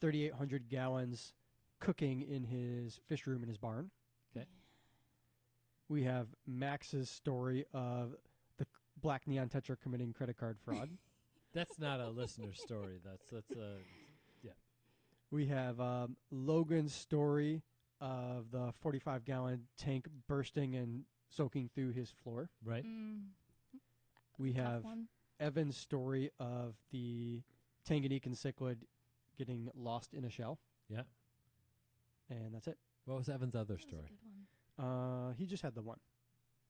3,800 gallons cooking in his fish room in his barn. Okay. We have Max's story of the black neon tetra committing credit card fraud. That's not a listener story. That's a We have Logan's story of the 45-gallon tank bursting and soaking through his floor. right. Mm, We tough have one. Evan's story of the Tanganyikan cichlid getting lost in a shell. Yeah. And that's it. What was Evan's other That was a story? good one. He just had the one.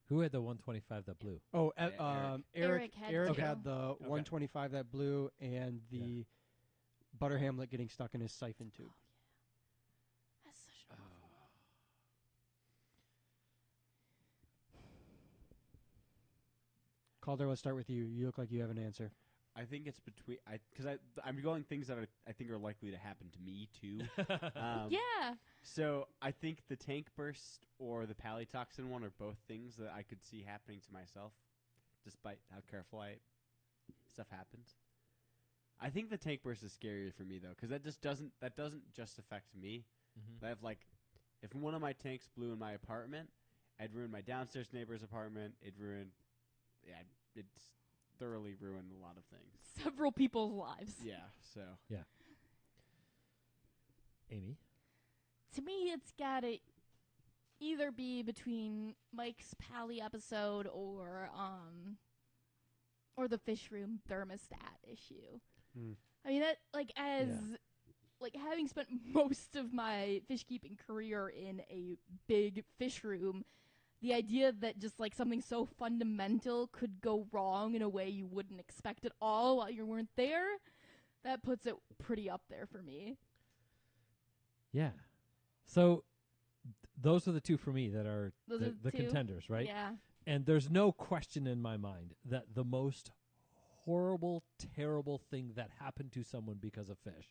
Who had the 125 that blew? Oh, Eric. Eric two. had the 125 that blew and the butter hamlet getting stuck in his siphon tube. That's such an awful one. Calder, let's start with you. You look like you have an answer. I think it's between I'm going things that I think are likely to happen to me too. Yeah. So I think the tank burst or the palytoxin one are both things that I could see happening to myself, despite how careful stuff happens. I think the tank burst is scarier for me though, because that doesn't just affect me. Mm-hmm. I have like, if one of my tanks blew in my apartment, I'd ruin my downstairs neighbor's apartment. It's thoroughly ruined a lot of things. Several people's lives. Yeah. So Amy. To me, it's gotta either be between Mike's Pally episode or the fish room thermostat issue. Hmm. I mean that like as Yeah. like having spent most of my fish keeping career in a big fish room, the idea that just like something so fundamental could go wrong in a way you wouldn't expect at all while you weren't there, that puts it pretty up there for me. Yeah. So those are the two for me that are Those the, are the two? contenders, right? Yeah. And there's no question in my mind that the most horrible, terrible thing that happened to someone because of fish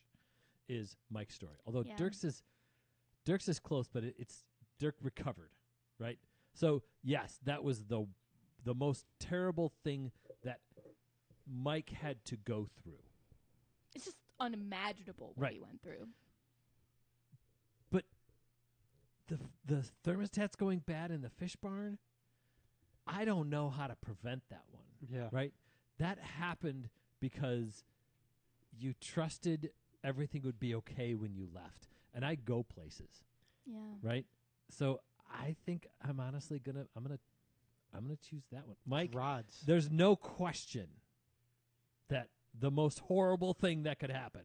is Mike's story. Although Yeah. Dirk's is close, but it's Dirk recovered, right? So yes, that was the most terrible thing that Mike had to go through. It's just unimaginable what Right. he went through. But the thermostat's going bad in the fish barn. I don't know how to prevent that one. Yeah. Right? That happened because you trusted everything would be okay when you left. And I go places, Yeah. right? So I think I'm honestly gonna choose that one, Mike. Rods. There's no question that the most horrible thing that could happen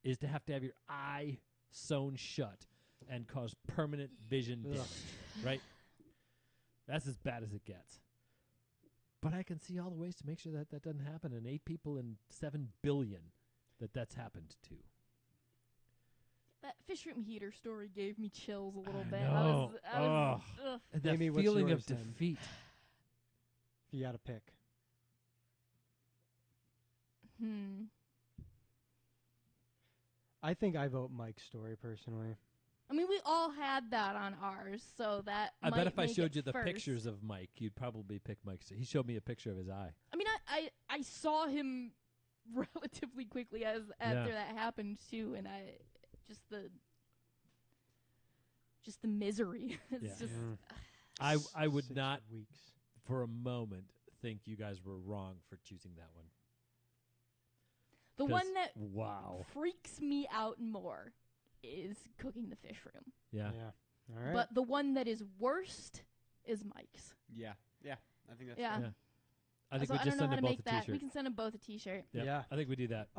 is to have your eye sewn shut and cause permanent vision Ugh. damage, right? That's as bad as it gets. But I can see all the ways to make sure that that doesn't happen, and 8 people in 7 billion that's happened to. That fish room heater story gave me chills a little I bit. know. I was ugh. And that Amy, what's feeling yours of then? defeat. If you had to pick. I think I vote Mike's story personally. I mean, we all had that on ours, so that I bet might if I make showed it you the first. pictures of Mike, you'd probably pick Mike's. He showed me a picture of his eye. I mean, I saw him relatively quickly after that happened too, and just the misery. It's Yeah. just I would 6 not weeks. for a moment think you guys were wrong for choosing that one. the 'Cause- one that wow. freaks me out more is cooking the fish room. Yeah. All right. But the one that is worst is Mike's. Yeah. I think that's Yeah. Yeah. I think So we I just don't know send how them to both make a that. T-shirt. We can send them both a T-shirt. Yep. Yeah. I think we do that.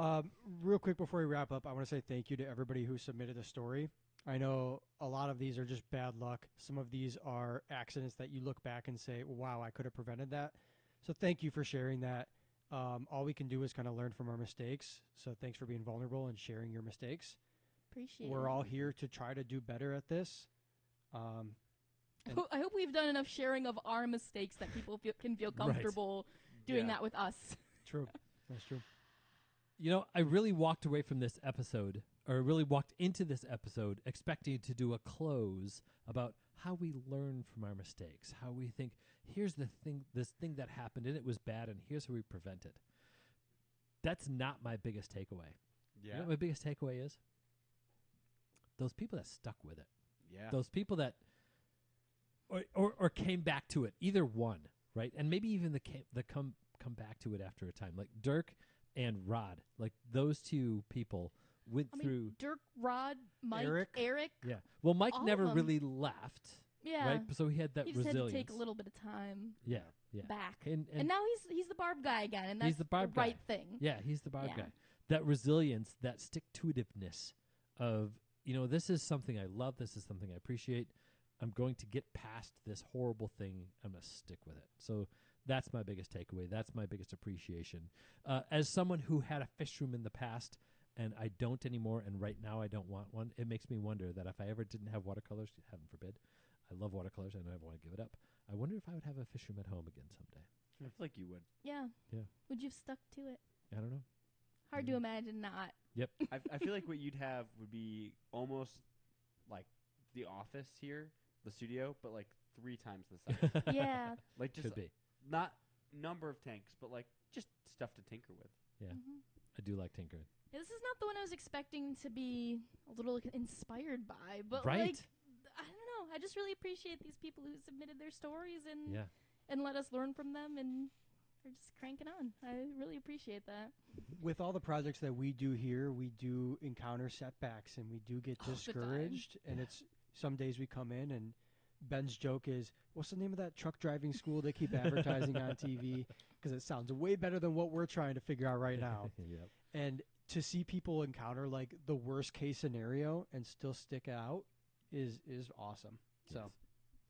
Real quick before we wrap up, I want to say thank you to everybody who submitted a story. I know a lot of these are just bad luck. Some of these are accidents that you look back and say, wow, I could have prevented that. So thank you for sharing that. All we can do is kind of learn from our mistakes. So thanks for being vulnerable and sharing your mistakes. Appreciate We're it. all here to try to do better at this. I hope we've done enough sharing of our mistakes that people can feel Right. comfortable doing that with us. True. That's true. You know, I really walked away from this episode, or really walked into this episode expecting to do a close about how we learn from our mistakes, how we think, here's this thing that happened and it was bad, and here's how we prevent it. That's not my biggest takeaway. You know what my biggest takeaway is? Those people that stuck with it. Yeah. Those people that or came back to it. Either one, right? And maybe even the come back to it after a time. Like Dirk and Rod. Like those two people went through Dirk, Rod, Mike, Eric. Yeah. Well, Mike all never of 'em. really left, Yeah. right? So he had that He just resilience. had to take a little bit of time Yeah. back. And now he's the barb guy again, and that's He's the barb guy. right thing. yeah, he's the barb Yeah. guy. That resilience, that stick-to-itiveness of, this is something I love. This is something I appreciate. I'm going to get past this horrible thing. I'm going to stick with it. So that's my biggest takeaway. That's my biggest appreciation. As someone who had a fish room in the past, and I don't anymore, and right now I don't want one, it makes me wonder that if I ever didn't have watercolors, heaven forbid, I love watercolors, I never want to give it up. I wonder if I would have a fish room at home again someday. I feel like you would. Yeah. Yeah. Would you have stuck to it? I don't know. Hard to imagine not. I feel like what you'd have would be almost like the office here, the studio, but like 3 times the size. Yeah. Like just Could be. not number of tanks, but like just stuff to tinker with. Yeah. Mhm. I do like tinkering. Yeah, this is not the one I was expecting to be a little inspired by, but Right. like I don't know. I just really appreciate these people who submitted their stories and let us learn from them and are just cranking on. I really appreciate that. With all the projects that we do here, we do encounter setbacks and we do get All the time. discouraged. And it's some days we come in and Ben's joke is, what's the name of that truck driving school they keep advertising on TV? Because it sounds way better than what we're trying to figure out right now. Yep. And to see people encounter like the worst case scenario and still stick out is awesome. So Yes.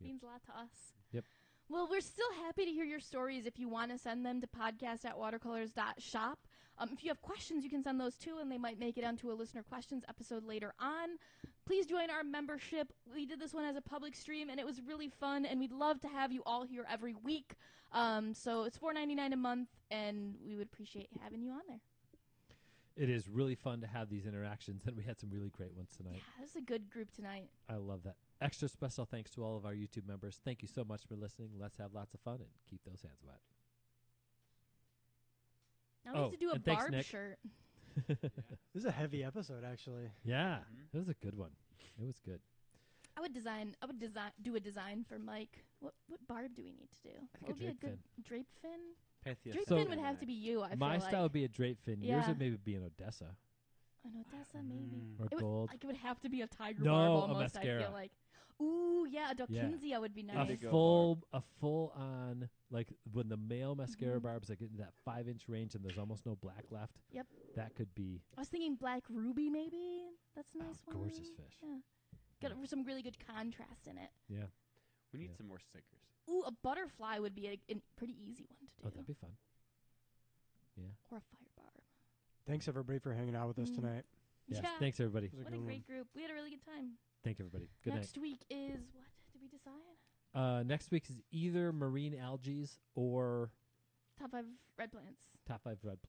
Yep. Means a lot to us. Yep. Well, we're still happy to hear your stories. If you want to send them to podcast@watercolors.shop. If you have questions, you can send those too, and they might make it onto a listener questions episode later on. Please join our membership. We did this one as a public stream, and it was really fun, and we'd love to have you all here every week. So it's $4.99 a month, and we would appreciate having you on there. It is really fun to have these interactions, and we had some really great ones tonight. Yeah, this is a good group tonight. I love that. Extra special thanks to all of our YouTube members. Thank you so much for listening. Let's have lots of fun and keep those hands wet. Now we have to do a and thanks, barb Nick. shirt. this is a heavy episode, actually. Yeah, Mhm. it was a good one. It was good. I would do a design for Mike. What barb do we need to do? think What a would be a drape good drape fin? Pythia Drape So- fin would have to be you. I My feel style like. would be a drape fin. Yours Yeah. would maybe be an Odessa An Odessa maybe. or It would, gold. like it would have to be a tiger No, barb a almost. I mascara. feel like. Ooh, yeah, a Yeah. Dawkinsia would be A nice. Indigo. full on, like when the male mascara Mhm. barbs like in that 5-inch range and there's almost no black left. Yep. That could be I was thinking black ruby, maybe. That's a nice one. gorgeous fish. Yeah. Got some really good contrast in it. Yeah. We need Yeah. some more stickers. Ooh, a butterfly would be a pretty easy one to do. Oh, that'd be fun. Yeah. Or a fire barb. Thanks everybody for hanging out with us Mm. tonight. Yes. Yeah. Thanks everybody. It was What a good great one. group. We had a really good time. Thanks everybody. Good Next week is what? Did we decide? night. Next week is either marine algae or Top 5 red plants. top 5 red